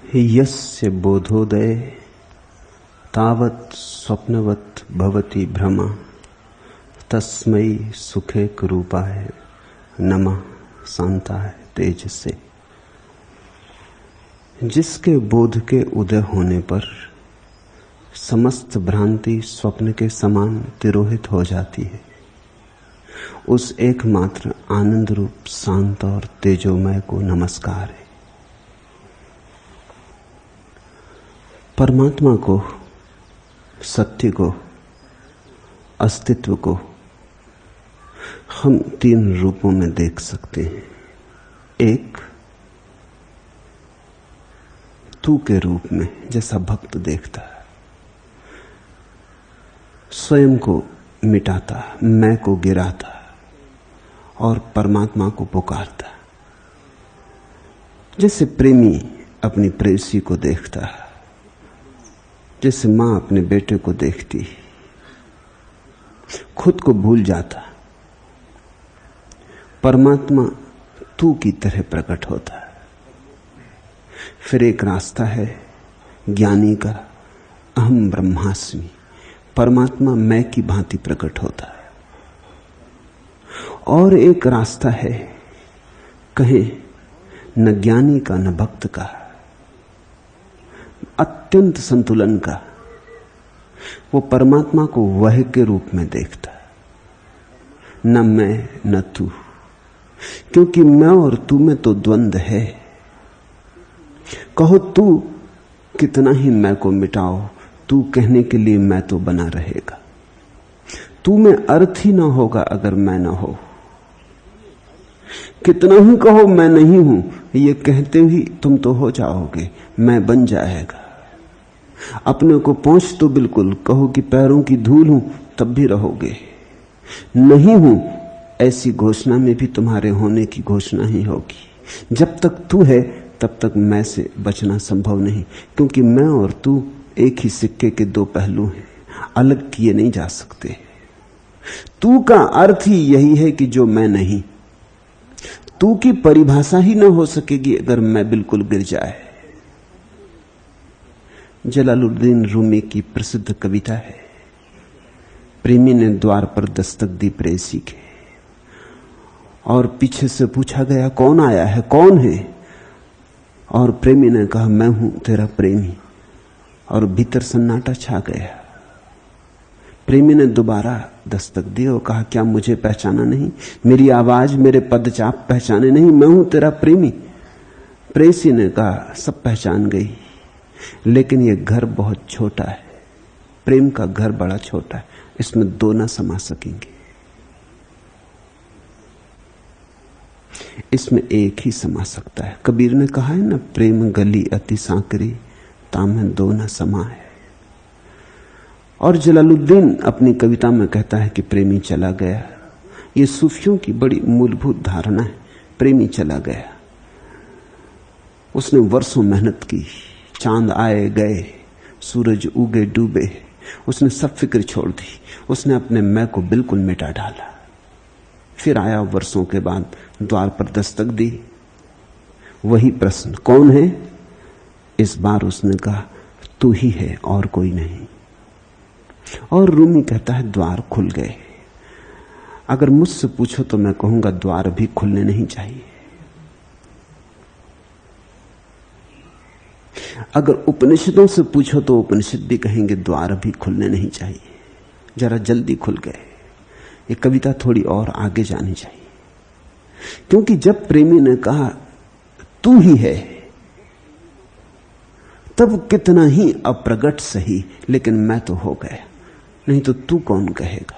यस्य बोधोदय तावत् स्वप्नवत् भवति भ्रमा तस्मै सुखे रूपाय नमः शांताय तेजसे। जिसके बोध के उदय होने पर समस्त भ्रांति स्वप्न के समान तिरोहित हो जाती है, उस एकमात्र आनंद रूप शांत और तेजोमय को नमस्कार है। परमात्मा को, सत्य को, अस्तित्व को हम तीन रूपों में देख सकते हैं। एक तू के रूप में, जैसा भक्त देखता है, स्वयं को मिटाता, मैं को गिराता और परमात्मा को पुकारता। जैसे प्रेमी अपनी प्रेयसी को देखता है, जैसे मां अपने बेटे को देखती, खुद को भूल जाता। परमात्मा तू की तरह प्रकट होता है। फिर एक रास्ता है ज्ञानी का, अहम ब्रह्मास्मि। परमात्मा मैं की भांति प्रकट होता है। और एक रास्ता है, कहें न ज्ञानी का न भक्त का, अत्यंत संतुलन का। वो परमात्मा को वह के रूप में देखता, न मैं न तू, क्योंकि मैं और तू में तो द्वंद्व है। कहो तू कितना ही मैं को मिटाओ, तू कहने के लिए मैं तो बना रहेगा। तू में अर्थ ही ना होगा अगर मैं ना हो। कितना ही कहो मैं नहीं हूं, ये कहते ही तुम तो हो जाओगे, मैं बन जाएगा। अपने को पहुंच तो बिल्कुल कहो कि पैरों की धूल हूं, तब भी रहोगे। नहीं हूं ऐसी घोषणा में भी तुम्हारे होने की घोषणा ही होगी। जब तक तू है तब तक मैं से बचना संभव नहीं, क्योंकि मैं और तू एक ही सिक्के के दो पहलू हैं, अलग किए नहीं जा सकते। तू का अर्थ ही यही है कि जो मैं नहीं। तू की परिभाषा ही न हो सकेगी अगर मैं बिल्कुल गिर जाए। जलालुद्दीन रूमी की प्रसिद्ध कविता है, प्रेमी ने द्वार पर दस्तक दी प्रेयसी के, और पीछे से पूछा गया कौन आया है, कौन है? और प्रेमी ने कहा मैं हूं तेरा प्रेमी, और भीतर सन्नाटा छा गया। प्रेमी ने दोबारा दस्तक दी और कहा क्या मुझे पहचाना नहीं? मेरी आवाज, मेरे पदचाप पहचाने नहीं? मैं हूं तेरा प्रेमी। प्रेयसी ने कहा सब पहचान गई, लेकिन यह घर बहुत छोटा है। प्रेम का घर बड़ा छोटा है, इसमें दो ना समा सकेंगे, इसमें एक ही समा सकता है। कबीर ने कहा है ना, प्रेम गली अति सांकरी, ताम दो न समा है। और जलालुद्दीन अपनी कविता में कहता है कि प्रेमी चला गया। ये सूफियों की बड़ी मूलभूत धारणा है, प्रेमी चला गया। उसने वर्षों मेहनत की, चांद आए गए, सूरज उगे डूबे, उसने सब फिक्र छोड़ दी, उसने अपने मैं को बिल्कुल मिटा डाला। फिर आया वर्षों के बाद, द्वार पर दस्तक दी, वही प्रश्न कौन है? इस बार उसने कहा तू ही है और कोई नहीं। और रूमी कहता है द्वार खुल गए। अगर मुझसे पूछो तो मैं कहूंगा द्वार भी खुलने नहीं चाहिए। अगर उपनिषदों से पूछो तो उपनिषद भी कहेंगे द्वार भी खुलने नहीं चाहिए, जरा जल्दी खुल गए। ये कविता थोड़ी और आगे जानी चाहिए, क्योंकि जब प्रेमी ने कहा तू ही है, तब कितना ही अप्रगट सही, लेकिन मैं तो हो गया। नहीं तो तू कौन कहेगा?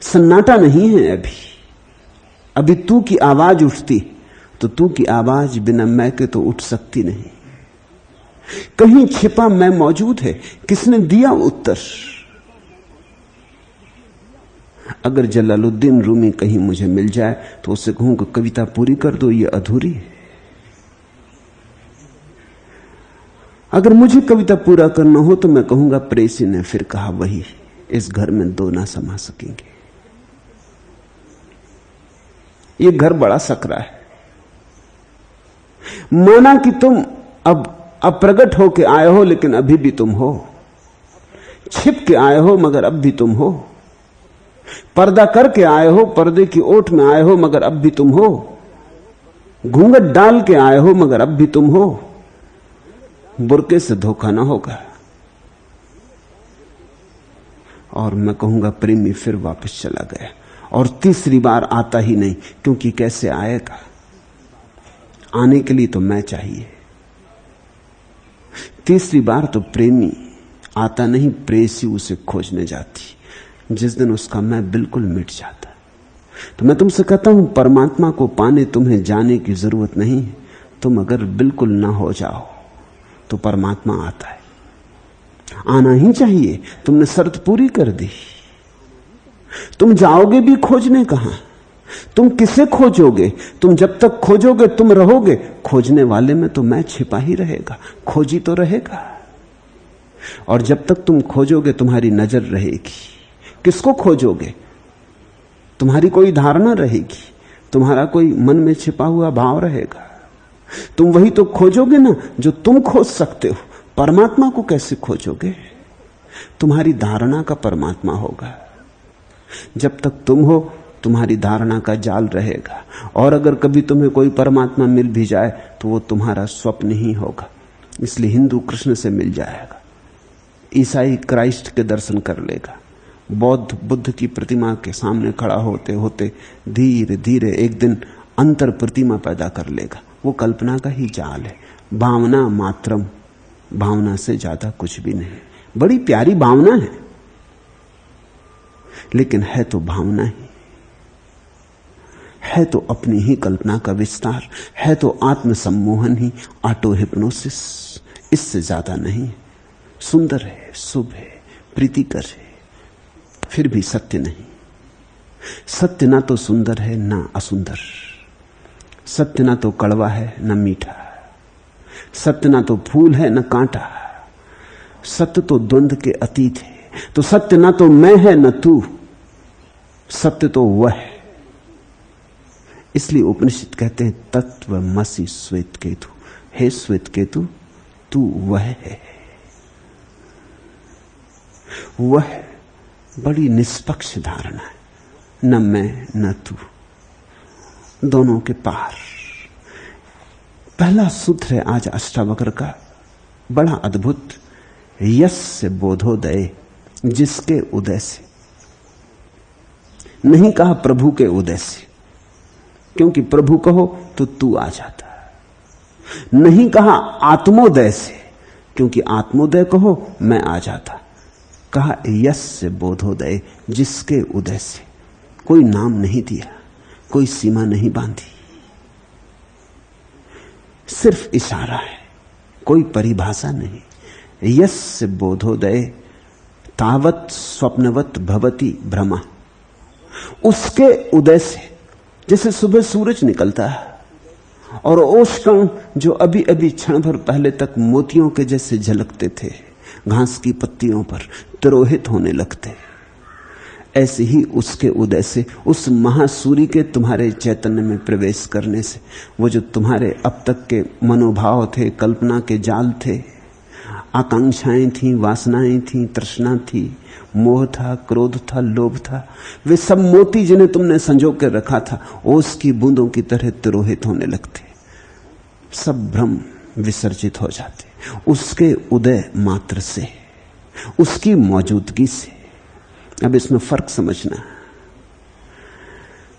सन्नाटा नहीं है अभी तू की आवाज उठती तो तू की आवाज बिना मैं के तो उठ सकती नहीं। कहीं छिपा मैं मौजूद है, किसने दिया उत्तर? अगर जलालुद्दीन रूमी कहीं मुझे मिल जाए तो उससे कहूंगा कविता पूरी कर दो, ये अधूरी है। अगर मुझे कविता पूरा करना हो तो मैं कहूंगा प्रेयसी ने फिर कहा वही, इस घर में दो ना समा सकेंगे। ये घर बड़ा सकरा है। माना कि तुम अब अप्रगट होके आए हो लेकिन अभी भी तुम हो, छिप के आए हो मगर अब भी तुम हो, पर्दा करके आए हो, पर्दे की ओट में आए हो मगर अब भी तुम हो, घूंघट डाल के आए हो मगर अब भी तुम हो। बुरके से धोखा ना होगा। और मैं कहूंगा प्रेमी फिर वापस चला गया और तीसरी बार आता ही नहीं, क्योंकि कैसे आएगा? आने के लिए तो मैं चाहिए। तीसरी बार तो प्रेमी आता नहीं, प्रेयसी उसे खोजने जाती। जिस दिन उसका मैं बिल्कुल मिट जाता। तो मैं तुमसे कहता हूं, परमात्मा को पाने तुम्हें जाने की जरूरत नहीं है। तुम अगर बिल्कुल ना हो जाओ तो परमात्मा आता है। आना ही चाहिए। तुमने शर्त पूरी कर दी। तुम जाओगे भी खोजने कहां? तुम किसे खोजोगे? तुम जब तक खोजोगे तुम रहोगे। खोजने वाले में तो मैं छिपा ही रहेगा, खोजी तो रहेगा। और जब तक तुम खोजोगे तुम्हारी नजर रहेगी। किसको खोजोगे? तुम्हारी कोई धारणा रहेगी, तुम्हारा कोई मन में छिपा हुआ भाव रहेगा। तुम वही तो खोजोगे ना जो तुम खोज सकते हो। परमात्मा को कैसे खोजोगे? तुम्हारी धारणा का परमात्मा होगा। जब तक तुम हो तुम्हारी धारणा का जाल रहेगा। और अगर कभी तुम्हें कोई परमात्मा मिल भी जाए तो वो तुम्हारा स्वप्न ही होगा। इसलिए हिंदू कृष्ण से मिल जाएगा, ईसाई क्राइस्ट के दर्शन कर लेगा, बौद्ध बुद्ध की प्रतिमा के सामने खड़ा होते होते धीरे धीरे एक दिन अंतर प्रतिमा पैदा कर लेगा। वो कल्पना का ही जाल है, भावना मात्रम, भावना से ज्यादा कुछ भी नहीं। बड़ी प्यारी भावना है लेकिन है तो भावना ही, है तो अपनी ही कल्पना का विस्तार, है तो आत्मसम्मोहन ही, ऑटो हिप्नोसिस, इससे ज्यादा नहीं। सुंदर है, शुभ है, प्रीतिकर है, फिर भी सत्य नहीं। सत्य ना तो सुंदर है ना असुंदर, सत्य ना तो कड़वा है ना मीठा, सत्य ना तो फूल है ना कांटा, सत्य तो द्वंद्व के अतीत है। तो सत्य ना तो मैं है ना तू, सत्य तो वह है। इसलिए उपनिषद कहते हैं तत्वमसि श्वेत केतु। हे श्वेत केतु, तू वह है। वह बड़ी निष्पक्ष धारणा है, न मैं न तू, दोनों के पार। पहला सूत्र है आज अष्टावक्र का, बड़ा अद्भुत। यस्य बोधोदय, जिसके उदय से। नहीं कहा प्रभु के उदय से, क्योंकि प्रभु कहो तो तू आ जाता। नहीं कहा आत्मोदय से, क्योंकि आत्मोदय कहो मैं आ जाता। कहा यस्य बोधोदय, जिसके उदय से। कोई नाम नहीं दिया, कोई सीमा नहीं बांधी, सिर्फ इशारा है, कोई परिभाषा नहीं। यस्य बोधोदय तावत स्वप्नवत भवति भ्रमा। उसके उदय से, जैसे सुबह सूरज निकलता है और ओस कण जो अभी अभी क्षण भर पहले तक मोतियों के जैसे झलकते थे घास की पत्तियों पर, तिरोहित होने लगते, ऐसे ही उसके उदय से, उस महासूर्य के तुम्हारे चैतन्य में प्रवेश करने से, वो जो तुम्हारे अब तक के मनोभाव थे, कल्पना के जाल थे, आकांक्षाएं थी, वासनाएं थी, तृष्णा थी, मोह था, क्रोध था, लोभ था, वे सब मोती जिन्हें तुमने संजो कर रखा था ओस की बूंदों की तरह तिरोहित होने लगते, सब भ्रम विसर्जित हो जाते उसके उदय मात्र से, उसकी मौजूदगी से। अब इसमें फर्क समझना।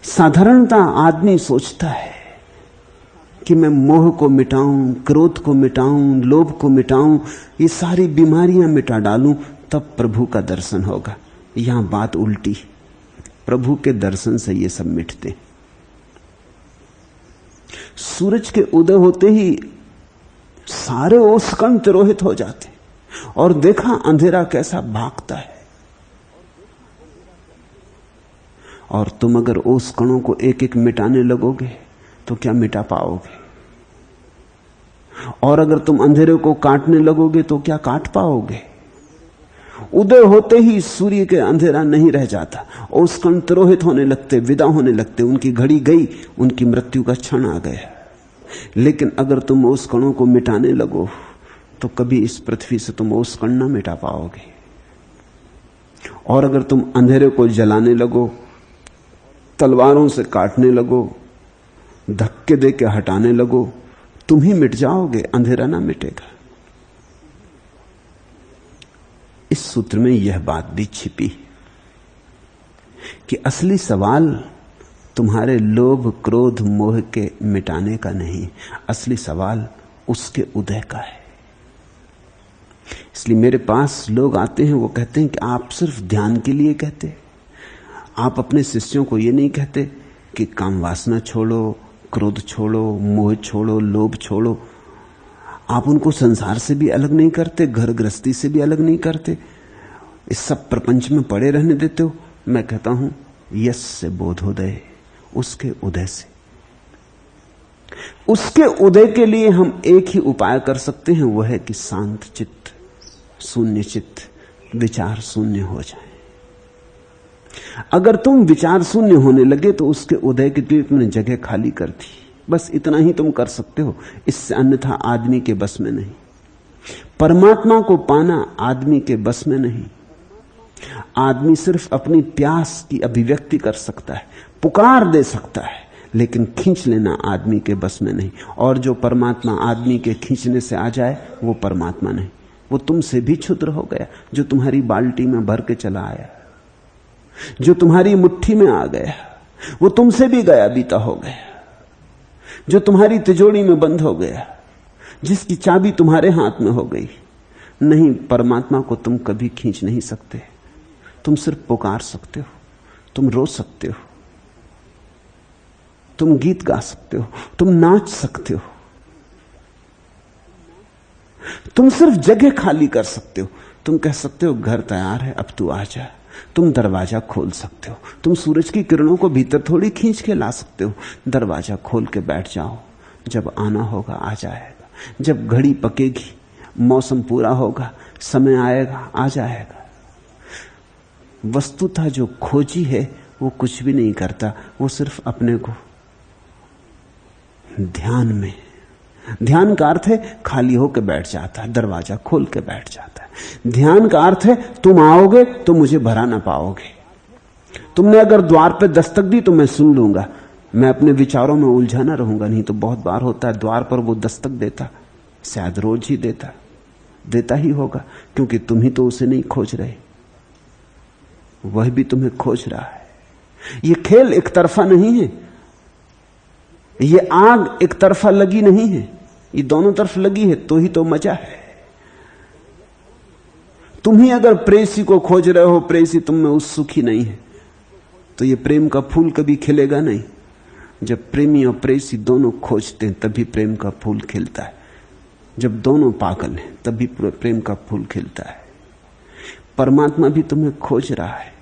साधारणता आदमी सोचता है कि मैं मोह को मिटाऊं, क्रोध को मिटाऊं, लोभ को मिटाऊं, ये सारी बीमारियां मिटा डालूं, तब प्रभु का दर्शन होगा। यहां बात उल्टी, प्रभु के दर्शन से ये सब मिटते। सूरज के उदय होते ही सारे ओस कण तिरोहित हो जाते और देखा अंधेरा कैसा भागता है। और तुम अगर ओस कणों को एक एक मिटाने लगोगे तो क्या मिटा पाओगे? और अगर तुम अंधेरे को काटने लगोगे तो क्या काट पाओगे? उदय होते ही सूर्य के अंधेरा नहीं रह जाता, ओस कण तिरोहित होने लगते, विदा होने लगते, उनकी घड़ी गई, उनकी मृत्यु का क्षण आ गया। लेकिन अगर तुम ओस कणों को मिटाने लगो तो कभी इस पृथ्वी से तुम ओस कण ना मिटा पाओगे। और अगर तुम अंधेरे को जलाने लगो, तलवारों से काटने लगो, धक्के दे के हटाने लगो, तुम ही मिट जाओगे, अंधेरा ना मिटेगा। इस सूत्र में यह बात भी छिपी कि असली सवाल तुम्हारे लोभ, क्रोध, मोह के मिटाने का नहीं, असली सवाल उसके उदय का है। इसलिए मेरे पास लोग आते हैं, वो कहते हैं कि आप सिर्फ ध्यान के लिए कहते, आप अपने शिष्यों को ये नहीं कहते कि काम वासना छोड़ो, क्रोध छोड़ो, मोह छोड़ो, लोभ छोड़ो। आप उनको संसार से भी अलग नहीं करते, घर गृहस्थी से भी अलग नहीं करते, इस सब प्रपंच में पड़े रहने देते हो। मैं कहता हूं यश से बोधोदय, उसके उदय से। उसके उदय के लिए हम एक ही उपाय कर सकते हैं, वह है कि शांत चित्त, शून्य चित्त, विचार शून्य हो जाए। अगर तुम विचार शून्य होने लगे तो उसके उदय के लिए तुमने जगह खाली कर दी। बस इतना ही तुम कर सकते हो, इससे अन्यथा आदमी के बस में नहीं। परमात्मा को पाना आदमी के बस में नहीं। आदमी सिर्फ अपनी प्यास की अभिव्यक्ति कर सकता है, पुकार दे सकता है, लेकिन खींच लेना आदमी के बस में नहीं। और जो परमात्मा आदमी के खींचने से आ जाए वो परमात्मा नहीं, वो तुमसे भी क्षुद्र हो गया। जो तुम्हारी बाल्टी में भर के चला आया, जो तुम्हारी मुट्ठी में आ गया, वो तुमसे भी गया बीता हो गया। जो तुम्हारी तिजोरी में बंद हो गया, जिसकी चाबी तुम्हारे हाथ में हो गई, नहीं, परमात्मा को तुम कभी खींच नहीं सकते। तुम सिर्फ पुकार सकते हो, तुम रो सकते हो, तुम गीत गा सकते हो, तुम नाच सकते हो, तुम सिर्फ जगह खाली कर सकते हो। तुम कह सकते हो घर तैयार है, अब तू आ जा। तुम दरवाजा खोल सकते हो, तुम सूरज की किरणों को भीतर थोड़ी खींच के ला सकते हो। दरवाजा खोल के बैठ जाओ, जब आना होगा आ जाएगा, जब घड़ी पकेगी, मौसम पूरा होगा, समय आएगा, आ जाएगा। वस्तुतः जो खोजी है वो कुछ भी नहीं करता, वो सिर्फ अपने को ध्यान में, ध्यान का अर्थ है खाली होकर बैठ जाता है, दरवाजा खोल के बैठ जाता है। ध्यान का अर्थ है तुम आओगे तो मुझे भरा ना पाओगे। तुमने अगर द्वार पे दस्तक दी तो मैं सुन लूंगा, मैं अपने विचारों में उलझा ना रहूंगा। नहीं तो बहुत बार होता है द्वार पर वो दस्तक देता, शायद रोज ही देता ही होगा, क्योंकि तुम ही तो उसे नहीं खोज रहे, वह भी तुम्हें खोज रहा है। ये खेल एक तरफा नहीं है, ये आग एक तरफा लगी नहीं है, ये दोनों तरफ लगी है, तो ही तो मजा है। तुम ही अगर प्रेयसी को खोज रहे हो, प्रेयसी तुम में उत्सुकी नहीं है, तो ये प्रेम का फूल कभी खिलेगा नहीं। जब प्रेमी और प्रेयसी दोनों खोजते हैं तभी प्रेम का फूल खिलता है। जब दोनों पागल हैं तभी प्रेम का फूल खिलता है। परमात्मा भी तुम्हें खोज रहा है,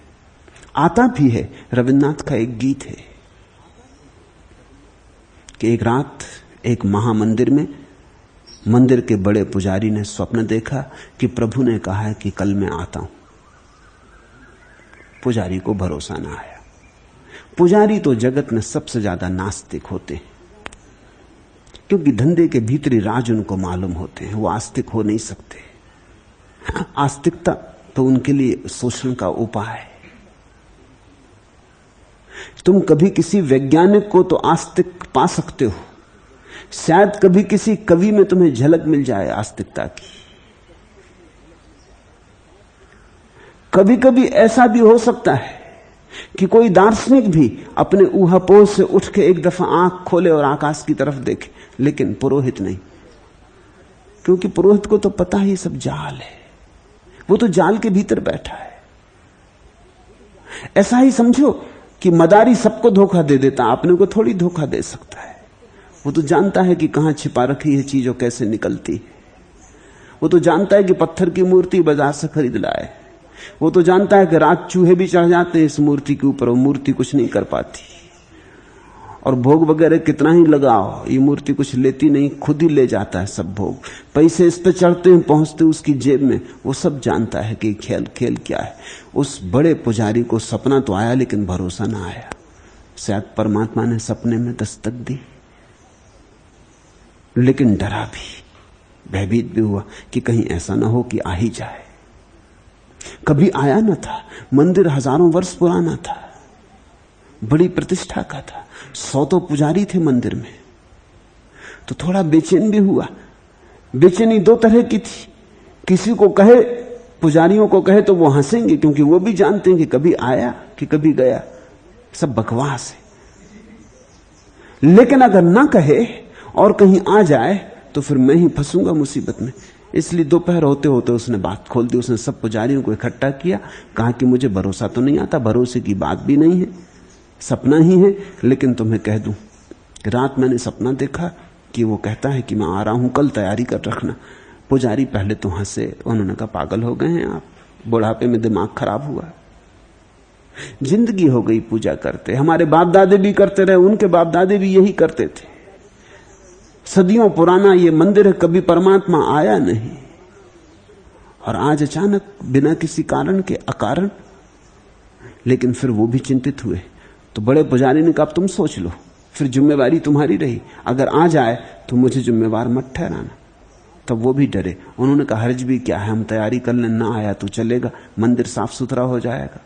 आता भी है। रविन्द्रनाथ का एक गीत है कि एक रात एक महामंदिर में मंदिर के बड़े पुजारी ने स्वप्न देखा कि प्रभु ने कहा है कि कल मैं आता हूं। पुजारी को भरोसा ना आया। पुजारी तो जगत में सबसे ज्यादा नास्तिक होते हैं, क्योंकि धंधे के भीतरी राज उनको मालूम होते हैं, वो आस्तिक हो नहीं सकते। आस्तिकता तो उनके लिए शोषण का उपाय है। तुम कभी किसी वैज्ञानिक को तो आस्तिक पा सकते हो, शायद कभी किसी कवि में तुम्हें झलक मिल जाए आस्तिकता की। कभी कभी ऐसा भी हो सकता है कि कोई दार्शनिक भी अपने ऊहापोह से उठ के एक दफा आंख खोले और आकाश की तरफ देखे, लेकिन पुरोहित नहीं, क्योंकि पुरोहित को तो पता ही सब जाल है, वो तो जाल के भीतर बैठा है। ऐसा ही समझो कि मदारी सबको धोखा दे देता, अपने को थोड़ी धोखा दे सकता है। वो तो जानता है कि कहां छिपा रखी है चीज और कैसे निकलती है। वो तो जानता है कि पत्थर की मूर्ति बाजार से खरीद लाए। वो तो जानता है कि रात चूहे भी चढ़ जाते हैं इस मूर्ति के ऊपर, वो मूर्ति कुछ नहीं कर पाती। और भोग वगैरह कितना ही लगाओ, ये मूर्ति कुछ लेती नहीं, खुद ही ले जाता है सब भोग। पैसे इस पे चढ़ते हैं, पहुंचते उसकी जेब में। वो सब जानता है कि खेल क्या है। उस बड़े पुजारी को सपना तो आया, लेकिन भरोसा ना आया। शायद परमात्मा ने सपने में दस्तक दी। लेकिन डरा भी, भयभीत भी हुआ कि कहीं ऐसा ना हो कि आ ही जाए। कभी आया न था, मंदिर हजारों वर्ष पुराना था, बड़ी प्रतिष्ठा का था, 100 तो पुजारी थे मंदिर में। तो थोड़ा बेचैन भी हुआ। बेचैनी दो तरह की थी, किसी को कहे, पुजारियों को कहे तो वो हंसेंगे, क्योंकि वो भी जानते हैं कि कभी आया कि कभी गया, सब बकवास है। लेकिन अगर ना कहे और कहीं आ जाए तो फिर मैं ही फंसूंगा मुसीबत में। इसलिए दोपहर होते होते उसने बात खोल दी। उसने सब पुजारियों को इकट्ठा किया, कहा कि मुझे भरोसा तो नहीं आता, भरोसे की बात भी नहीं है, सपना ही है, लेकिन तुम्हें कह दूं कि रात मैंने सपना देखा कि वो कहता है कि मैं आ रहा हूं, कल तैयारी कर रखना। पुजारी पहले तो हंसे, उन्होंने कहा पागल हो गए हैं आप, बुढ़ापे में दिमाग खराब हुआ। जिंदगी हो गई पूजा करते, हमारे बाप दादे भी करते रहे, उनके बाप दादे भी यही करते थे। सदियों पुराना ये मंदिर है, कभी परमात्मा आया नहीं, और आज अचानक बिना किसी कारण के अकारण। लेकिन फिर वो भी चिंतित हुए, तो बड़े पुजारी ने कहा अब तुम सोच लो, फिर जिम्मेवारी तुम्हारी रही, अगर आ जाए तो मुझे जिम्मेवार मत ठहराना। तब वो भी डरे। उन्होंने कहा हर्ज भी क्या है, हम तैयारी कर लें, ना आया तो चलेगा, मंदिर साफ सुथरा हो जाएगा,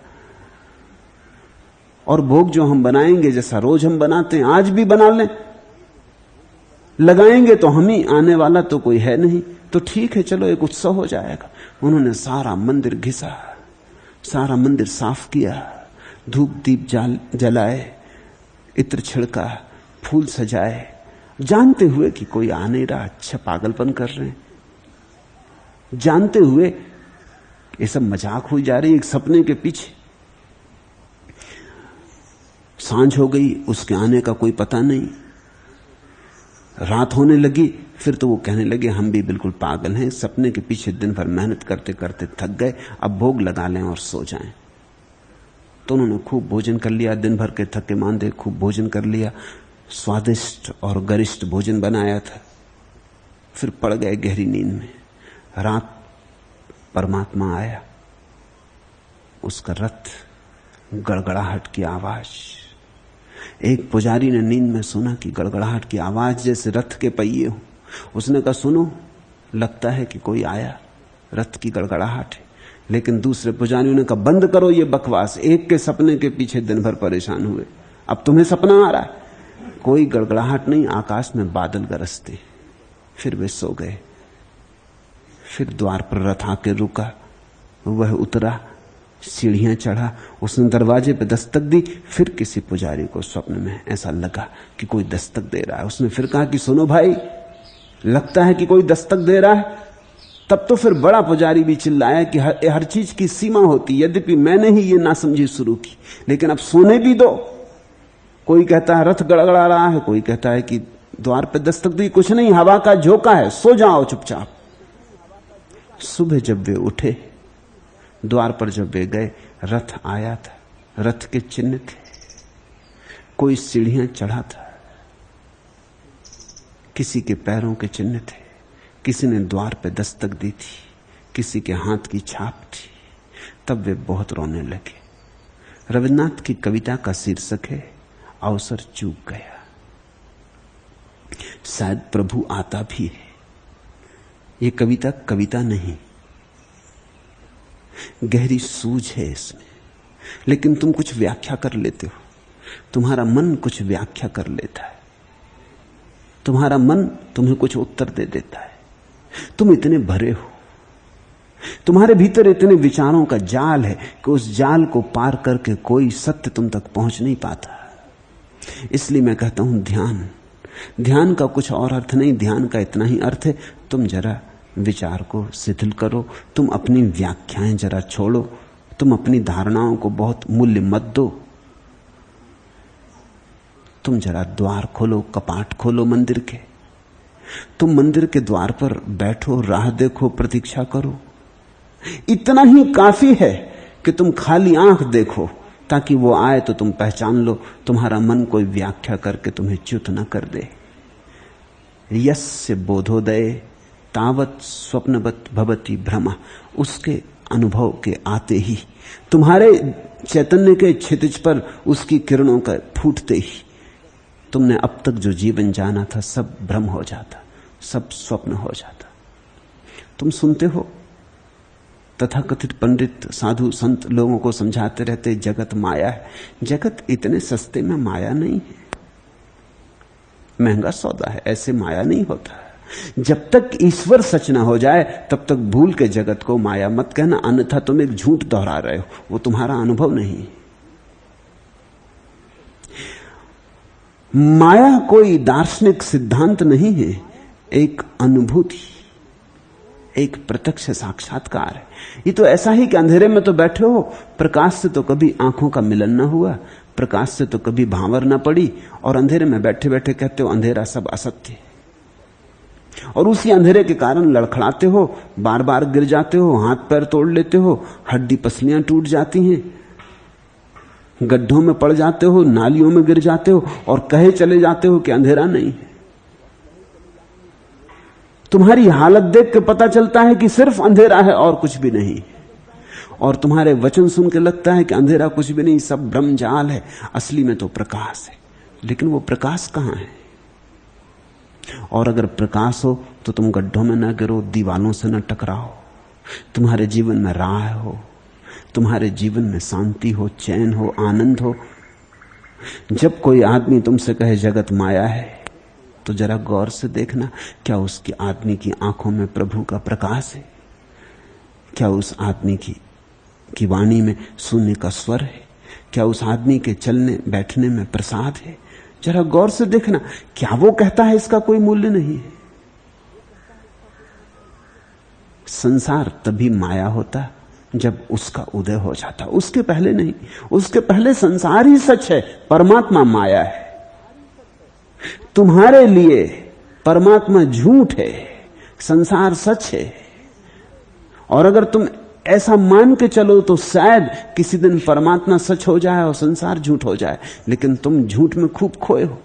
और भोग जो हम बनाएंगे जैसा रोज हम बनाते हैं आज भी बना लें, लगाएंगे तो हम ही, आने वाला तो कोई है नहीं, तो ठीक है चलो एक उत्सव हो जाएगा। उन्होंने सारा मंदिर घिसा, सारा मंदिर साफ किया, धूप दीप जलाए, इत्र छिड़का, फूल सजाए, जानते हुए कि कोई आ नहीं रहा, अच्छा पागलपन कर रहे हैं, जानते हुए ये सब मजाक हुई जा रही है एक सपने के पीछे। सांझ हो गई, उसके आने का कोई पता नहीं, रात होने लगी, फिर तो वो कहने लगे हम भी बिल्कुल पागल हैं, सपने के पीछे दिन भर मेहनत करते करते थक गए, अब भोग लगा लें और सो जाएं। तो उन्होंने खूब भोजन कर लिया, दिन भर के थके मांदे खूब भोजन कर लिया, स्वादिष्ट और गरिष्ठ भोजन बनाया था, फिर पड़ गए गहरी नींद में। रात परमात्मा आया, उसका रथ, गड़गड़ाहट की आवाज। एक पुजारी ने नींद में सुना कि गड़गड़ाहट की आवाज जैसे रथ के पहिए हो। उसने कहा सुनो, लगता है कि कोई आया, रथ की गड़गड़ाहट है। लेकिन दूसरे पुजारियों ने कहा बंद करो ये बकवास, एक के सपने के पीछे दिन भर परेशान हुए, अब तुम्हें सपना आ रहा है। कोई गड़गड़ाहट नहीं, आकाश में बादल गरजते। फिर वे सो गए। फिर द्वार पर रथ आके रुका, वह उतरा, सीढ़ियां चढ़ा, उसने दरवाजे पे दस्तक दी। फिर किसी पुजारी को स्वप्न में ऐसा लगा कि कोई दस्तक दे रहा है। उसने फिर कहा कि सुनो भाई, लगता है कि कोई दस्तक दे रहा है। तब तो फिर बड़ा पुजारी भी चिल्लाया कि हर चीज की सीमा होती, यद्यपि मैंने ही ये नासमझी शुरू की, लेकिन अब सोने भी दो। कोई कहता है रथ गड़गड़ा रहा है, कोई कहता है कि द्वार पे दस्तक दी, कुछ नहीं, हवा का झोंका है, सो जाओ चुपचाप। सुबह जब वे उठे, द्वार पर जब वे गए, रथ आया था, रथ के चिन्ह थे, कोई सीढ़ियां चढ़ा था, किसी के पैरों के चिन्ह थे, किसी ने द्वार पे दस्तक दी थी, किसी के हाथ की छाप थी। तब वे बहुत रोने लगे। रविन्द्रनाथ की कविता का शीर्षक है अवसर चूक गया। शायद प्रभु आता भी है। ये कविता कविता नहीं, गहरी सूझ है इसमें, लेकिन तुम कुछ व्याख्या कर लेते हो, तुम्हारा मन कुछ व्याख्या कर लेता है, तुम्हारा मन तुम्हें कुछ उत्तर दे देता है। तुम इतने भरे हो, तुम्हारे भीतर इतने विचारों का जाल है कि उस जाल को पार करके कोई सत्य तुम तक पहुंच नहीं पाता। इसलिए मैं कहता हूं ध्यान का कुछ और अर्थ नहीं, ध्यान का इतना ही अर्थ है, तुम जरा विचार को शिथिल करो, तुम अपनी व्याख्याएं जरा छोड़ो, तुम अपनी धारणाओं को बहुत मूल्य मत दो, तुम जरा द्वार खोलो, कपाट खोलो मंदिर के, तुम मंदिर के द्वार पर बैठो, राह देखो, प्रतीक्षा करो। इतना ही काफी है कि तुम खाली आंख देखो, ताकि वो आए तो तुम पहचान लो, तुम्हारा मन कोई व्याख्या करके तुम्हें च्युत न कर दे। यस्य बोधोदय तावत स्वप्नवत भवति भ्रमा, उसके अनुभव के आते ही, तुम्हारे चैतन्य के क्षितिज पर उसकी किरणों का फूटते ही, तुमने अब तक जो जीवन जाना था सब भ्रम हो जाता। सब स्वप्न हो जाता। तुम सुनते हो तथाकथित पंडित साधु संत लोगों को समझाते रहते जगत माया है। जगत इतने सस्ते में माया नहीं है, महंगा सौदा है, ऐसे माया नहीं होता। जब तक ईश्वर सच ना हो जाए तब तक भूल के जगत को माया मत कहना, अन्यथा तुम एक झूठ दोहरा रहे हो, वो तुम्हारा अनुभव नहीं। माया कोई दार्शनिक सिद्धांत नहीं है, एक अनुभूति, एक प्रत्यक्ष साक्षात्कार है। ये तो ऐसा ही कि अंधेरे में तो बैठे हो, प्रकाश से तो कभी आंखों का मिलन ना हुआ, प्रकाश से तो कभी भांवर ना पड़ी, और अंधेरे में बैठे बैठे कहते हो अंधेरा सब असत्य है। और उसी अंधेरे के कारण लड़खड़ाते हो, बार बार गिर जाते हो, हाथ पैर तोड़ लेते हो, हड्डी पसलियां टूट जाती हैं, गड्ढों में पड़ जाते हो, नालियों में गिर जाते हो, और कहे चले जाते हो कि अंधेरा नहीं है। तुम्हारी हालत देख के पता चलता है कि सिर्फ अंधेरा है और कुछ भी नहीं, और तुम्हारे वचन सुन के लगता है कि अंधेरा कुछ भी नहीं, सब भ्रमजाल है, असली में तो प्रकाश है। लेकिन वो प्रकाश कहां है? और अगर प्रकाश हो तो तुम गड्ढों में ना गिरो, दीवालों से न टकराओ, तुम्हारे जीवन में राह हो, तुम्हारे जीवन में शांति हो, चैन हो, आनंद हो। जब कोई आदमी तुमसे कहे जगत माया है तो जरा गौर से देखना, क्या उसकी आदमी की आंखों में प्रभु का प्रकाश है? क्या उस आदमी की वाणी में शून्य का स्वर है? क्या उस आदमी के चलने बैठने में प्रसाद है? जरा गौर से देखना, क्या वो कहता है इसका कोई मूल्य नहीं है? संसार तभी माया होता जब उसका उदय हो जाता, उसके पहले नहीं। उसके पहले संसार ही सच है, परमात्मा माया है। तुम्हारे लिए परमात्मा झूठ है, संसार सच है। और अगर तुम ऐसा मान के चलो तो शायद किसी दिन परमात्मा सच हो जाए और संसार झूठ हो जाए। लेकिन तुम झूठ में खूब खोए हो।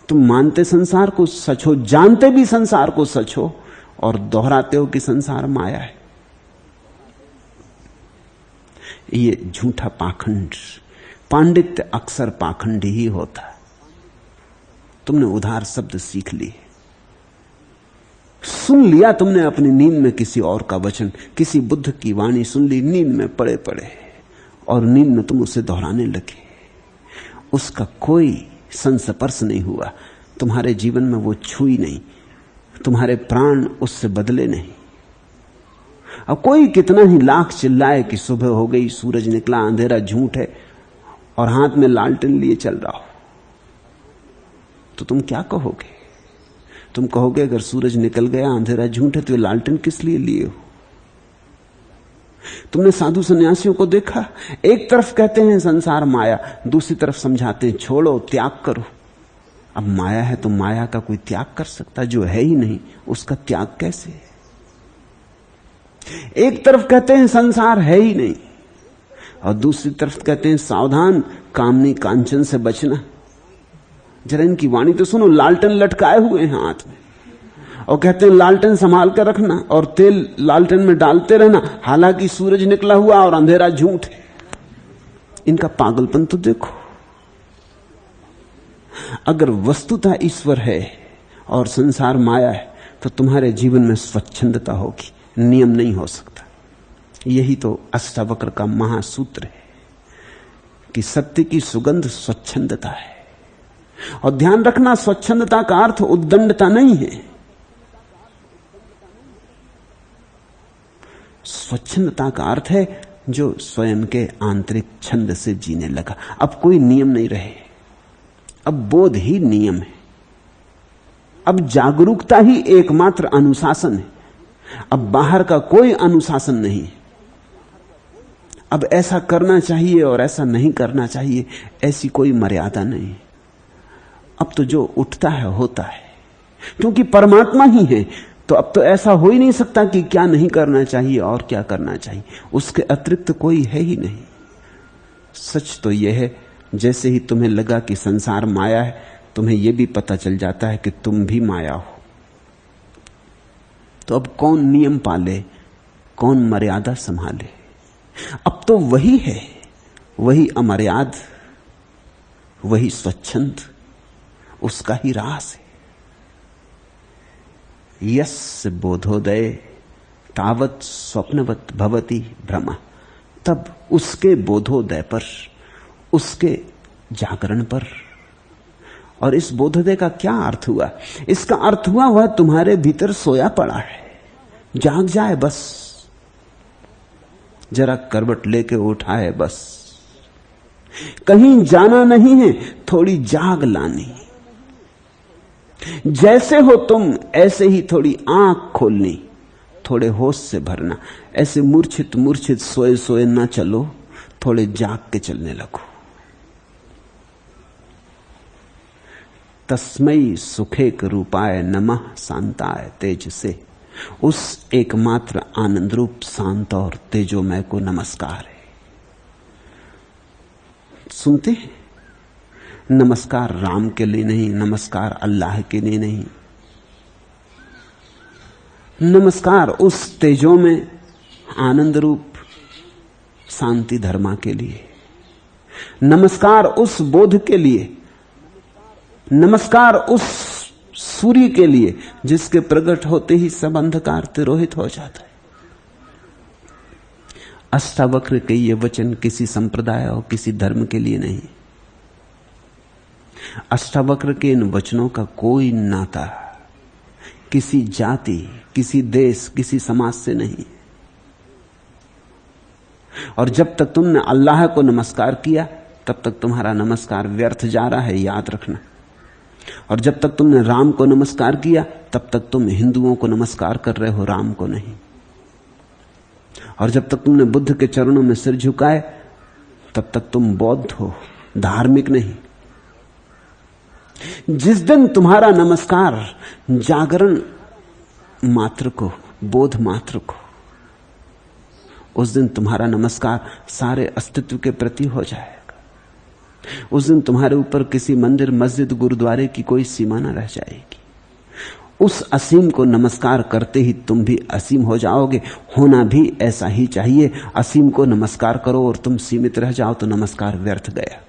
तुम मानते संसार को सच हो, जानते भी संसार को सच हो, और दोहराते हो कि संसार माया है। ये झूठा पाखंड, पांडित्य अक्सर पाखंडी ही होता है। तुमने उधार शब्द सीख लिए, सुन लिया तुमने अपनी नींद में किसी और का वचन, किसी बुद्ध की वाणी सुन ली नींद में पड़े पड़े, और नींद में तुम उसे दोहराने लगे। उसका कोई संस्पर्श नहीं हुआ, तुम्हारे जीवन में वो छुई नहीं, तुम्हारे प्राण उससे बदले नहीं। अब कोई कितना ही लाख चिल्लाए कि सुबह हो गई, सूरज निकला, अंधेरा झूठ है, और हाथ में लालटेन लिए चल रहा हो, तो तुम क्या कहोगे? तुम कहोगे अगर सूरज निकल गया, अंधेरा झूठ है, तो लालटेन किस लिए लिए हो? तुमने साधु सन्यासियों को देखा, एक तरफ कहते हैं संसार माया, दूसरी तरफ समझाते हैं छोड़ो, त्याग करो। अब माया है तो माया का कोई त्याग कर सकता? जो है ही नहीं उसका त्याग कैसे? एक तरफ कहते हैं संसार है ही नहीं, और दूसरी तरफ कहते हैं सावधान, कामनी कांचन से बचना। जरा इनकी वाणी तो सुनो, लालटेन लटकाए हुए हैं हाथ में, और कहते हैं लालटेन संभाल कर रखना, और तेल लालटेन में डालते रहना, हालांकि सूरज निकला हुआ और अंधेरा झूठ है। इनका पागलपन तो देखो। अगर वस्तुतः ईश्वर है और संसार माया है तो तुम्हारे जीवन में स्वच्छंदता होगी, नियम नहीं हो सकता। यही तो अष्टावक्र का महासूत्र है कि सत्य की सुगंध स्वच्छंदता है। और ध्यान रखना, स्वच्छंदता का अर्थ उद्दंडता नहीं है। स्वच्छंदता का अर्थ है जो स्वयं के आंतरिक छंद से जीने लगा। अब कोई नियम नहीं रहे, अब बोध ही नियम है, अब जागरूकता ही एकमात्र अनुशासन है। अब बाहर का कोई अनुशासन नहीं। अब ऐसा करना चाहिए और ऐसा नहीं करना चाहिए, ऐसी कोई मर्यादा नहीं। अब तो जो उठता है होता है, क्योंकि परमात्मा ही है। तो अब तो ऐसा हो ही नहीं सकता कि क्या नहीं करना चाहिए और क्या करना चाहिए, उसके अतिरिक्त कोई है ही नहीं। सच तो यह है, जैसे ही तुम्हें लगा कि संसार माया है, तुम्हें यह भी पता चल जाता है कि तुम भी माया हो। तो अब कौन नियम पाले, कौन मर्यादा संभाले? अब तो वही है, वही अमर्याद, वही स्वच्छंद, उसका ही रास है। यस्य बोधोदय तावत स्वप्नवत भवति भ्रमा। तब उसके बोधोदय पर, उसके जागरण पर। और इस बोधोदय का क्या अर्थ हुआ? इसका अर्थ हुआ वह तुम्हारे भीतर सोया पड़ा है, जाग जाए बस, जरा करवट लेके उठा है बस। कहीं जाना नहीं है, थोड़ी जाग लानी। जैसे हो तुम ऐसे ही थोड़ी आंख खोलनी, थोड़े होश से भरना। ऐसे मूर्छित मूर्छित सोए सोए ना चलो, थोड़े जाग के चलने लगो। तस्मै सुखेक रूपाय नमः शांताय तेज से। उस एकमात्र आनंद रूप शांत और तेजोमय को नमस्कार है। सुनते हैं, नमस्कार राम के लिए नहीं, नमस्कार अल्लाह के लिए नहीं, नमस्कार उस तेजो में आनंद रूप शांति धर्मा के लिए, नमस्कार उस बोध के लिए, नमस्कार उस सूर्य के लिए जिसके प्रकट होते ही सब अंधकार तिरोहित हो जाता है। अष्टावक्र के ये वचन किसी संप्रदाय और किसी धर्म के लिए नहीं। अष्टावक्र के इन वचनों का कोई नाता किसी जाति, किसी देश, किसी समाज से नहीं। और जब तक तुमने अल्लाह को नमस्कार किया तब तक तुम्हारा नमस्कार व्यर्थ जा रहा है, याद रखना। और जब तक तुमने राम को नमस्कार किया तब तक तुम हिंदुओं को नमस्कार कर रहे हो, राम को नहीं। और जब तक तुमने बुद्ध के चरणों में सिर झुकाए तब तक तुम बौद्ध हो, धार्मिक नहीं। जिस दिन तुम्हारा नमस्कार जागरण मात्र को, बोध मात्र को, उस दिन तुम्हारा नमस्कार सारे अस्तित्व के प्रति हो जाएगा। उस दिन तुम्हारे ऊपर किसी मंदिर, मस्जिद, गुरुद्वारे की कोई सीमा न रह जाएगी। उस असीम को नमस्कार करते ही तुम भी असीम हो जाओगे। होना भी ऐसा ही चाहिए। असीम को नमस्कार करो और तुम सीमित रह जाओ तो नमस्कार व्यर्थ गया।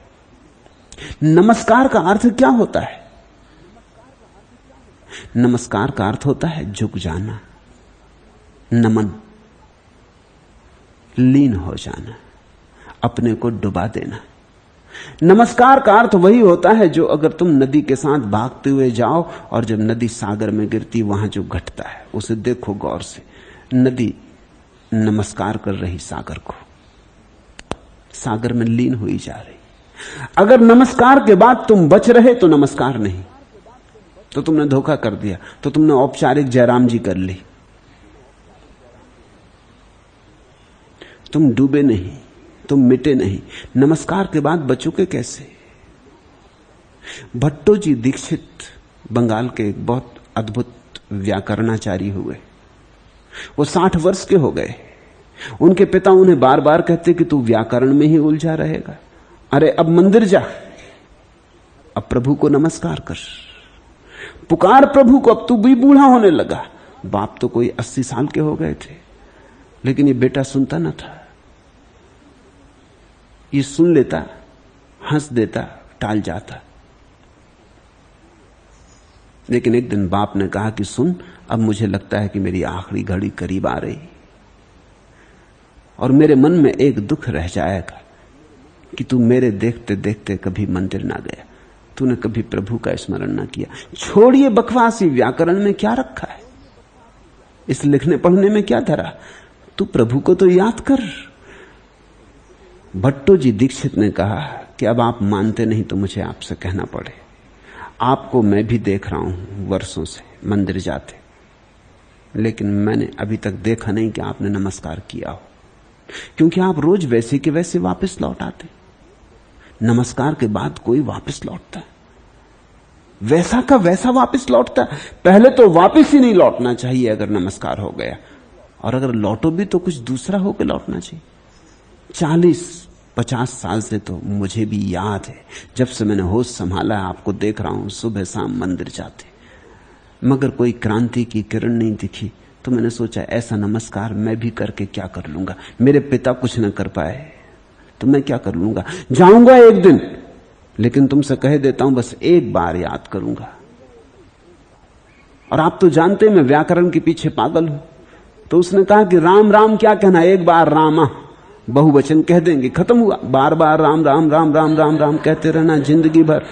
नमस्कार का अर्थ क्या होता है? नमस्कार का अर्थ होता है झुक जाना, नमन, लीन हो जाना, अपने को डुबा देना। नमस्कार का अर्थ वही होता है जो अगर तुम नदी के साथ भागते हुए जाओ और जब नदी सागर में गिरती वहां जो घटता है उसे देखो गौर से। नदी नमस्कार कर रही सागर को, सागर में लीन हुई जा रही। अगर नमस्कार के बाद तुम बच रहे तो नमस्कार नहीं, तो तुमने धोखा कर दिया, तो तुमने औपचारिक जयराम जी कर ली। तुम डूबे नहीं, तुम मिटे नहीं। नमस्कार के बाद बचोगे कैसे? भट्टो जी दीक्षित बंगाल के एक बहुत अद्भुत व्याकरणाचार्य हुए। वो 60 वर्ष के हो गए। उनके पिता उन्हें बार बार कहते कि तू व्याकरण में ही उलझा रहेगा, अरे अब मंदिर जा, अब प्रभु को नमस्कार कर, पुकार प्रभु को, अब तू भी बूढ़ा होने लगा। बाप तो कोई 80 साल के हो गए थे, लेकिन ये बेटा सुनता न था। ये सुन लेता, हंस देता, टाल जाता। लेकिन एक दिन बाप ने कहा कि सुन, अब मुझे लगता है कि मेरी आखिरी घड़ी करीब आ रही और मेरे मन में एक दुख रह जाएगा कि तू मेरे देखते देखते कभी मंदिर ना गया, तूने कभी प्रभु का स्मरण ना किया। छोड़िए बकवासी, व्याकरण में क्या रखा है, इस लिखने पढ़ने में क्या धरा, तू प्रभु को तो याद कर। भट्टो जी दीक्षित ने कहा कि अब आप मानते नहीं तो मुझे आपसे कहना पड़े। आपको मैं भी देख रहा हूं वर्षों से मंदिर जाते, लेकिन मैंने अभी तक देखा नहीं कि आपने नमस्कार किया हो, क्योंकि आप रोज वैसे के वैसे वापस लौट आते। नमस्कार के बाद कोई वापस लौटता है? वैसा का वैसा वापस लौटता है। पहले तो वापस ही नहीं लौटना चाहिए अगर नमस्कार हो गया, और अगर लौटो भी तो कुछ दूसरा होकर लौटना चाहिए। 40-50 साल से तो मुझे भी याद है, जब से मैंने होश संभाला है आपको देख रहा हूं सुबह शाम मंदिर जाते, मगर कोई क्रांति की किरण नहीं दिखी। तो मैंने सोचा ऐसा नमस्कार मैं भी करके क्या कर लूंगा। मेरे पिता कुछ न कर पाए तो मैं क्या कर लूंगा। जाऊंगा एक दिन, लेकिन तुमसे कह देता हूं बस एक बार याद करूंगा, और आप तो जानते हैं मैं व्याकरण के पीछे पागल हूं। तो उसने कहा कि राम राम क्या कहना, एक बार रामा, बहुवचन कह देंगे, खत्म हुआ। बार बार राम राम राम राम राम राम कहते रहना जिंदगी भर।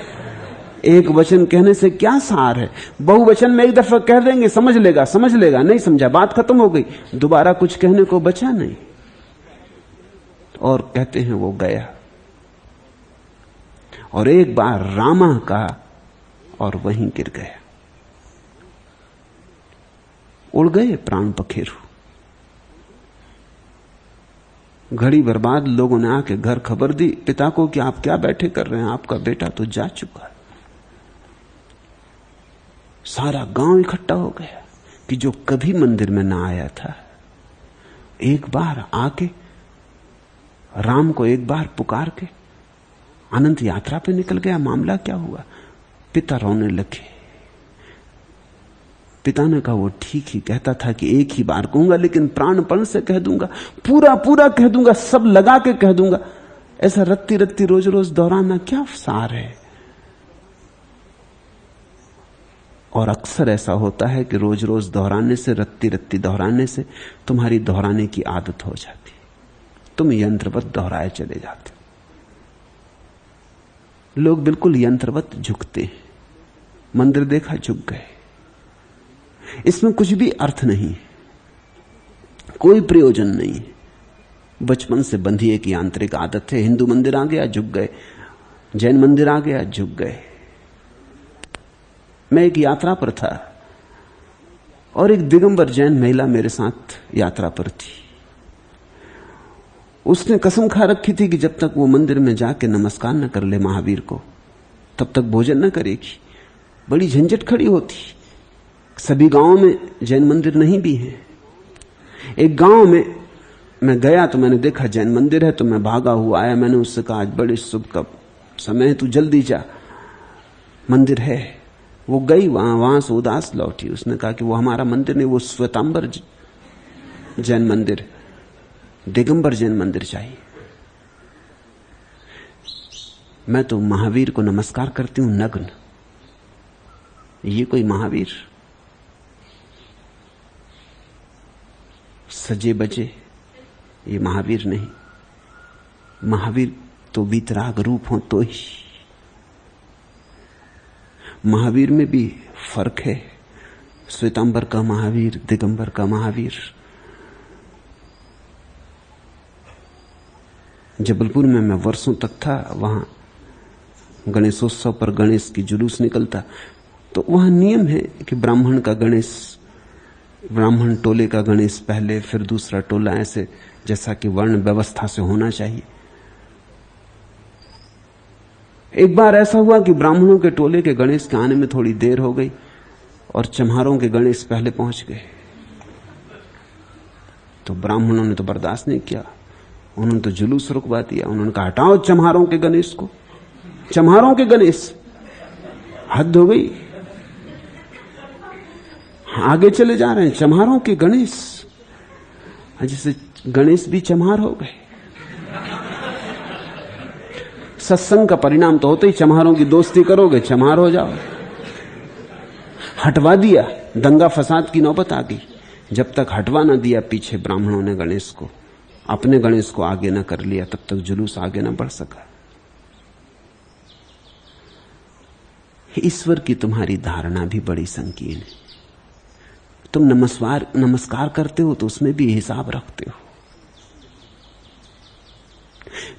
एक वचन कहने से क्या सार है? बहुवचन में एक दफा कह देंगे, समझ लेगा, समझ लेगा, नहीं समझा, बात खत्म हो गई, दोबारा कुछ कहने को बचा नहीं। और कहते हैं वो गया, और एक बार रामा कहा और वहीं गिर गया। उड़ गए प्राण पखेरु। घड़ी बर्बाद। लोगों ने आके घर खबर दी पिता को कि आप क्या बैठे कर रहे हैं, आपका बेटा तो जा चुका है। सारा गांव इकट्ठा हो गया कि जो कभी मंदिर में ना आया था, एक बार आके राम को एक बार पुकार के अनंत यात्रा पे निकल गया। मामला क्या हुआ? पिता रोने लगे। पिता ने कहा वो ठीक ही कहता था कि एक ही बार कहूंगा, लेकिन प्राणपण से कह दूंगा, पूरा पूरा कह दूंगा, सब लगा के कह दूंगा। ऐसा रत्ती रत्ती रोज रोज दोहराना क्या सार है? और अक्सर ऐसा होता है कि रोज रोज दोहराने से, रत्ती रत्ती दोहराने से तुम्हारी दोहराने की आदत हो जाती है, तुम यंत्रवत दोहराए चले जाते। लोग बिल्कुल यंत्रवत झुकते हैं। मंदिर देखा, झुक गए। इसमें कुछ भी अर्थ नहीं, कोई प्रयोजन नहीं। बचपन से बंधी एक यांत्रिक आदत है। हिंदू मंदिर आ गया, झुक गए, जैन मंदिर आ गया, झुक गए। मैं एक यात्रा पर था और एक दिगंबर जैन महिला मेरे साथ यात्रा पर थी। उसने कसम खा रखी थी कि जब तक वो मंदिर में जाके नमस्कार न कर ले महावीर को, तब तक भोजन न करेगी। बड़ी झंझट खड़ी होती। सभी गांवों में जैन मंदिर नहीं भी है। एक गांव में मैं गया तो मैंने देखा जैन मंदिर है, तो मैं भागा हुआ आया। मैंने उससे कहा आज बड़े शुभ का समय है, तू जल्दी जा, मंदिर है। वो गई वहां से उदास लौटी। उसने कहा कि वो हमारा मंदिर नहीं, वो श्वेतांबर जैन मंदिर, दिगंबर जैन मंदिर चाहिए। मैं तो महावीर को नमस्कार करती हूं नग्न, ये कोई महावीर? सजे बजे, ये महावीर नहीं। महावीर तो वीतराग रूप हो तो ही। महावीर में भी फर्क है। श्वेतांबर का महावीर, दिगंबर का महावीर। जबलपुर में मैं वर्षों तक था, वहां गणेशोत्सव पर गणेश की जुलूस निकलता, तो वहां नियम है कि ब्राह्मण का गणेश, ब्राह्मण टोले का गणेश पहले, फिर दूसरा टोला, ऐसे जैसा कि वर्ण व्यवस्था से होना चाहिए। एक बार ऐसा हुआ कि ब्राह्मणों के टोले के गणेश के आने में थोड़ी देर हो गई और चम्हारों के गणेश पहले पहुंच गए। तो ब्राह्मणों ने तो बर्दाश्त नहीं किया, उन्होंने तो जुलूस रुकवा दिया। उन्होंने कहा हटाओ चम्हारों के गणेश को। चम्हारों के गणेश, हद हो गई, आगे चले जा रहे हैं। चम्हारों के गणेश, जैसे गणेश भी चम्हार हो गए। सत्संग का परिणाम तो होते ही चम्हारों की दोस्ती करोगे, चम्हार हो जाओ। हटवा दिया, दंगा फसाद की नौबत आ गई। जब तक हटवा ना दिया पीछे ब्राह्मणों ने गणेश को, अपने गणेश को आगे ना कर लिया, तब तक जुलूस आगे ना बढ़ सका। ईश्वर की तुम्हारी धारणा भी बड़ी संकीर्ण है। तुम नमस्कार करते हो तो उसमें भी हिसाब रखते हो।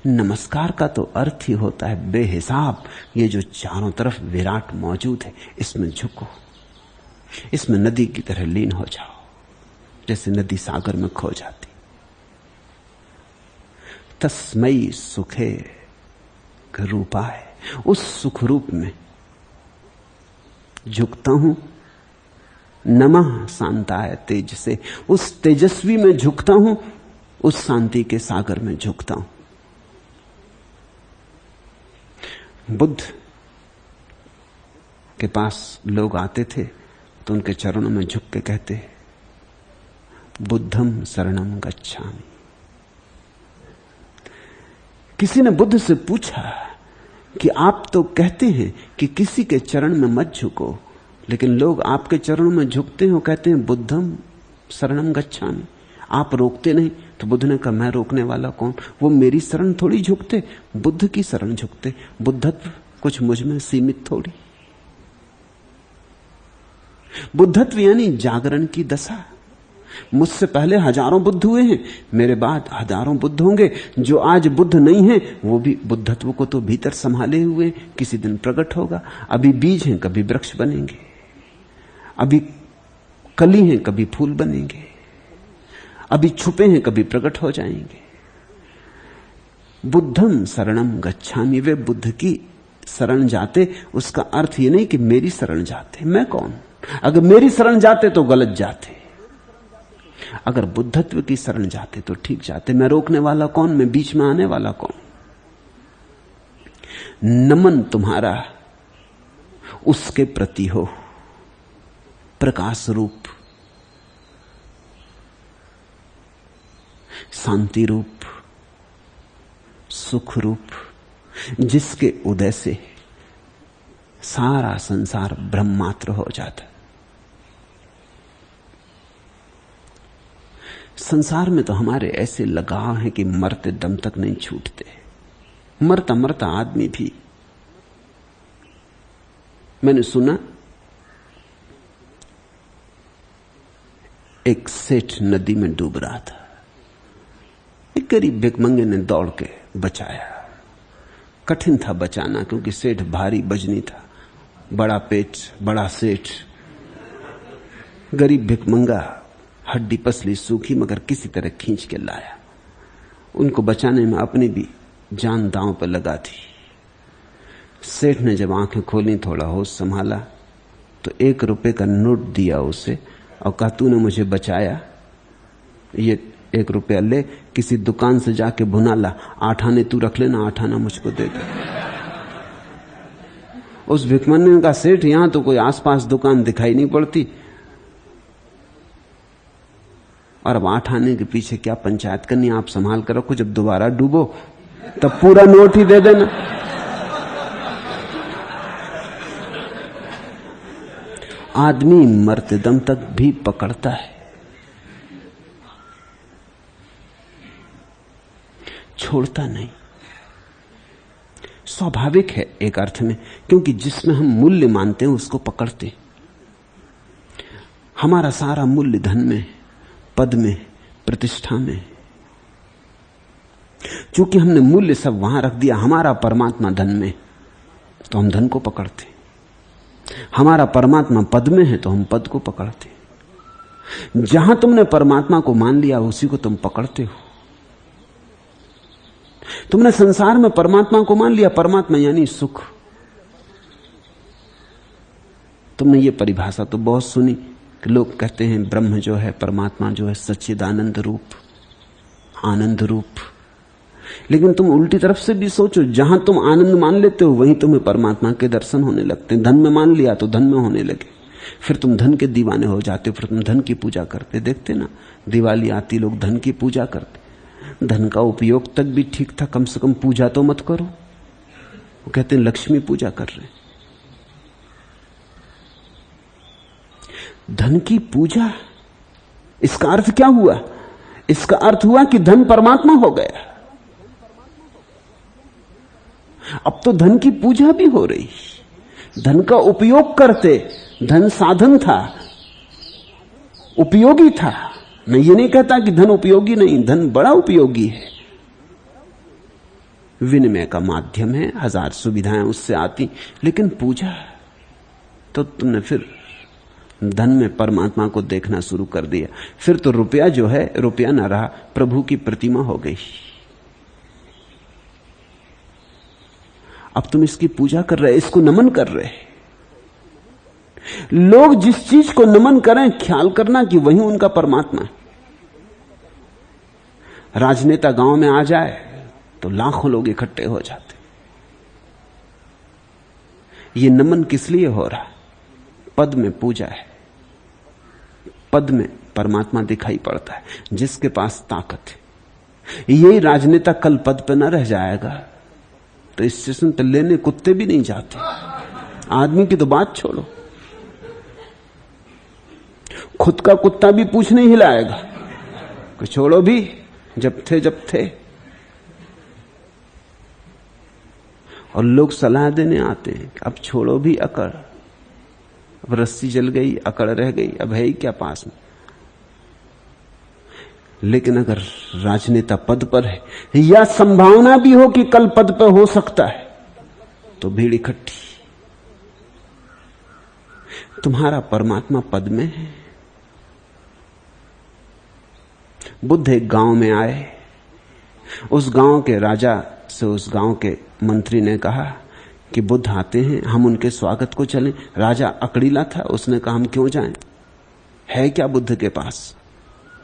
नमस्कार का तो अर्थ ही होता है बेहिसाब। ये जो चारों तरफ विराट मौजूद है, इसमें झुको, इसमें नदी की तरह लीन हो जाओ, जैसे नदी सागर में खो जाती। तस्मै सुखे रूपाय, उस सुख रूप में झुकता हूं। नमः शांताय तेज से, उस तेजस्वी में झुकता हूं, उस शांति के सागर में झुकता हूं। बुद्ध के पास लोग आते थे तो उनके चरणों में झुक के कहते, बुद्धम शरणम गच्छामि। किसी ने बुद्ध से पूछा कि आप तो कहते हैं कि किसी के चरण में मत झुको, लेकिन लोग आपके चरणों में झुकते हैं, कहते हैं बुद्धम शरणम गच्छामि। आप रोकते नहीं, तो बुद्ध ने कहा मैं रोकने वाला कौन? वो मेरी शरण थोड़ी झुकते, बुद्ध की शरण झुकते। बुद्धत्व कुछ मुझ में सीमित थोड़ी। बुद्धत्व यानी जागरण की दशा। मुझसे पहले हजारों बुद्ध हुए हैं, मेरे बाद हजारों बुद्ध होंगे। जो आज बुद्ध नहीं है वो भी बुद्धत्व को तो भीतर संभाले हुए, किसी दिन प्रकट होगा। अभी बीज हैं, कभी वृक्ष बनेंगे। अभी कली हैं, कभी फूल बनेंगे। अभी छुपे हैं, कभी प्रकट हो जाएंगे। बुद्धम शरणम गच्छामि, वे बुद्ध की शरण जाते। उसका अर्थ ये नहीं कि मेरी शरण जाते। मैं कौन? अगर मेरी शरण जाते तो गलत जाते, अगर बुद्धत्व की शरण जाते तो ठीक जाते। मैं रोकने वाला कौन? मैं बीच में आने वाला कौन? नमन तुम्हारा उसके प्रति हो, प्रकाश रूप, शांति रूप, सुख रूप, जिसके उदय से सारा संसार ब्रह्मात्र हो जाता। संसार में तो हमारे ऐसे लगाव हैं कि मरते दम तक नहीं छूटते। मरता मरता आदमी भी, मैंने सुना एक सेठ नदी में डूब रहा था। एक गरीब भिखमंगे ने दौड़ के बचाया। कठिन था बचाना, क्योंकि सेठ भारी बजनी था, बड़ा पेट, बड़ा सेठ। गरीब भिखमंगा, हड्डी पसली सूखी, मगर किसी तरह खींच के लाया। उनको बचाने में अपनी भी जान दांव पर लगा थी। सेठ ने जब आंखें खोली, थोड़ा होश संभाला, तो 1 रुपए का नोट दिया उसे और कहा तूने मुझे बचाया, ये 1 रुपया ले, किसी दुकान से जाके भुना ला, 8 आने तू रख लेना, 8 आना मुझको दे दे। उस भिखमंगे ने कहा सेठ यहां तो कोई आसपास दुकान दिखाई नहीं पड़ती, और अब 8 आने के पीछे क्या पंचायत करनी, आप संभाल कर रखो, जब दोबारा डूबो तब पूरा नोट ही दे देना। आदमी मरते दम तक भी पकड़ता है, छोड़ता नहीं। स्वाभाविक है एक अर्थ में, क्योंकि जिसमें हम मूल्य मानते हैं उसको पकड़ते। हमारा सारा मूल्य धन में, पद में, प्रतिष्ठा में। चूंकि हमने मूल्य सब वहां रख दिया, हमारा परमात्मा धन में, तो हम धन को पकड़ते। हमारा परमात्मा पद में है तो हम पद को पकड़ते। जहां तुमने परमात्मा को मान लिया उसी को तुम पकड़ते हो। तुमने संसार में परमात्मा को मान लिया, परमात्मा यानी सुख। तुमने ये परिभाषा तो बहुत सुनी कि लोग कहते हैं ब्रह्म जो है, परमात्मा जो है सच्चिदानंद रूप, आनंद रूप। लेकिन तुम उल्टी तरफ से भी सोचो, जहां तुम आनंद मान लेते हो वहीं तुम्हें परमात्मा के दर्शन होने लगते हैं। धन में मान लिया तो धन में होने लगे, फिर तुम धन के दीवाने हो जाते हो, फिर तुम धन की पूजा करते। देखते ना, दिवाली आती लोग धन की पूजा करते। धन का उपयोग तक भी ठीक था, कम से कम पूजा तो मत करो। वो कहते हैं लक्ष्मी पूजा कर रहे हैं। धन की पूजा, इसका अर्थ क्या हुआ? इसका अर्थ हुआ कि धन परमात्मा हो गया। अब तो धन की पूजा भी हो रही, धन का उपयोग करते। धन साधन था, उपयोगी था। मैं ये नहीं कहता कि धन उपयोगी नहीं, धन बड़ा उपयोगी है, विनिमय का माध्यम है, 1000 सुविधाएं उससे आती। लेकिन पूजा तो तुमने फिर धन में परमात्मा को देखना शुरू कर दिया। फिर तो रुपया जो है रुपया ना रहा, प्रभु की प्रतिमा हो गई। अब तुम इसकी पूजा कर रहे, इसको नमन कर रहे। लोग जिस चीज को नमन करें, ख्याल करना कि वही उनका परमात्मा है। राजनेता गांव में आ जाए तो लाखों लोग इकट्ठे हो जाते। ये नमन किस लिए हो रहा? पद में पूजा है, पद में परमात्मा दिखाई पड़ता है, जिसके पास ताकत है। यही राजनेता कल पद पर न रह जाएगा तो स्टेशन पर लेने कुत्ते भी नहीं जाते। आदमी की तो बात छोड़ो, खुद का कुत्ता भी पूंछ नहीं हिलाएगा कि छोड़ो भी, जब थे। और लोग सलाह देने आते हैं कि अब छोड़ो भी अकड़, अब रस्सी जल गई, अकड़ रह गई, अब है ही क्या पास में। लेकिन अगर राजनेता पद पर है या संभावना भी हो कि कल पद पर हो सकता है, तो भीड़ इकट्ठी। तुम्हारा परमात्मा पद में है। बुद्ध एक गांव में आए। उस गांव के राजा से उस गांव के मंत्री ने कहा कि बुद्ध आते हैं, हम उनके स्वागत को चलें। राजा अकड़ीला था, उसने कहा हम क्यों जाएं, है क्या बुद्ध के पास,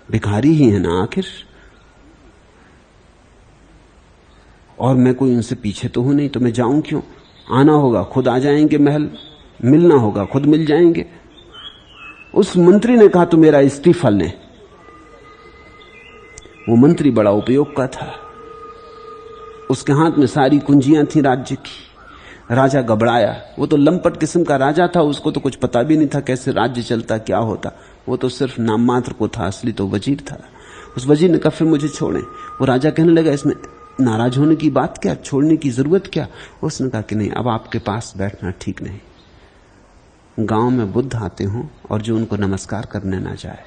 भिखारी ही है ना आखिर, और मैं कोई उनसे पीछे तो हूं नहीं, तो मैं जाऊं क्यों, आना होगा खुद आ जाएंगे महल, मिलना होगा खुद मिल जाएंगे। उस मंत्री ने कहा तू मेरा इस्तीफा ले। वो मंत्री बड़ा उपयोग का था, उसके हाथ में सारी कुंजियां थी राज्य की। राजा घबराया, वो तो लंपट किस्म का राजा था, उसको तो कुछ पता भी नहीं था कैसे राज्य चलता, क्या होता। वो तो सिर्फ नाम मात्र को था, असली तो वजीर था। उस वजीर ने कहा फिर मुझे छोड़ें। वो राजा कहने लगा इसमें नाराज होने की बात क्या, छोड़ने की जरूरत क्या। उसने कहा कि नहीं, अब आपके पास बैठना ठीक नहीं। गांव में बुद्ध आते हों और जो उनको नमस्कार करने ना जाए,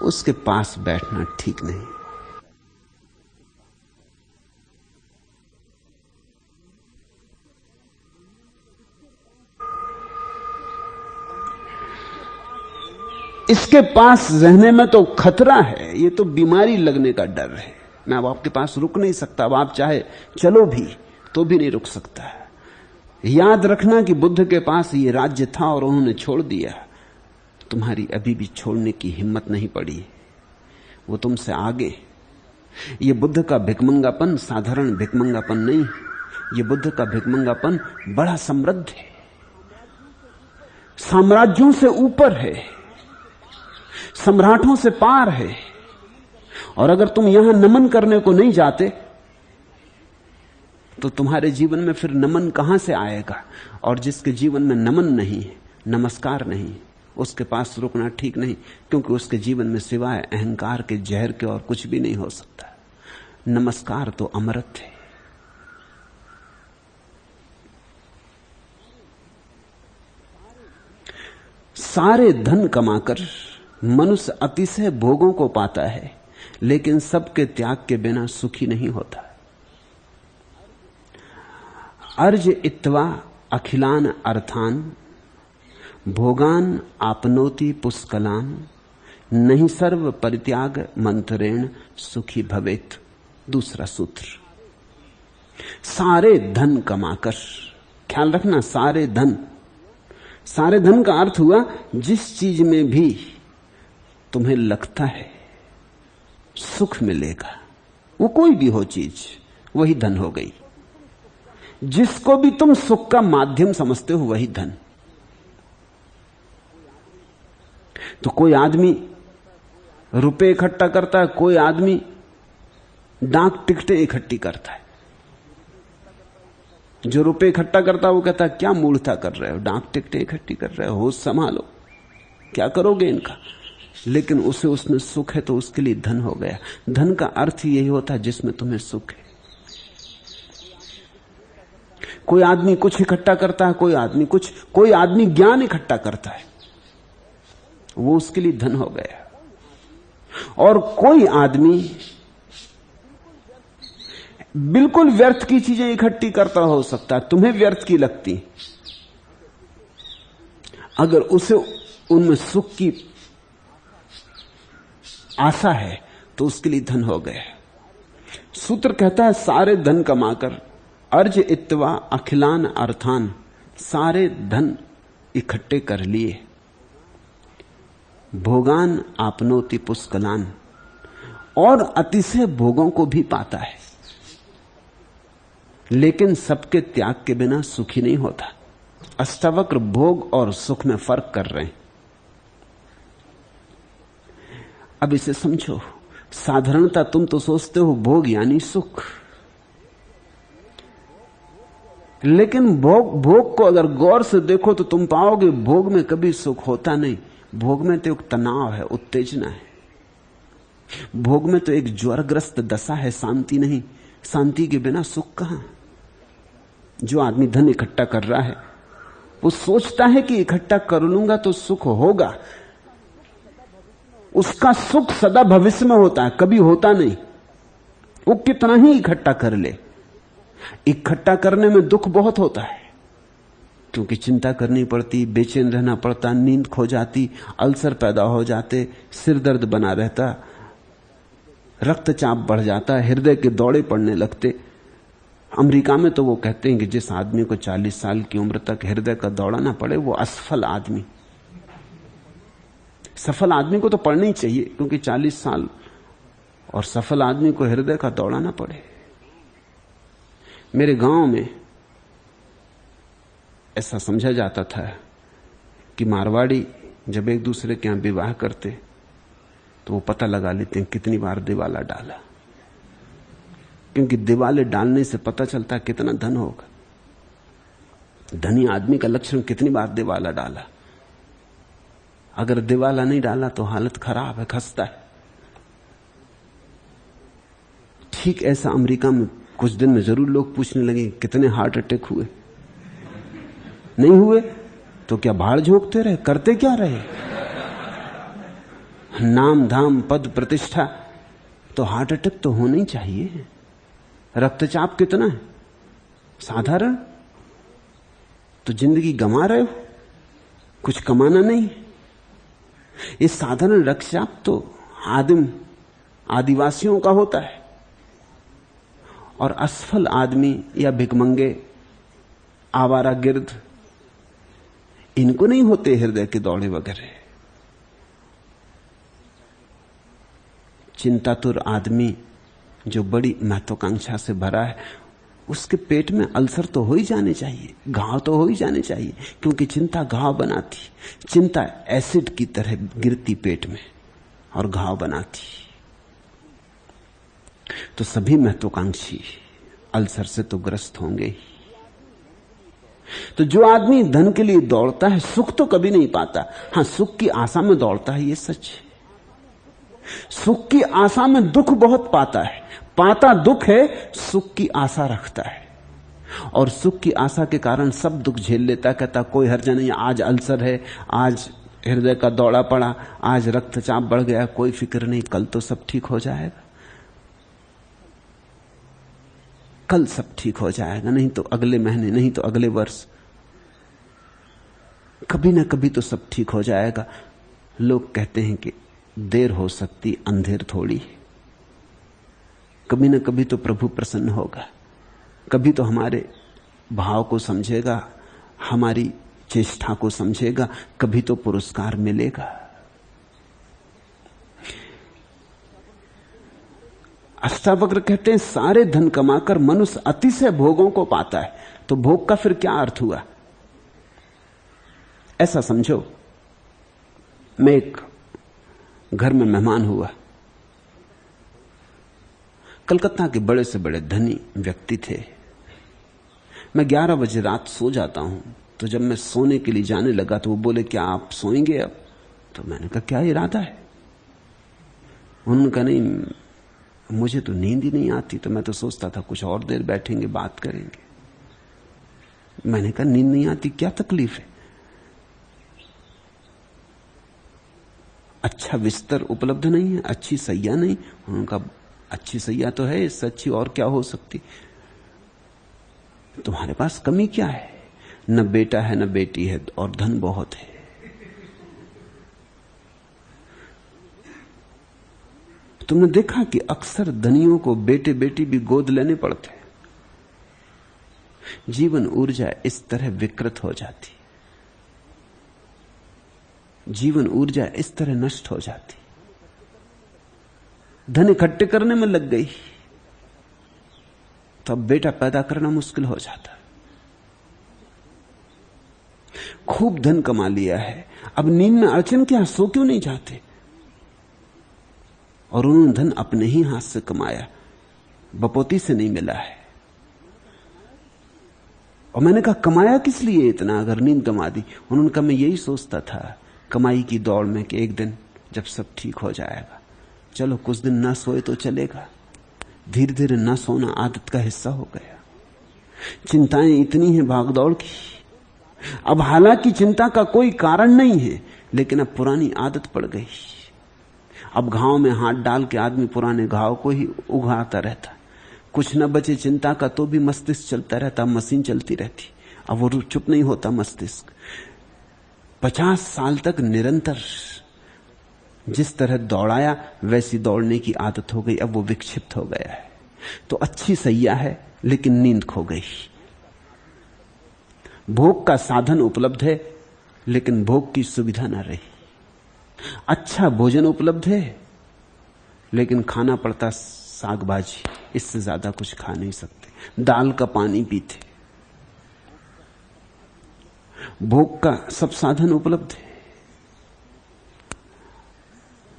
उसके पास बैठना ठीक नहीं। इसके पास रहने में तो खतरा है, ये तो बीमारी लगने का डर है। मैं अब आपके पास रुक नहीं सकता, अब आप चाहे चलो भी तो भी नहीं रुक सकता। याद रखना कि बुद्ध के पास ये राज्य था और उन्होंने छोड़ दिया। तुम्हारी अभी भी छोड़ने की हिम्मत नहीं पड़ी, वो तुमसे आगे। ये बुद्ध का भिकमंगापन साधारण भिकमंगापन नहीं, ये बुद्ध का भिकमंगापन बड़ा समृद्ध है, साम्राज्यों से ऊपर है, सम्राटों से पार है। और अगर तुम यहां नमन करने को नहीं जाते तो तुम्हारे जीवन में फिर नमन कहां से आएगा। और जिसके जीवन में नमन नहीं है, नमस्कार नहीं, उसके पास रुकना ठीक नहीं, क्योंकि उसके जीवन में सिवाय अहंकार के जहर के और कुछ भी नहीं हो सकता। नमस्कार तो अमृत है। सारे धन कमाकर मनुष्य अतिशय भोगों को पाता है, लेकिन सबके त्याग के बिना सुखी नहीं होता। अर्ज इत्वा अखिलान अर्थान भोगान आपनोति पुष्कलान नहीं सर्व परित्याग मंत्रेण सुखी भवेत। दूसरा सूत्र, सारे धन कमाकर, ख्याल रखना सारे धन। सारे धन का अर्थ हुआ जिस चीज में भी तुम्हें लगता है सुख मिलेगा, वो कोई भी हो चीज, वही धन हो गई। जिसको भी तुम सुख का माध्यम समझते हो वही धन। तो कोई आदमी रुपए इकट्ठा करता है, कोई आदमी डाक टिकटें इकट्ठी करता है। जो रुपए इकट्ठा करता है वो कहता है क्या मूर्खता कर रहे हो, डाक टिकटें इकट्ठी कर रहे हो, होश संभालो, क्या करोगे इनका। लेकिन उसे उसमें सुख है तो उसके लिए धन हो गया। धन का अर्थ यही होता है जिसमें तुम्हें सुख है। कोई आदमी कुछ इकट्ठा करता है, कोई आदमी कुछ, कोई आदमी ज्ञान इकट्ठा करता है, वो उसके लिए धन हो गया। और कोई आदमी बिल्कुल व्यर्थ की चीजें इकट्ठी करता हो सकता है, तुम्हें व्यर्थ की लगती, अगर उसे उनमें सुख की आशा है तो उसके लिए धन हो गया। सूत्र कहता है सारे धन कमाकर, अर्ज इत्वा अखिलान अर्थान, सारे धन इकट्ठे कर लिए, भोगान आपनोति पुष्कलान, और अतिशय भोगों को भी पाता है, लेकिन सबके त्याग के बिना सुखी नहीं होता। अष्टावक्र भोग और सुख में फर्क कर रहे हैं। अब इसे समझो। साधारणता तुम तो सोचते हो भोग यानी सुख, लेकिन भोग को अगर गौर से देखो तो तुम पाओगे भोग में कभी सुख होता नहीं, भोग में तो एक तनाव है, उत्तेजना है। भोग में तो एक ज्वरग्रस्त दशा है, शांति नहीं। शांति के बिना सुख कहां। जो आदमी धन इकट्ठा कर रहा है वो सोचता है कि इकट्ठा कर लूंगा तो सुख होगा। उसका सुख सदा भविष्य में होता है, कभी होता नहीं। वो कितना ही इकट्ठा कर ले, इकट्ठा करने में दुख बहुत होता है, क्योंकि चिंता करनी पड़ती, बेचैन रहना पड़ता, नींद खो जाती, अल्सर पैदा हो जाते, सिर दर्द बना रहता, रक्तचाप बढ़ जाता, हृदय के दौड़े पड़ने लगते। अमेरिका में तो वो कहते हैं कि जिस आदमी को 40 साल की उम्र तक हृदय का दौड़ा ना पड़े वो असफल आदमी। सफल आदमी को तो पढ़ना ही चाहिए, क्योंकि 40 साल और सफल आदमी को हृदय का दौड़ा ना पड़े। मेरे गांव में ऐसा समझा जाता था कि मारवाड़ी जब एक दूसरे के यहां विवाह करते तो वो पता लगा लेते हैं कितनी बार दिवाला डाला, क्योंकि दिवाले डालने से पता चलता है कितना धन होगा। धनी आदमी का लक्षण कितनी बार दिवाला डाला। अगर दिवाला नहीं डाला तो हालत खराब है, खस्ता है। ठीक ऐसा अमेरिका में कुछ दिन में जरूर लोग पूछने लगे कितने हार्ट अटैक हुए। नहीं हुए तो क्या भाड़ झोंकते रहे, करते क्या रहे। नाम धाम पद प्रतिष्ठा, तो हार्ट अटैक तो होना ही चाहिए। रक्तचाप कितना है, साधारण। तो जिंदगी गंवा रहे हो, कुछ कमाना नहीं। ये साधारण रक्तचाप तो आदिवासियों का होता है, और असफल आदमी या भिकमंगे, आवारा गिर्द, इनको नहीं होते हृदय के दौड़े वगैरह। चिंतातुर आदमी जो बड़ी महत्वाकांक्षा से भरा है, उसके पेट में अल्सर तो हो ही जाने चाहिए, घाव तो हो ही जाने चाहिए, क्योंकि चिंता घाव बनाती। चिंता एसिड की तरह गिरती पेट में और घाव बनाती। तो सभी महत्वाकांक्षी अल्सर से तो ग्रस्त होंगे ही। तो जो आदमी धन के लिए दौड़ता है सुख तो कभी नहीं पाता। हां, सुख की आशा में दौड़ता है, ये सच है। सुख की आशा में दुख बहुत पाता है। पाता दुख है, सुख की आशा रखता है, और सुख की आशा के कारण सब दुख झेल लेता। कहता कोई हर्ज नहीं, आज अल्सर है, आज हृदय का दौड़ा पड़ा, आज रक्तचाप बढ़ गया, कोई फिक्र नहीं, कल तो सब ठीक हो जाएगा, कल सब ठीक हो जाएगा, नहीं तो अगले महीने, नहीं तो अगले वर्ष, कभी ना कभी तो सब ठीक हो जाएगा। लोग कहते हैं कि देर हो सकती, अंधेर थोड़ी है। कभी ना कभी तो प्रभु प्रसन्न होगा, कभी तो हमारे भाव को समझेगा, हमारी चेष्टा को समझेगा, कभी तो पुरस्कार मिलेगा। अष्टावक्र कहते हैं सारे धन कमाकर मनुष्य अतिशय भोगों को पाता है, तो भोग का फिर क्या अर्थ हुआ। ऐसा समझो, मैं एक घर में मेहमान हुआ। कलकत्ता के बड़े से बड़े धनी व्यक्ति थे। मैं 11 बजे रात सो जाता हूं, तो जब मैं सोने के लिए जाने लगा तो वो बोले क्या आप सोएंगे अब। तो मैंने कहा क्या इरादा है। उन्होंने कहा नहीं, मुझे तो नींद ही नहीं आती, तो मैं तो सोचता था कुछ और देर बैठेंगे, बात करेंगे। मैंने कहा नींद नहीं आती, क्या तकलीफ है। अच्छा बिस्तर उपलब्ध नहीं है, अच्छी सैया नहीं। उन्होंने कहा अच्छी सैया तो है, इससे अच्छी और क्या हो सकती। तुम्हारे पास कमी क्या है। न बेटा है न बेटी है, और धन बहुत है। तुमने देखा कि अक्सर धनियों को बेटे बेटी भी गोद लेने पड़ते। जीवन ऊर्जा इस तरह विकृत हो जाती, जीवन ऊर्जा इस तरह नष्ट हो जाती। धन इकट्ठे करने में लग गई तो अब बेटा पैदा करना मुश्किल हो जाता। खूब धन कमा लिया है, अब नींद में अड़चन क्या, सो क्यों नहीं जाते। और उन्होंने धन अपने ही हाथ से कमाया, बपोती से नहीं मिला है। और मैंने कहा कमाया किस लिए इतना अगर नींद गंवा दी। उन्होंने कहा मैं यही सोचता था कमाई की दौड़ में कि एक दिन जब सब ठीक हो जाएगा, चलो कुछ दिन ना सोए तो चलेगा। धीरे धीरे ना सोना आदत का हिस्सा हो गया। चिंताएं इतनी हैं भागदौड़ की। अब हालांकि चिंता का कोई कारण नहीं है, लेकिन अब पुरानी आदत पड़ गई। अब घाव में हाथ डाल के आदमी पुराने घाव को ही उघाड़ता रहता। कुछ न बचे चिंता का तो भी मस्तिष्क चलता रहता, मशीन चलती रहती। अब वो चुप नहीं होता मस्तिष्क। 50 साल तक निरंतर जिस तरह दौड़ाया वैसी दौड़ने की आदत हो गई। अब वो विक्षिप्त हो गया है। तो अच्छी सैया है लेकिन नींद खो गई। भोग का साधन उपलब्ध है लेकिन भोग की सुविधा ना रही। अच्छा भोजन उपलब्ध है लेकिन खाना पड़ता साग भाजी, इससे ज्यादा कुछ खा नहीं सकते। दाल का पानी पीते। भोग का सब साधन उपलब्ध है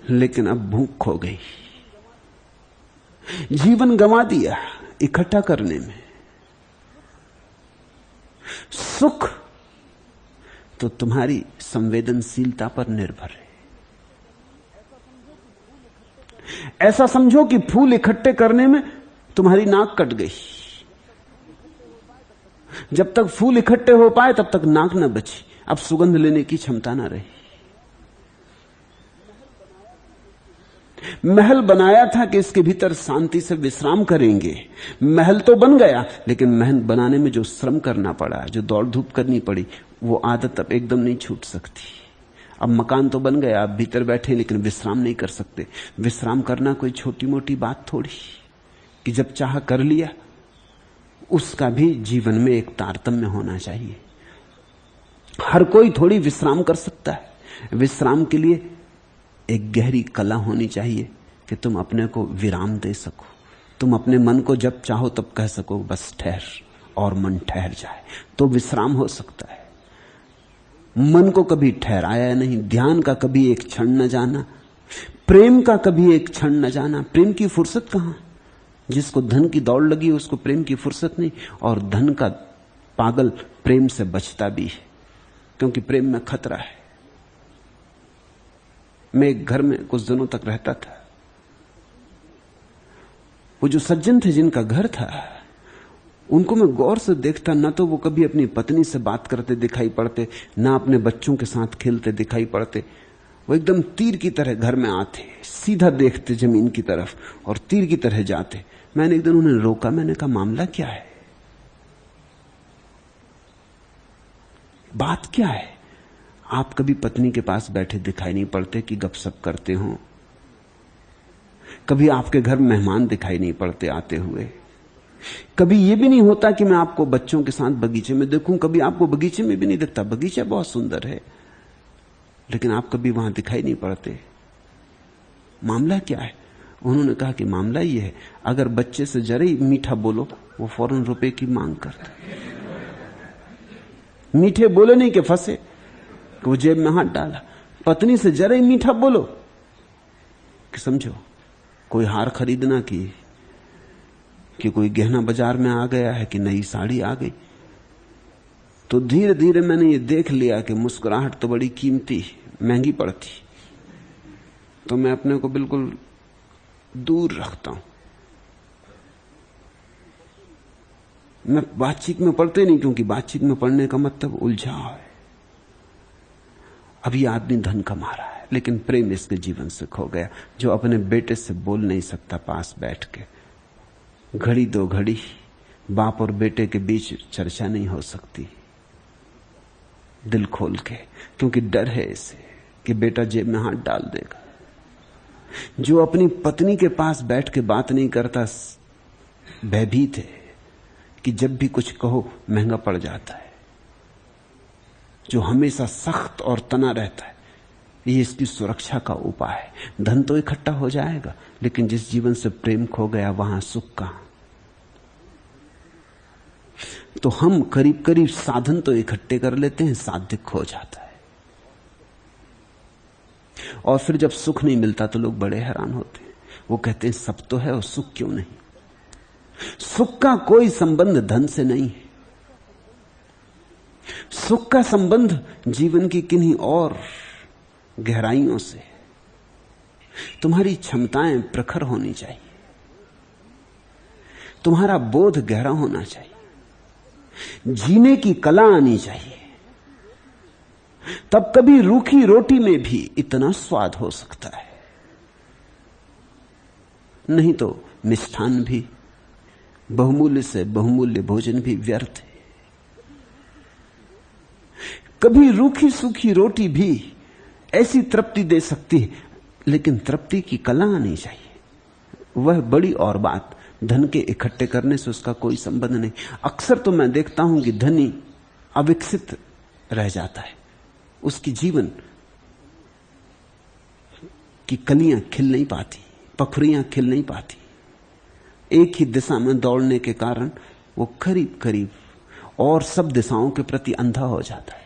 लेकिन अब भूख खो गई। जीवन गंवा दिया इकट्ठा करने में। सुख तो तुम्हारी संवेदनशीलता पर निर्भर है। ऐसा समझो कि फूल इकट्ठे करने में तुम्हारी नाक कट गई। जब तक फूल इकट्ठे हो पाए तब तक नाक न बची। अब सुगंध लेने की क्षमता न रही। महल बनाया था कि इसके भीतर शांति से विश्राम करेंगे। महल तो बन गया लेकिन महल बनाने में जो श्रम करना पड़ा, जो दौड़ धूप करनी पड़ी, वो आदत अब एकदम नहीं छूट सकती। अब मकान तो बन गया, अब भीतर बैठे लेकिन विश्राम नहीं कर सकते। विश्राम करना कोई छोटी मोटी बात थोड़ी कि जब चाह कर लिया। उसका भी जीवन में एक तारतम्य होना चाहिए। हर कोई थोड़ी विश्राम कर सकता है। विश्राम के लिए एक गहरी कला होनी चाहिए कि तुम अपने को विराम दे सको। तुम अपने मन को जब चाहो तब कह सको बस ठहर, और मन ठहर जाए, तो विश्राम हो सकता है। मन को कभी ठहराया नहीं। ध्यान का कभी एक क्षण न जाना, प्रेम का कभी एक क्षण न जाना। प्रेम की फुर्सत कहां? जिसको धन की दौड़ लगी उसको प्रेम की फुर्सत नहीं। और धन का पागल प्रेम से बचता भी है, क्योंकि प्रेम में खतरा है। मैं एक घर में कुछ दिनों तक रहता था। वो जो सज्जन थे जिनका घर था, उनको मैं गौर से देखता, ना तो वो कभी अपनी पत्नी से बात करते दिखाई पड़ते, ना अपने बच्चों के साथ खेलते दिखाई पड़ते। वो एकदम तीर की तरह घर में आते, सीधा देखते जमीन की तरफ और तीर की तरह जाते। मैंने एक दिन उन्हें रोका। मैंने कहा मामला क्या है, बात क्या है? आप कभी पत्नी के पास बैठे दिखाई नहीं पड़ते कि गपशप करते हो। कभी आपके घर मेहमान दिखाई नहीं पड़ते आते हुए। कभी यह भी नहीं होता कि मैं आपको बच्चों के साथ बगीचे में देखूं। कभी आपको बगीचे में भी नहीं दिखता। बगीचा बहुत सुंदर है लेकिन आप कभी वहां दिखाई नहीं पड़ते। मामला क्या है? उन्होंने कहा कि मामला यह है, अगर बच्चे से जरा ही मीठा बोलो वो फौरन रुपए की मांग करता। मीठे बोले नहीं कि फंसे, कि वो जेब में हाथ डाला। पत्नी से जरा ही मीठा बोलो कि समझो कोई हार खरीदना कि कोई गहना बाजार में आ गया है, कि नई साड़ी आ गई, तो धीरे धीरे मैंने ये देख लिया कि मुस्कुराहट तो बड़ी कीमती, महंगी पड़ती। तो मैं अपने को बिल्कुल दूर रखता हूं। मैं बातचीत में पढ़ते नहीं, क्योंकि बातचीत में पढ़ने का मतलब उलझाव है। अब ये आदमी धन कमा रहा है लेकिन प्रेम इसके जीवन से खो गया। जो अपने बेटे से बोल नहीं सकता पास बैठ के, घड़ी दो घड़ी बाप और बेटे के बीच चर्चा नहीं हो सकती दिल खोल के, क्योंकि डर है इसे कि बेटा जेब में हाथ डाल देगा। जो अपनी पत्नी के पास बैठ के बात नहीं करता, भयभीत है कि जब भी कुछ कहो महंगा पड़ जाता है। जो हमेशा सख्त और तना रहता है, ये इसकी सुरक्षा का उपाय है। धन तो इकट्ठा हो जाएगा लेकिन जिस जीवन से प्रेम खो गया वहां सुख कहां? तो हम करीब करीब साधन तो इकट्ठे कर लेते हैं, साध्य खो जाता है। और फिर जब सुख नहीं मिलता तो लोग बड़े हैरान होते हैं। वो कहते हैं सब तो है और सुख क्यों नहीं? सुख का कोई संबंध धन से नहीं है। सुख का संबंध जीवन की किन्हीं और गहराइयों से। तुम्हारी क्षमताएं प्रखर होनी चाहिए, तुम्हारा बोध गहरा होना चाहिए, जीने की कला आनी चाहिए। तब कभी रूखी रोटी में भी इतना स्वाद हो सकता है, नहीं तो मिष्ठान भी, बहुमूल्य से बहुमूल्य भोजन भी व्यर्थ है। कभी रूखी सूखी रोटी भी ऐसी तृप्ति दे सकती है, लेकिन तृप्ति की कला आनी चाहिए। वह बड़ी और बात, धन के इकट्ठे करने से उसका कोई संबंध नहीं। अक्सर तो मैं देखता हूं कि धनी अविकसित रह जाता है, उसकी जीवन की कलियां खिल नहीं पाती, पखुड़ियां खिल नहीं पाती। एक ही दिशा में दौड़ने के कारण वो करीब करीब और सब दिशाओं के प्रति अंधा हो जाता है।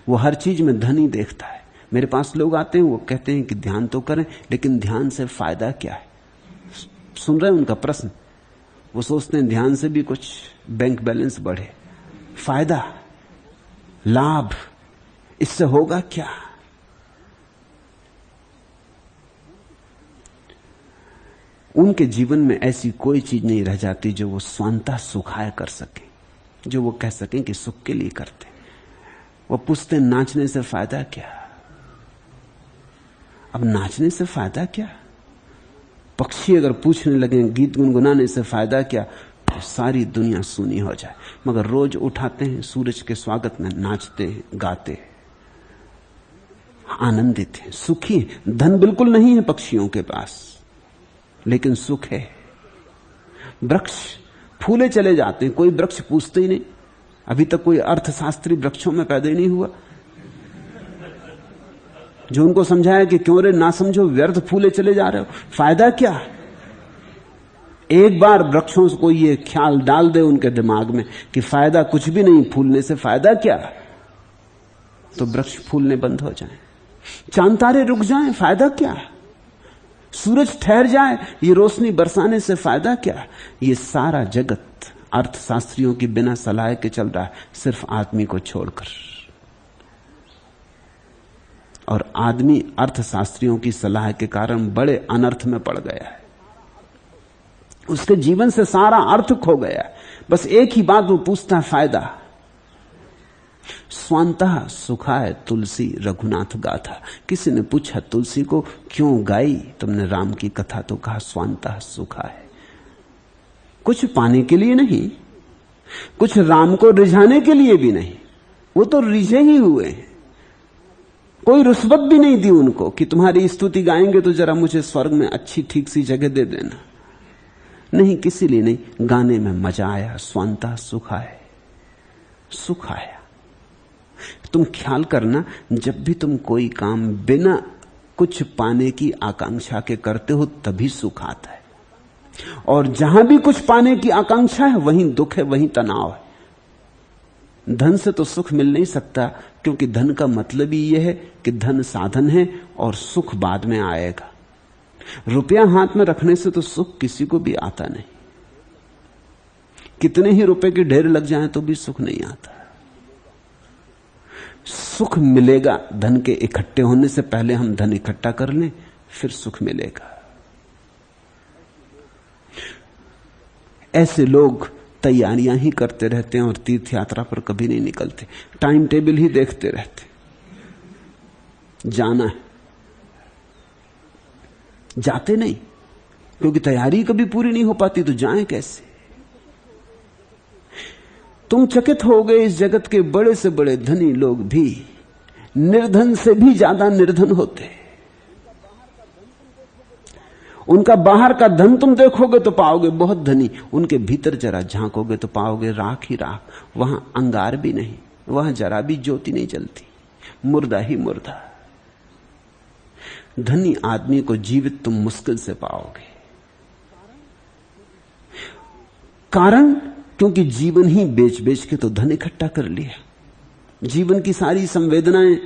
वो हर चीज में धन ही देखता है। मेरे पास लोग आते हैं, वो कहते हैं कि ध्यान तो करें, लेकिन ध्यान से फायदा क्या है? सुन रहे हैं उनका प्रश्न? वो सोचते हैं ध्यान से भी कुछ बैंक बैलेंस बढ़े, फायदा, लाभ, इससे होगा क्या? उनके जीवन में ऐसी कोई चीज नहीं रह जाती जो वो स्वांतः सुखाय कर सके, जो वो कह सकें कि सुख के लिए करते। वो पूछते नाचने से फायदा क्या? अब नाचने से फायदा क्या? पक्षी अगर पूछने लगे गीत गुनगुनाने से फायदा क्या, तो सारी दुनिया सूनी हो जाए। मगर रोज उठाते हैं, सूरज के स्वागत में नाचते हैं, गाते हैं, आनंदित हैं, सुखी हैं। धन बिल्कुल नहीं है पक्षियों के पास, लेकिन सुख है। वृक्ष फूले चले जाते हैं, कोई वृक्ष पूछते ही नहीं। अभी तक कोई अर्थशास्त्री वृक्षों में पैदा ही नहीं हुआ जो उनको समझाया कि क्यों रे ना समझो, व्यर्थ फूले चले जा रहे हो, फायदा क्या? एक बार वृक्षों को ये ख्याल डाल दे उनके दिमाग में कि फायदा कुछ भी नहीं, फूलने से फायदा क्या, तो वृक्ष फूलने बंद हो जाएं, चांद तारे रुक जाएं, फायदा क्या? सूरज ठहर जाए, ये रोशनी बरसाने से फायदा क्या? ये सारा जगत अर्थशास्त्रियों की बिना सलाह के चल रहा है, सिर्फ आदमी को छोड़कर। और आदमी अर्थशास्त्रियों की सलाह के कारण बड़े अनर्थ में पड़ गया है। उसके जीवन से सारा अर्थ खो गया है। बस एक ही बात वो पूछता है, फायदा। स्वांतः सुखाय तुलसी रघुनाथ गाथा। किसी ने पूछा तुलसी को क्यों गाई तुमने राम की कथा, तो कहा स्वांतः सुखाय। कुछ पाने के लिए नहीं, कुछ राम को रिझाने के लिए भी नहीं, वो तो रिझे ही हुए हैं। कोई रुस्वत भी नहीं दी उनको कि तुम्हारी स्तुति गाएंगे तो जरा मुझे स्वर्ग में अच्छी ठीक सी जगह दे देना। नहीं, किसी लिए नहीं, गाने में मजा आया, स्वांतः सुखाय, सुख आया। तुम ख्याल करना, जब भी तुम कोई काम बिना कुछ पाने की आकांक्षा के करते हो तभी सुख आता है। और जहां भी कुछ पाने की आकांक्षा है वहीं दुख है, वहीं तनाव है। धन से तो सुख मिल नहीं सकता, क्योंकि धन का मतलब ही यह है कि धन साधन है और सुख बाद में आएगा। रुपया हाथ में रखने से तो सुख किसी को भी आता नहीं। कितने ही रुपए के ढेर लग जाएं तो भी सुख नहीं आता। सुख मिलेगा धन के इकट्ठे होने से पहले। हम धन इकट्ठा कर लें, फिर सुख मिलेगा। ऐसे लोग तैयारियां ही करते रहते हैं और तीर्थ यात्रा पर कभी नहीं निकलते। टाइम टेबल ही देखते रहते, जाना है, जाते नहीं, क्योंकि तैयारी कभी पूरी नहीं हो पाती, तो जाएं कैसे? तुम चकित हो गए, इस जगत के बड़े से बड़े धनी लोग भी निर्धन से भी ज्यादा निर्धन होते। उनका बाहर का धन तुम देखोगे तो पाओगे बहुत धनी, उनके भीतर जरा झांकोगे तो पाओगे राख ही राख। वहां अंगार भी नहीं, वहां जरा भी ज्योति नहीं जलती, मुर्दा ही मुर्दा। धनी आदमी को जीवित तुम मुश्किल से पाओगे। कारण, क्योंकि जीवन ही बेच बेच के तो धन इकट्ठा कर लिया। जीवन की सारी संवेदनाएं,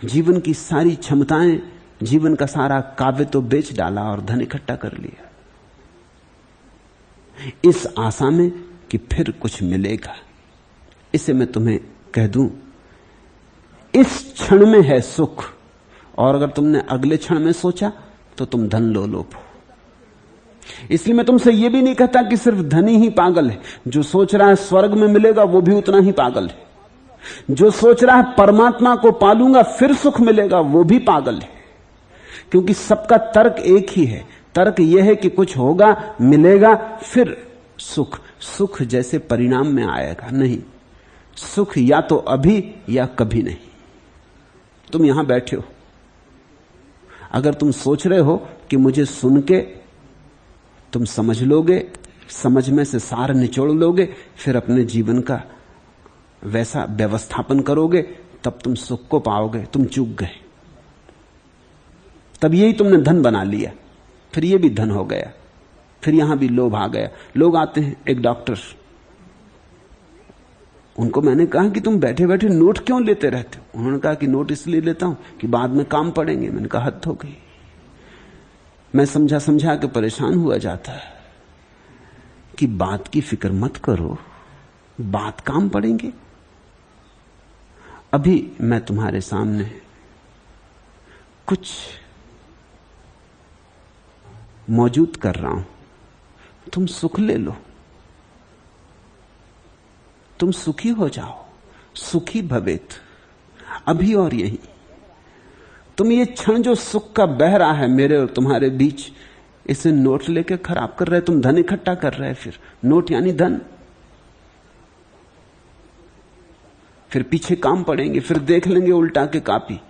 जीवन की सारी क्षमताएं, जीवन का सारा काव्य तो बेच डाला और धन इकट्ठा कर लिया, इस आशा में कि फिर कुछ मिलेगा। इसे मैं तुम्हें कह दूं, इस क्षण में है सुख, और अगर तुमने अगले क्षण में सोचा तो तुम धन लोलुप हो। इसलिए मैं तुमसे यह भी नहीं कहता कि सिर्फ धनी ही पागल है। जो सोच रहा है स्वर्ग में मिलेगा वो भी उतना ही पागल है। जो सोच रहा है परमात्मा को पालूंगा फिर सुख मिलेगा वो भी पागल है। क्योंकि सबका तर्क एक ही है। तर्क यह है कि कुछ होगा, मिलेगा, फिर सुख। सुख जैसे परिणाम में आएगा नहीं, सुख या तो अभी या कभी नहीं। तुम यहां बैठे हो, अगर तुम सोच रहे हो कि मुझे सुन के तुम समझ लोगे, समझ में से सार निचोड़ लोगे, फिर अपने जीवन का वैसा व्यवस्थापन करोगे, तब तुम सुख को पाओगे। तुम चूक गए। तब यही तुमने धन बना लिया, फिर ये भी धन हो गया, फिर यहां भी लोभ आ गया। लोग आते हैं, एक डॉक्टर, उनको मैंने कहा कि तुम बैठे बैठे नोट क्यों लेते रहते हो? उन्होंने कहा कि नोट इसलिए लेता हूं कि बाद में काम पड़ेंगे। मैंने कहा हद हो गई। मैं समझा समझा के परेशान हुआ जाता है कि बात की फिक्र मत करो, बात काम पड़ेंगे। अभी मैं तुम्हारे सामने कुछ मौजूद कर रहा हूं, तुम सुख ले लो, तुम सुखी हो जाओ। सुखी भवेत, अभी और यही। तुम ये क्षण जो सुख का बह रहा है मेरे और तुम्हारे बीच, इसे नोट लेके खराब कर रहे। तुम धन इकट्ठा कर रहे, फिर नोट यानी धन, फिर पीछे काम पड़ेंगे, फिर देख लेंगे उल्टा के कापी,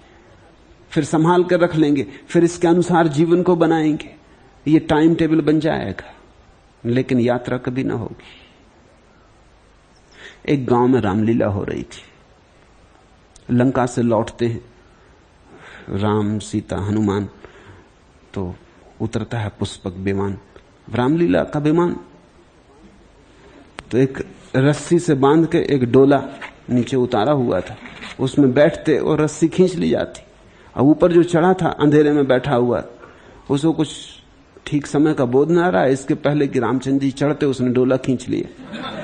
फिर संभाल कर रख लेंगे, फिर इसके अनुसार जीवन को बनाएंगे। ये टाइम टेबल बन जाएगा, लेकिन यात्रा कभी ना होगी। एक गांव में रामलीला हो रही थी। लंका से लौटते हैं राम, सीता, हनुमान, तो उतरता है पुष्पक विमान, रामलीला का विमान। तो एक रस्सी से बांध के एक डोला नीचे उतारा हुआ था, उसमें बैठते और रस्सी खींच ली जाती। अब ऊपर जो चढ़ा था अंधेरे में बैठा हुआ, उसको कुछ ठीक समय का बोध ना रहा। इसके पहले कि रामचंद्र जी चढ़ते उसने डोला खींच लिया।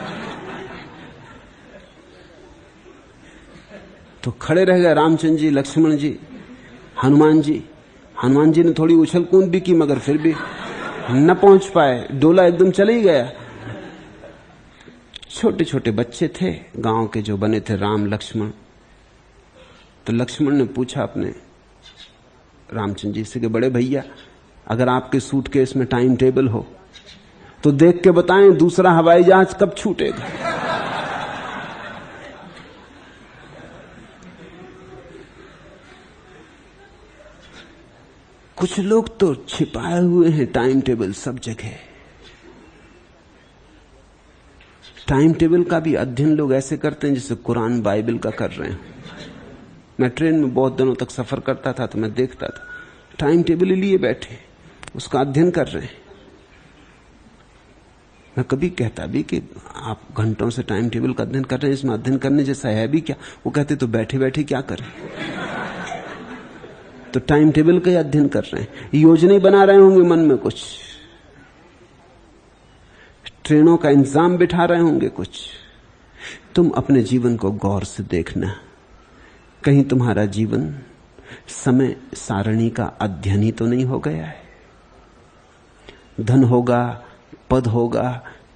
तो खड़े रह गए रामचंद्र जी, लक्ष्मण जी, हनुमान जी। हनुमान जी ने थोड़ी उछल कूद भी की, मगर फिर भी न पहुंच पाए, डोला एकदम चले ही गया। छोटे छोटे बच्चे थे गांव के जो बने थे, राम लक्ष्मण। तो लक्ष्मण ने पूछा अपने रामचंद्र जी से कि बड़े भैया, अगर आपके सूटकेस में टाइम टेबल हो तो देख के बताएं दूसरा हवाई जहाज कब छूटेगा। कुछ लोग तो छिपाए हुए हैं टाइम टेबल सब जगह। टाइम टेबल का भी अध्ययन लोग ऐसे करते हैं जैसे कुरान बाइबल का कर रहे हैं। मैं ट्रेन में बहुत दिनों तक सफर करता था तो मैं देखता था टाइम टेबल लिए बैठे उसका अध्ययन कर रहे हैं। मैं कभी कहता भी कि आप घंटों से टाइम टेबल का अध्ययन कर रहे हैं, इसमें अध्ययन करने जैसा है भी क्या? वो कहते तो बैठे बैठे क्या करें। तो टाइम टेबल का अध्ययन कर रहे हैं, योजना बना रहे होंगे मन में, कुछ ट्रेनों का इंतजाम बिठा रहे होंगे कुछ। तुम अपने जीवन को गौर से देखना, कहीं तुम्हारा जीवन समय सारणी का अध्ययन ही तो नहीं हो गया है। धन होगा, पद होगा,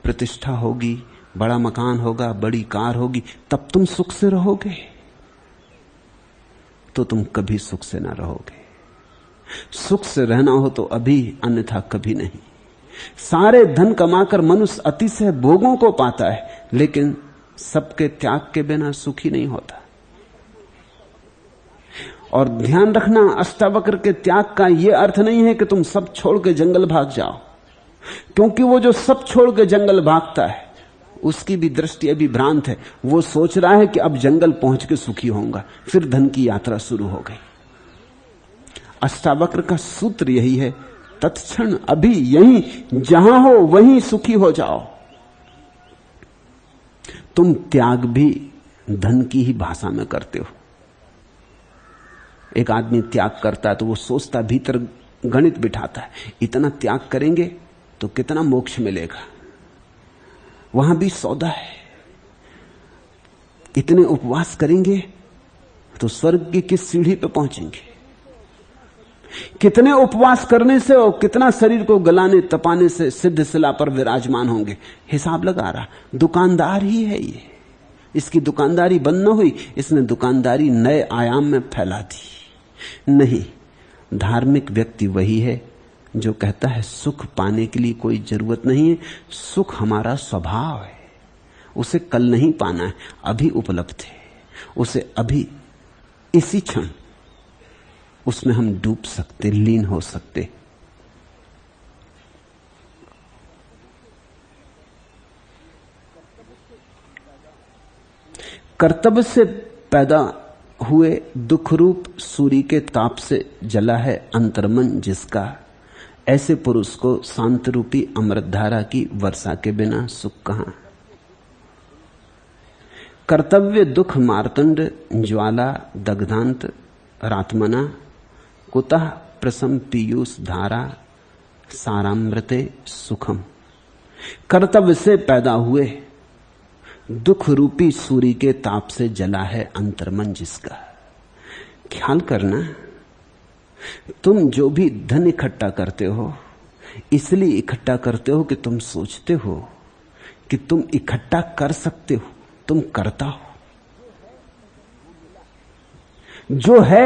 प्रतिष्ठा होगी, बड़ा मकान होगा, बड़ी कार होगी, तब तुम सुख से रहोगे, तो तुम कभी सुख से ना रहोगे। सुख से रहना हो तो अभी, अन्यथा कभी नहीं। सारे धन कमाकर मनुष्य अतिशय भोगों को पाता है, लेकिन सबके त्याग के बिना सुखी नहीं होता। और ध्यान रखना, अष्टावक्र के त्याग का यह अर्थ नहीं है कि तुम सब छोड़ के जंगल भाग जाओ, क्योंकि वो जो सब छोड़ के जंगल भागता है उसकी भी दृष्टि अभी भ्रांत है। वो सोच रहा है कि अब जंगल पहुंच के सुखी होऊंगा, फिर धन की यात्रा शुरू हो गई। अष्टावक्र का सूत्र यही है, तत्क्षण अभी यहीं जहां हो वहीं सुखी हो जाओ। तुम त्याग भी धन की ही भाषा में करते हो। एक आदमी त्याग करता है तो वो सोचता, भीतर गणित बिठाता है, इतना त्याग करेंगे तो कितना मोक्ष मिलेगा। वहां भी सौदा है, इतने उपवास करेंगे तो स्वर्ग की किस सीढ़ी पे पहुंचेंगे? कितने उपवास करने से और कितना शरीर को गलाने तपाने से सिद्ध शिला पर विराजमान होंगे? हिसाब लगा रहा। दुकानदार ही है ये, इसकी दुकानदारी बंद न हुई, इसने दुकानदारी नए आयाम में फैला दी। नहीं, धार्मिक व्यक्ति वही है जो कहता है सुख पाने के लिए कोई जरूरत नहीं है, सुख हमारा स्वभाव है, उसे कल नहीं पाना है, अभी उपलब्ध है, उसे अभी इसी क्षण उसमें हम डूब सकते, लीन हो सकते। कर्तव्य से पैदा हुए दुख रूप सूर्य के ताप से जला है अंतर्मन जिसका, ऐसे पुरुष को शांत रूपी अमृतधारा की वर्षा के बिना सुख कहां। कर्तव्य दुख मार्तंड ज्वाला दग्धांत रात्मना, कुतः प्रसम पीयूष धारा सारामृते सुखम। कर्तव्य से पैदा हुए दुख रूपी सूर्य के ताप से जला है अंतर्मन जिसका। ख्याल करना, तुम जो भी धन इकट्ठा करते हो इसलिए इकट्ठा करते हो कि तुम सोचते हो कि तुम इकट्ठा कर सकते हो, तुम करता हो। जो है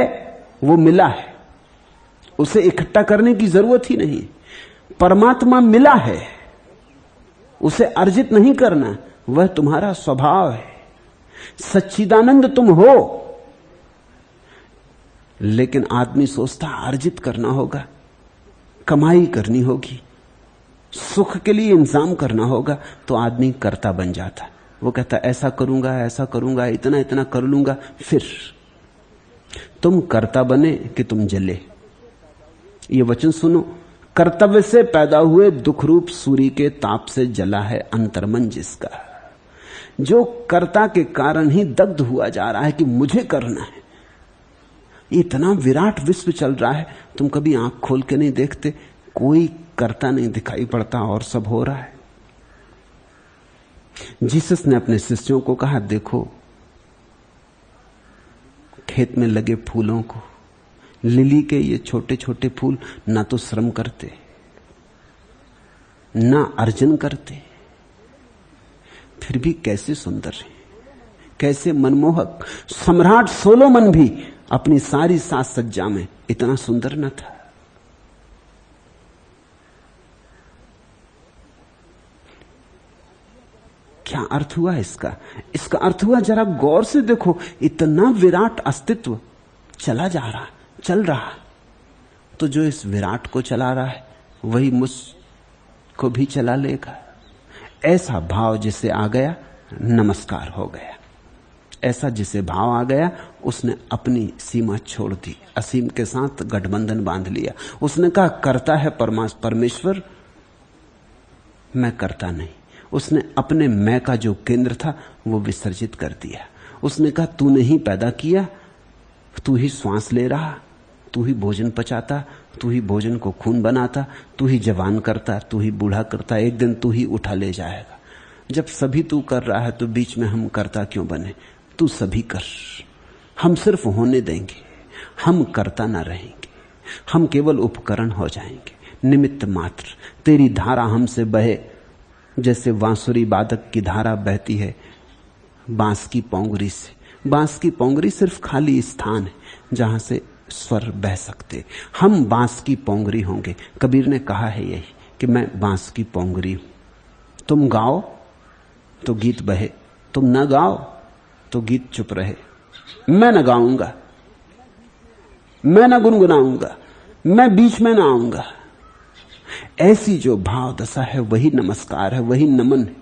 वो मिला है, उसे इकट्ठा करने की जरूरत ही नहीं। परमात्मा मिला है, उसे अर्जित नहीं करना, वह तुम्हारा स्वभाव है। सच्चिदानंद तुम हो। लेकिन आदमी सोचता अर्जित करना होगा, कमाई करनी होगी, सुख के लिए इंतजाम करना होगा, तो आदमी कर्ता बन जाता। वो कहता ऐसा करूंगा, इतना इतना कर लूंगा। फिर तुम कर्ता बने कि तुम जले। ये वचन सुनो, कर्तव्य से पैदा हुए दुख रूप सूर्य के ताप से जला है अंतर्मन जिसका। जो कर्ता के कारण ही दग्ध हुआ जा रहा है कि मुझे करना है। इतना विराट विश्व चल रहा है, तुम कभी आंख खोल के नहीं देखते, कोई कर्ता नहीं दिखाई पड़ता और सब हो रहा है। जीसस ने अपने शिष्यों को कहा, देखो खेत में लगे फूलों को, लिली के ये छोटे छोटे फूल ना तो श्रम करते, ना अर्जन करते, फिर भी कैसे सुंदर है, कैसे मनमोहक। सम्राट सोलोमन भी अपनी सारी साज सज्जा में इतना सुंदर न था। क्या अर्थ हुआ इसका? इसका अर्थ हुआ, जरा गौर से देखो, इतना विराट अस्तित्व चला जा रहा, चल रहा, तो जो इस विराट को चला रहा है वही मुझको भी चला लेगा। ऐसा भाव जिसे आ गया, नमस्कार हो गया। ऐसा जिसे भाव आ गया, उसने अपनी सीमा छोड़ दी, असीम के साथ गठबंधन बांध लिया। उसने कहा करता है परमेश्वर, मैं करता नहीं। उसने अपने मैं का जो केंद्र था वो विसर्जित कर दिया। उसने कहा तूने ही पैदा किया, तू ही श्वास ले रहा, तू ही भोजन पचाता, तू ही भोजन को खून बनाता, तू ही जवान करता, तू ही बूढ़ा करता, एक दिन तू ही उठा ले जाएगा। जब सभी तू कर रहा है तो बीच में हम करता क्यों बने? तू सभी कर, हम सिर्फ होने देंगे, हम करता ना रहेंगे, हम केवल उपकरण हो जाएंगे, निमित्त मात्र। तेरी धारा हमसे बहे जैसे बांसुरी वादक की धारा बहती है बांस की पोंगरी से। बांस की पोंगरी सिर्फ खाली स्थान है जहां से स्वर बह सकते। हम बांस की पोंगरी होंगे। कबीर ने कहा है यही कि मैं बांस की पोंगरी हूं। तुम गाओ तो गीत बहे, तुम न गाओ तो गीत चुप रहे। मैं न गाऊंगा, मैं न गुनगुनाऊंगा, मैं बीच में न आऊंगा। ऐसी जो भाव दशा है वही नमस्कार है, वही नमन है,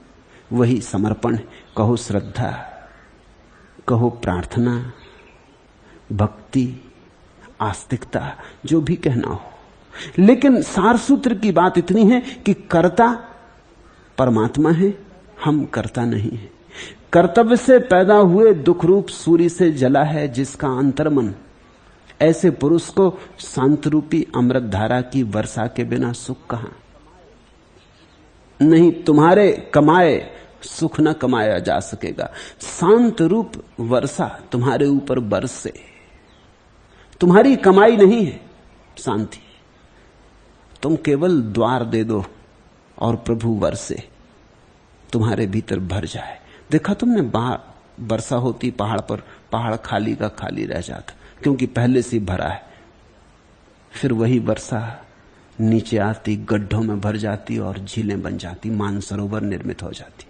वही समर्पण है। कहो श्रद्धा, कहो प्रार्थना, भक्ति, आस्तिकता, जो भी कहना हो। लेकिन सार सूत्र की बात इतनी है कि कर्ता परमात्मा है, हम कर्ता नहीं है। कर्तव्य से पैदा हुए दुख रूप सूर्य से जला है जिसका अंतर्मन। ऐसे पुरुष को शांत रूपी अमृत धारा की वर्षा के बिना सुख कहां? नहीं, तुम्हारे कमाए सुख न कमाया जा सकेगा। शांत रूप वर्षा तुम्हारे ऊपर बरसे, तुम्हारी कमाई नहीं है शांति, तुम केवल द्वार दे दो और प्रभु वर्षे तुम्हारे भीतर भर जाए। देखा तुमने, बाहर वर्षा होती पहाड़ पर, पहाड़ खाली का खाली रह जाता क्योंकि पहले से भरा है। फिर वही वर्षा नीचे आती, गड्ढों में भर जाती और झीलें बन जाती, मानसरोवर निर्मित हो जाती।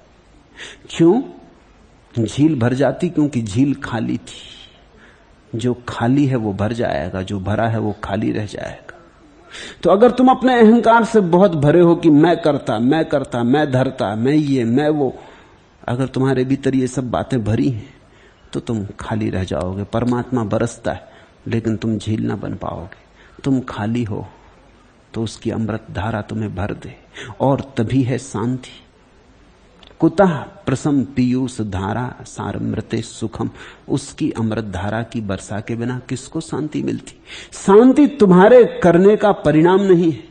क्यों झील भर जाती? क्योंकि झील खाली थी। जो खाली है वो भर जाएगा, जो भरा है वो खाली रह जाएगा। तो अगर तुम अपने अहंकार से बहुत भरे हो कि मैं करता, मैं धरता, मैं ये, मैं वो, अगर तुम्हारे भीतर ये सब बातें भरी हैं तो तुम खाली रह जाओगे। परमात्मा बरसता है लेकिन तुम झील ना बन पाओगे। तुम खाली हो तो उसकी अमृत धारा तुम्हें भर दे, और तभी है शांति। कुतः प्रसम पीयूष धारा सारमृते सुखम। उसकी अमृत धारा की वर्षा के बिना किसको शांति मिलती? शांति तुम्हारे करने का परिणाम नहीं है,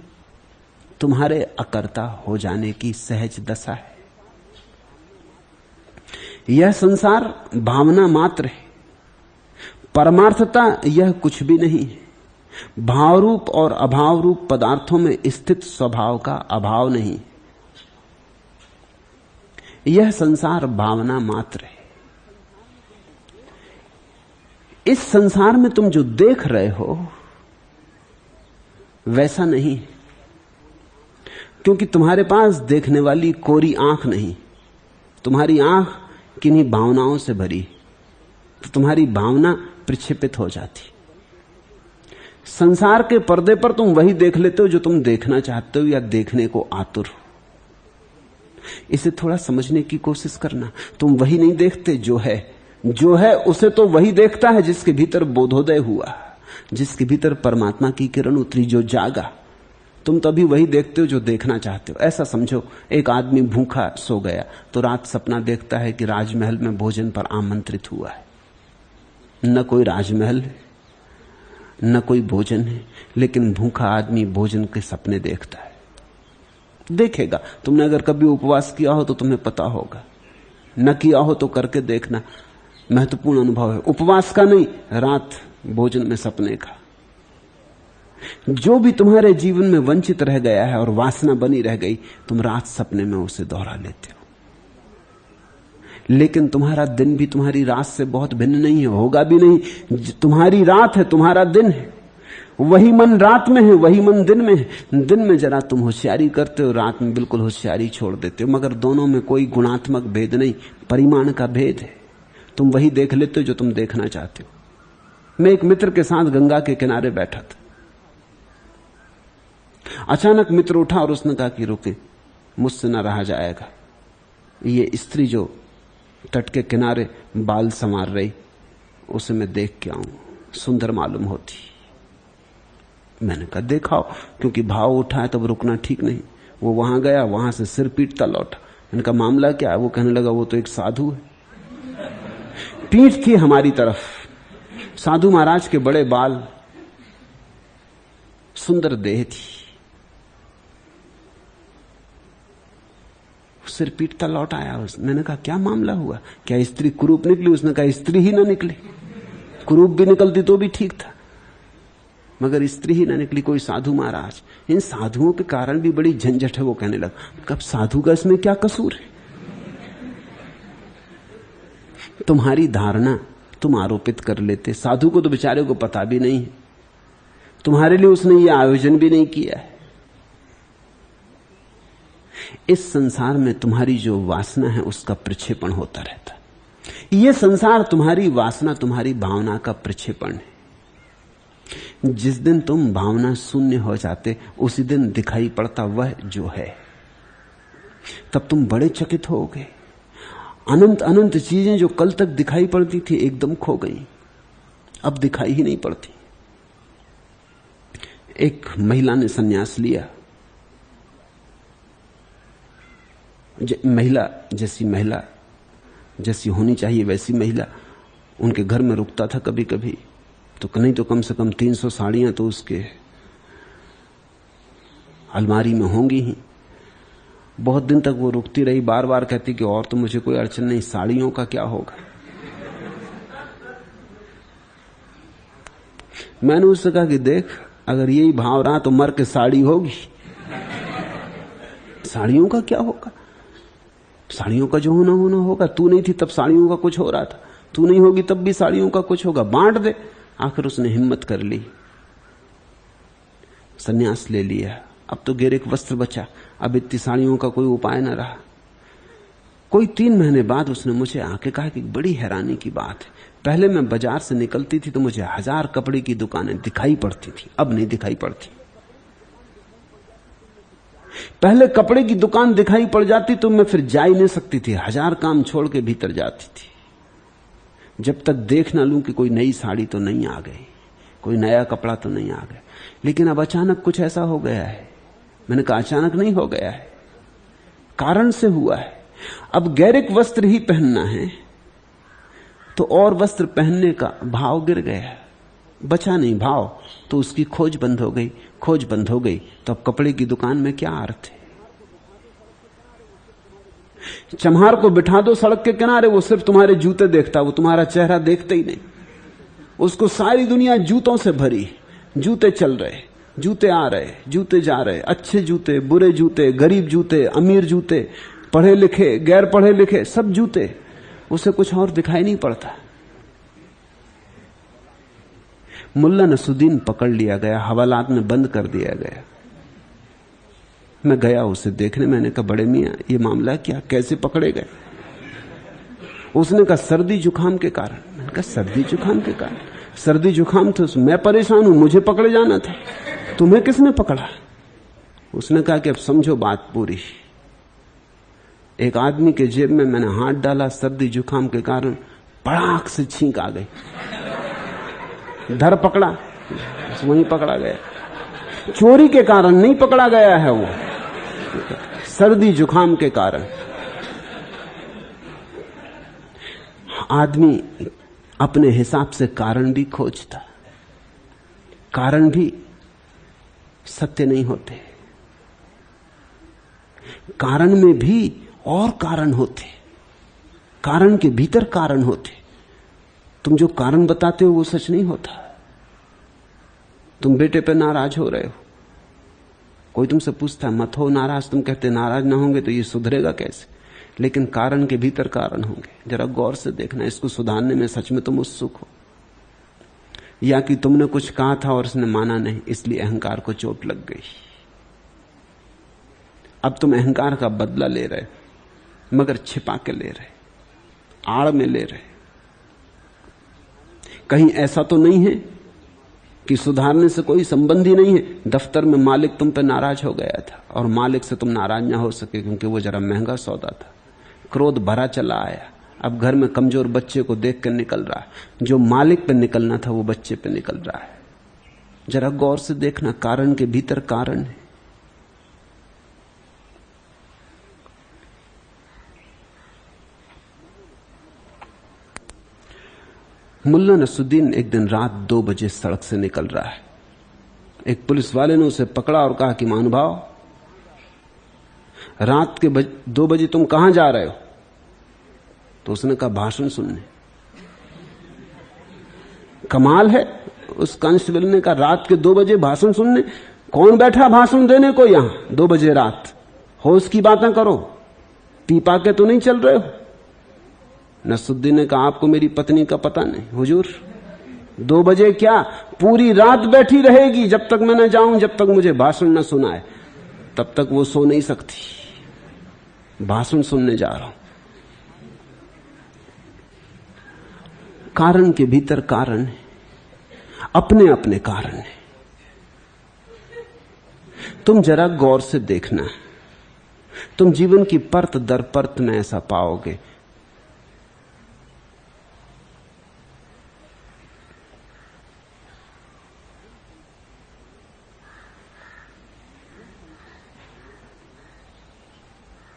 तुम्हारे अकर्ता हो जाने की सहज दशा है। यह संसार भावना मात्र है, परमार्थता यह कुछ भी नहीं है। भाव रूप और अभाव रूप पदार्थों में स्थित स्वभाव का अभाव नहीं। यह संसार भावना मात्र है। इस संसार में तुम जो देख रहे हो वैसा नहीं, क्योंकि तुम्हारे पास देखने वाली कोरी आंख नहीं। तुम्हारी आंख किन्हीं भावनाओं से भरी, तो तुम्हारी भावना प्रक्षेपित हो जाती। संसार के पर्दे पर तुम वही देख लेते हो जो तुम देखना चाहते हो या देखने को आतुर हो। इसे थोड़ा समझने की कोशिश करना। तुम वही नहीं देखते जो है उसे तो वही देखता है जिसके भीतर बोधोदय हुआ, जिसके भीतर परमात्मा की किरण उतरी, जो जागा। तुम तभी वही देखते हो जो देखना चाहते हो। ऐसा समझो, एक आदमी भूखा सो गया तो रात सपना देखता है कि राजमहल में भोजन पर आमंत्रित हुआ है। न कोई राजमहल है, न कोई भोजन है, लेकिन भूखा आदमी भोजन के सपने देखता है। देखेगा, तुमने अगर कभी उपवास किया हो तो तुम्हें पता होगा, न किया हो तो करके देखना। महत्वपूर्ण अनुभव है, उपवास का नहीं, रात भोजन में सपने का। जो भी तुम्हारे जीवन में वंचित रह गया है और वासना बनी रह गई, तुम रात सपने में उसे दोहरा लेते हो। लेकिन तुम्हारा दिन भी तुम्हारी रात से बहुत भिन्न नहीं है, होगा भी नहीं। तुम्हारी रात है, तुम्हारा दिन है। वही मन रात में है, वही मन दिन में है। दिन में जरा तुम होशियारी करते हो, रात में बिल्कुल होशियारी छोड़ देते हो, मगर दोनों में कोई गुणात्मक भेद नहीं, परिमाण का भेद है। तुम वही देख लेते हो जो तुम देखना चाहते हो। मैं एक मित्र के साथ गंगा के किनारे बैठा था। अचानक मित्र उठा और उसने कहा कि रुके, मुझसे ना रहा जाएगा। ये स्त्री जो तट के किनारे बाल संवार रही, उसे मैं देख के आऊं, सुंदर मालूम होती। मैंने कहा देखाओ, क्योंकि भाव उठा है तब रुकना ठीक नहीं। वो वहां गया, वहां से सिर पीटता लौटा। मैंने कहा मामला क्या है? वो कहने लगा वो तो एक साधु है। पीठ थी हमारी तरफ, साधु महाराज के बड़े बाल, सुंदर देह थी। सिर पीटता लौट आया। मैंने कहा क्या मामला हुआ, क्या स्त्री कुरूप निकली? उसने कहा स्त्री ही ना निकली, कुरूप भी निकलती तो भी ठीक था, मगर स्त्री ही ना निकली। कोई साधु महाराज, इन साधुओं के कारण भी बड़ी झंझट है। वो कहने लगा कब साधु का इसमें क्या कसूर है? तुम्हारी धारणा तुम आरोपित कर लेते, साधु को तो बेचारे को पता भी नहीं है, तुम्हारे लिए उसने ये आयोजन भी नहीं किया है। इस संसार में तुम्हारी जो वासना है उसका प्रक्षेपण होता रहता है। यह संसार तुम्हारी वासना, तुम्हारी भावना का प्रक्षेपण है। जिस दिन तुम भावना शून्य हो जाते, उसी दिन दिखाई पड़ता वह जो है। तब तुम बड़े चकित होगे। अनंत अनंत चीजें जो कल तक दिखाई पड़ती थी एकदम खो गई, अब दिखाई ही नहीं पड़ती। एक महिला ने संन्यास लिया। महिला जैसी होनी चाहिए वैसी महिला, उनके घर में रुकता था कभी कभी, तो नहीं तो कम से कम 300 साड़ियां तो उसके अलमारी में होंगी ही। बहुत दिन तक वो रुकती रही, बार बार कहती कि और तो मुझे कोई अड़चन नहीं, साड़ियों का क्या होगा। मैंने उससे कहा कि देख, अगर यही भाव रहा तो मर के साड़ी होगी। साड़ियों का क्या होगा, साड़ियों का जो होना होना होगा। तू नहीं थी तब साड़ियों का कुछ हो रहा था, तू नहीं होगी तब भी साड़ियों का कुछ होगा, बांट दे। आखिर उसने हिम्मत कर ली, संन्यास ले लिया। अब तो गेरिक वस्त्र बचा, अब इतनी साड़ियों का कोई उपाय न रहा। कोई 3 महीने बाद उसने मुझे आके कहा कि बड़ी हैरानी की बात है, पहले मैं बाजार से निकलती थी तो मुझे 1000 कपड़े की दुकानें दिखाई पड़ती थी, अब नहीं दिखाई पड़ती। पहले कपड़े की दुकान दिखाई पड़ जाती तो मैं फिर जा ही नहीं सकती थी, 1000 काम छोड़ के भीतर जाती थी, जब तक देख ना लूं कि कोई नई साड़ी तो नहीं आ गई, कोई नया कपड़ा तो नहीं आ गया। लेकिन अब अचानक कुछ ऐसा हो गया है। मैंने कहा अचानक नहीं हो गया है, कारण से हुआ है। अब गैरिक वस्त्र ही पहनना है तो और वस्त्र पहनने का भाव गिर गया, बचा नहीं भाव, तो उसकी खोज बंद हो गई। खोज बंद हो गई तो अब कपड़े की दुकान में क्या अर्थ है। चम्हार को बिठा दो सड़क के किनारे, वो सिर्फ तुम्हारे जूते देखता, वो तुम्हारा चेहरा देखते ही नहीं। उसको सारी दुनिया जूतों से भरी, जूते चल रहे, जूते आ रहे, जूते जा रहे, अच्छे जूते, बुरे जूते, गरीब जूते, अमीर जूते, पढ़े लिखे, गैर पढ़े लिखे, सब जूते। उसे कुछ और दिखाई नहीं पड़ता। मुल्ला नसुद्दीन पकड़ लिया गया, हवालात में बंद कर दिया गया। मैं गया उसे देखने, मैंने कहा बड़े मियां ये मामला क्या, कैसे पकड़े गए। उसने कहा सर्दी जुकाम के कारण। मैंने कहा सर्दी जुकाम के कारण? सर्दी जुकाम तो मैं परेशान हूं, मुझे पकड़े जाना था, तुम्हें किसने पकड़ा? उसने कहा कि अब समझो बात पूरी। एक आदमी के जेब में मैंने हाथ डाला, सर्दी जुकाम के कारण पड़ाक से छींक आ गई, धर पकड़ा, वहीं पकड़ा गया। चोरी के कारण नहीं पकड़ा गया है, वो सर्दी जुकाम के कारण। आदमी अपने हिसाब से कारण भी खोजता, कारण भी सत्य नहीं होते, कारण में भी और कारण होते, कारण के भीतर कारण होते। तुम जो कारण बताते हो वो सच नहीं होता। तुम बेटे पे नाराज हो रहे हो, कोई तुमसे पूछता मत हो नाराज, तुम कहते नाराज ना होंगे तो ये सुधरेगा कैसे, लेकिन कारण के भीतर कारण होंगे। जरा गौर से देखना, इसको सुधारने में सच में तुम उत्सुक हो, या कि तुमने कुछ कहा था और उसने माना नहीं, इसलिए अहंकार को चोट लग गई। अब तुम अहंकार का बदला ले रहे, मगर छिपा के ले रहे, आड़ में ले रहे। कहीं ऐसा तो नहीं है कि सुधारने से कोई संबंध ही नहीं है। दफ्तर में मालिक तुम पे नाराज हो गया था और मालिक से तुम नाराज ना हो सके क्योंकि वो जरा महंगा सौदा था। क्रोध भरा चला आया, अब घर में कमजोर बच्चे को देख कर निकल रहा है, जो मालिक पे निकलना था वो बच्चे पे निकल रहा है। जरा गौर से देखना, कारण के भीतर कारण है। मुल्ला नसुद्दीन एक दिन रात 2 बजे सड़क से निकल रहा है। एक पुलिस वाले ने उसे पकड़ा और कहा कि महानुभाव, रात के 2 बजे तुम कहां जा रहे हो? तो उसने कहा भाषण सुनने। कमाल है, उस कांस्टेबल ने कहा रात के 2 बजे भाषण सुनने? कौन बैठा भाषण देने को यहां 2 बजे रात? होश की बातें करो, पी पा के तो नहीं चल रहे हो? नसुद्दीन ने कहा आपको मेरी पत्नी का पता नहीं हुजूर, 2 बजे क्या, पूरी रात बैठी रहेगी जब तक मैं न जाऊं, जब तक मुझे भाषण न सुनाए तब तक वो सो नहीं सकती। भाषण सुनने जा रहा हूं। कारण के भीतर कारण है, अपने अपने कारण है। तुम जरा गौर से देखना, तुम जीवन की परत दर परत में ऐसा पाओगे।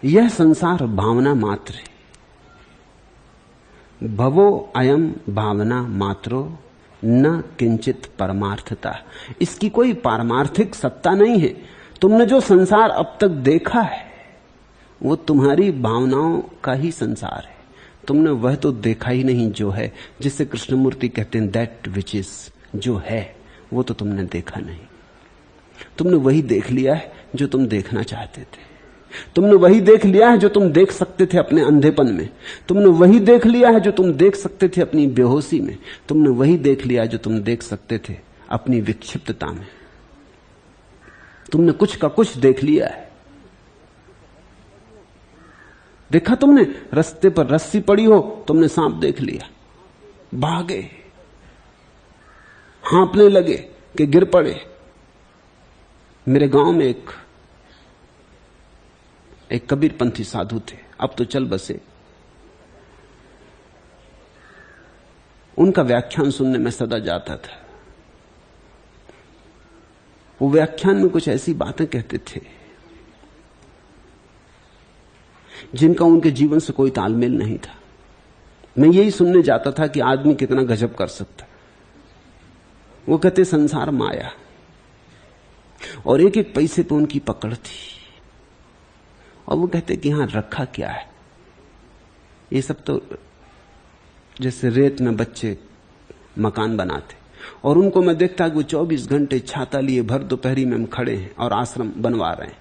यह संसार भावना मात्र है। भवो अयम भावना मात्रो न किंचित परमार्थता। इसकी कोई पारमार्थिक सत्ता नहीं है। तुमने जो संसार अब तक देखा है वो तुम्हारी भावनाओं का ही संसार है। तुमने वह तो देखा ही नहीं जो है, जिससे कृष्णमूर्ति कहते हैं दैट विच इज, जो है वो तो तुमने देखा नहीं। तुमने वही देख लिया है जो तुम देखना चाहते थे। तुमने वही देख लिया है जो तुम देख सकते थे अपने अंधेपन में। तुमने वही देख लिया है जो तुम देख सकते थे अपनी बेहोशी में। तुमने वही देख लिया जो तुम देख सकते थे अपनी विक्षिप्तता में। तुमने कुछ का कुछ देख लिया है। देखा तुमने, रास्ते पर रस्सी पड़ी हो, तुमने सांप देख लिया, भागे, हाँपने लगे कि गिर पड़े। मेरे गांव में एक कबीरपंथी साधु थे, अब तो चल बसे। उनका व्याख्यान सुनने में सदा जाता था। वो व्याख्यान में कुछ ऐसी बातें कहते थे जिनका उनके जीवन से कोई तालमेल नहीं था। मैं यही सुनने जाता था कि आदमी कितना गजब कर सकता। वो कहते संसार माया, और एक एक पैसे पे उनकी पकड़ थी। और वो कहते कि यहां रखा क्या है, ये सब तो जैसे रेत में बच्चे मकान बनाते। और उनको मैं देखता कि वो 24 घंटे छाता लिए भर दोपहरी में हम खड़े हैं और आश्रम बनवा रहे हैं।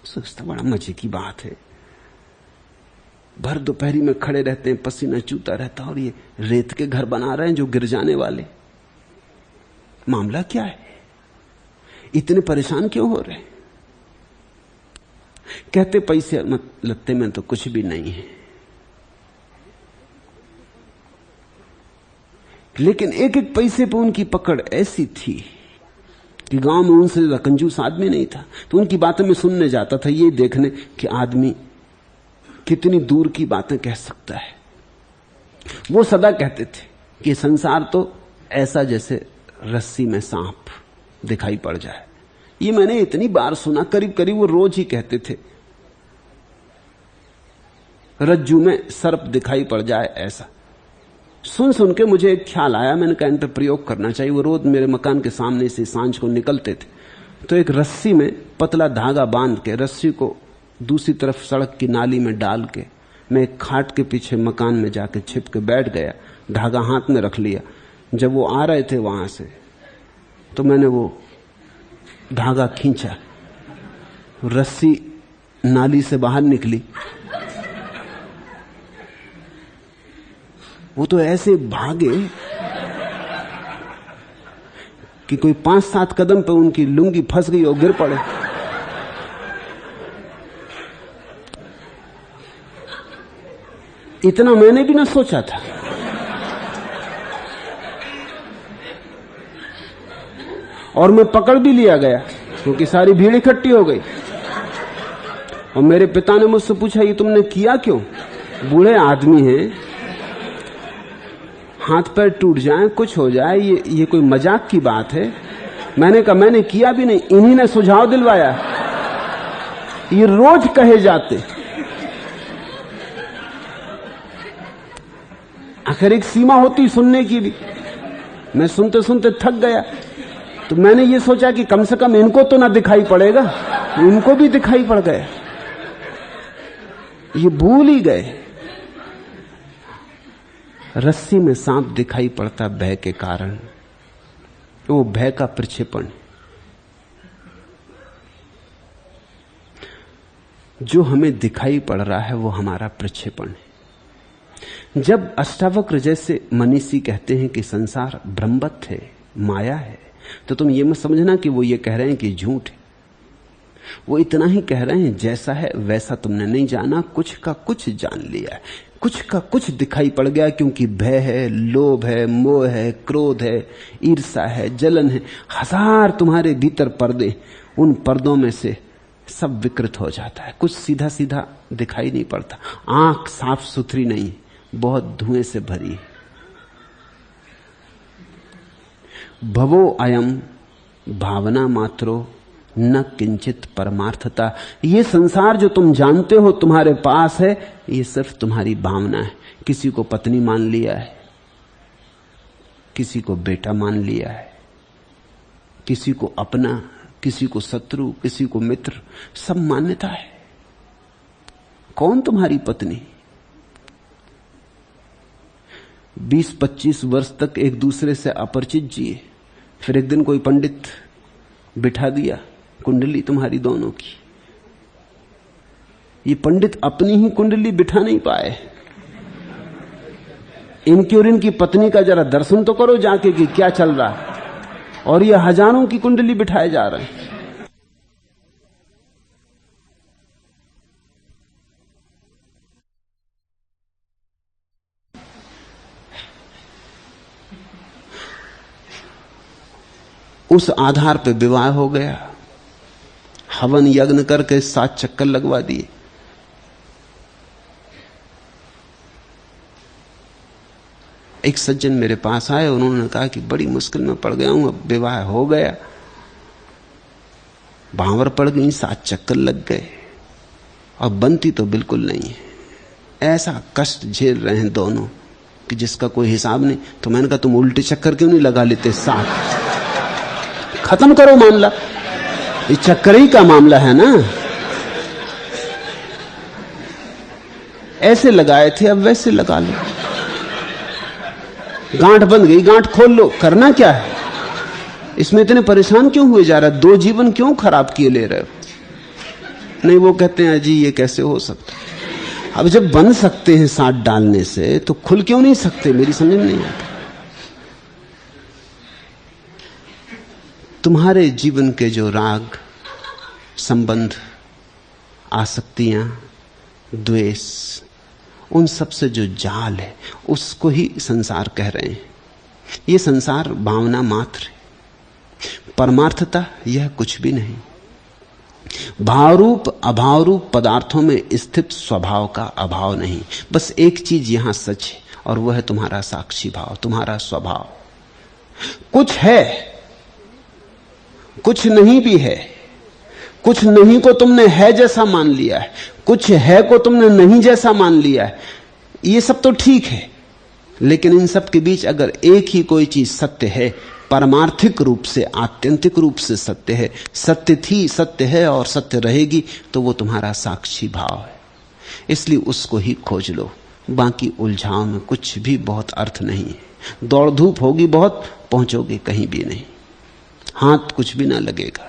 सोचता बड़ा मजे की बात है, भर दोपहरी में खड़े रहते हैं, पसीना चूता रहता, और ये रेत के घर बना रहे हैं जो गिर जाने वाले। मामला क्या है, इतने परेशान क्यों हो रहे हैं? कहते पैसे लगते में तो कुछ भी नहीं है, लेकिन एक एक पैसे पे उनकी पकड़ ऐसी थी कि गांव में उनसे ज्यादा कंजूस आदमी नहीं था। तो उनकी बातें में सुनने जाता था, ये देखने कि आदमी कितनी दूर की बातें कह सकता है। वो सदा कहते थे कि संसार तो ऐसा जैसे रस्सी में सांप दिखाई पड़ जाए। ये मैंने इतनी बार सुना, करीब करीब वो रोज ही कहते थे, रज्जू में सर्प दिखाई पड़ जाए ऐसा। सुन सुन के मुझे एक ख्याल आया, मैंने कहा इन पर प्रयोग करना चाहिए। वो रोज मेरे मकान के सामने से सांझ को निकलते थे, तो एक रस्सी में पतला धागा बांध के रस्सी को दूसरी तरफ सड़क की नाली में डाल के मैं एक खाट के पीछे मकान में जाके छिप के बैठ गया, धागा हाथ में रख लिया। जब वो आ रहे थे वहां से तो मैंने वो धागा खींचा, रस्सी नाली से बाहर निकली। वो तो ऐसे भागे कि कोई 5-7 कदम पे उनकी लुंगी फंस गई और गिर पड़े। इतना मैंने भी ना सोचा था। और मैं पकड़ भी लिया गया क्योंकि सारी भीड़ इकट्ठी हो गई। और मेरे पिता ने मुझसे पूछा, ये तुमने किया क्यों? बूढ़े आदमी हैं, हाथ पैर टूट जाए, कुछ हो जाए, ये कोई मजाक की बात है? मैंने कहा मैंने किया भी नहीं, इन्हीं ने सुझाव दिलवाया। ये रोज कहे जाते। आखिर एक सीमा होती सुनने की भी। मैं सुनते सुनते थक गया, तो मैंने ये सोचा कि कम से कम इनको तो ना दिखाई पड़ेगा। इनको भी दिखाई पड़ गया। ये भूल ही गए, रस्सी में सांप दिखाई पड़ता भय के कारण। वो भय का प्रक्षेपण, जो हमें दिखाई पड़ रहा है वो हमारा प्रक्षेपण है। जब अष्टावक्र जैसे मनीषी कहते हैं कि संसार ब्रह्मवत है, माया है, तो तुम ये मत समझना कि वो ये कह रहे हैं कि झूठ है। वो इतना ही कह रहे हैं जैसा है वैसा तुमने नहीं जाना, कुछ का कुछ जान लिया है, कुछ का कुछ दिखाई पड़ गया। क्योंकि भय है, लोभ है, मोह है, क्रोध है, ईर्ष्या है, जलन है, 1000 तुम्हारे भीतर पर्दे, उन पर्दों में से सब विकृत हो जाता है। कुछ सीधा सीधा दिखाई नहीं पड़ता। आंख साफ सुथरी नहीं, बहुत धुएं से भरी है। भवो अयम भावना मात्रो न किंचित परमार्थता। ये संसार जो तुम जानते हो तुम्हारे पास है, ये सिर्फ तुम्हारी भावना है। किसी को पत्नी मान लिया है, किसी को बेटा मान लिया है, किसी को अपना किसी को शत्रु, किसी को मित्र, सब मान्यता है। कौन तुम्हारी पत्नी? 20-25 वर्ष तक एक दूसरे से अपरिचित जिए, फिर एक दिन कोई पंडित बिठा दिया कुंडली तुम्हारी दोनों की। ये पंडित अपनी ही कुंडली बिठा नहीं पाए, इनकी और इनकी पत्नी का जरा दर्शन तो करो जाके कि क्या चल रहा है, और ये हजारों की कुंडली बिठाए जा रहे हैं। उस आधार पे विवाह हो गया, हवन यज्ञ करके 7 चक्कर लगवा दिए। एक सज्जन मेरे पास आए, उन्होंने कहा कि बड़ी मुश्किल में पड़ गया हूं, अब विवाह हो गया, भांवर पड़ गई, 7 चक्कर लग गए और बनती तो बिल्कुल नहीं है। ऐसा कष्ट झेल रहे हैं दोनों कि जिसका कोई हिसाब नहीं। तो मैंने कहा तुम उल्टे चक्कर क्यों नहीं लगा लेते? 7 खत्म करो मामला, ये चक्कर ही का मामला है ना। ऐसे लगाए थे अब वैसे लगा लो, गांठ बंध गई गांठ खोल लो, करना क्या है? इसमें इतने परेशान क्यों हुए जा रहा है? 2 जीवन क्यों खराब किए ले रहे हो? नहीं, वो कहते हैं अजी ये कैसे हो सकता? अब जब बन सकते हैं साथ डालने से तो खुल क्यों नहीं सकते? मेरी समझ में नहीं आता। तुम्हारे जीवन के जो राग, संबंध, आसक्तियां, द्वेष, उन सब से जो जाल है उसको ही संसार कह रहे हैं। यह संसार भावना मात्र है, परमार्थता यह कुछ भी नहीं। भावरूप अभावरूप पदार्थों में स्थित स्वभाव का अभाव नहीं। बस एक चीज यहां सच है और वह है तुम्हारा साक्षी भाव, तुम्हारा स्वभाव। कुछ है, कुछ नहीं भी है। कुछ नहीं को तुमने है जैसा मान लिया है, कुछ है को तुमने नहीं जैसा मान लिया है। ये सब तो ठीक है, लेकिन इन सब के बीच अगर एक ही कोई चीज सत्य है, परमार्थिक रूप से, आत्यंतिक रूप से सत्य है, सत्य थी, सत्य है और सत्य रहेगी, तो वो तुम्हारा साक्षी भाव है। इसलिए उसको ही खोज लो। बाकी उलझाव में कुछ भी बहुत अर्थ नहीं है। दौड़ धूप होगी बहुत, पहुंचोगे कहीं भी नहीं, हाथ कुछ भी ना लगेगा,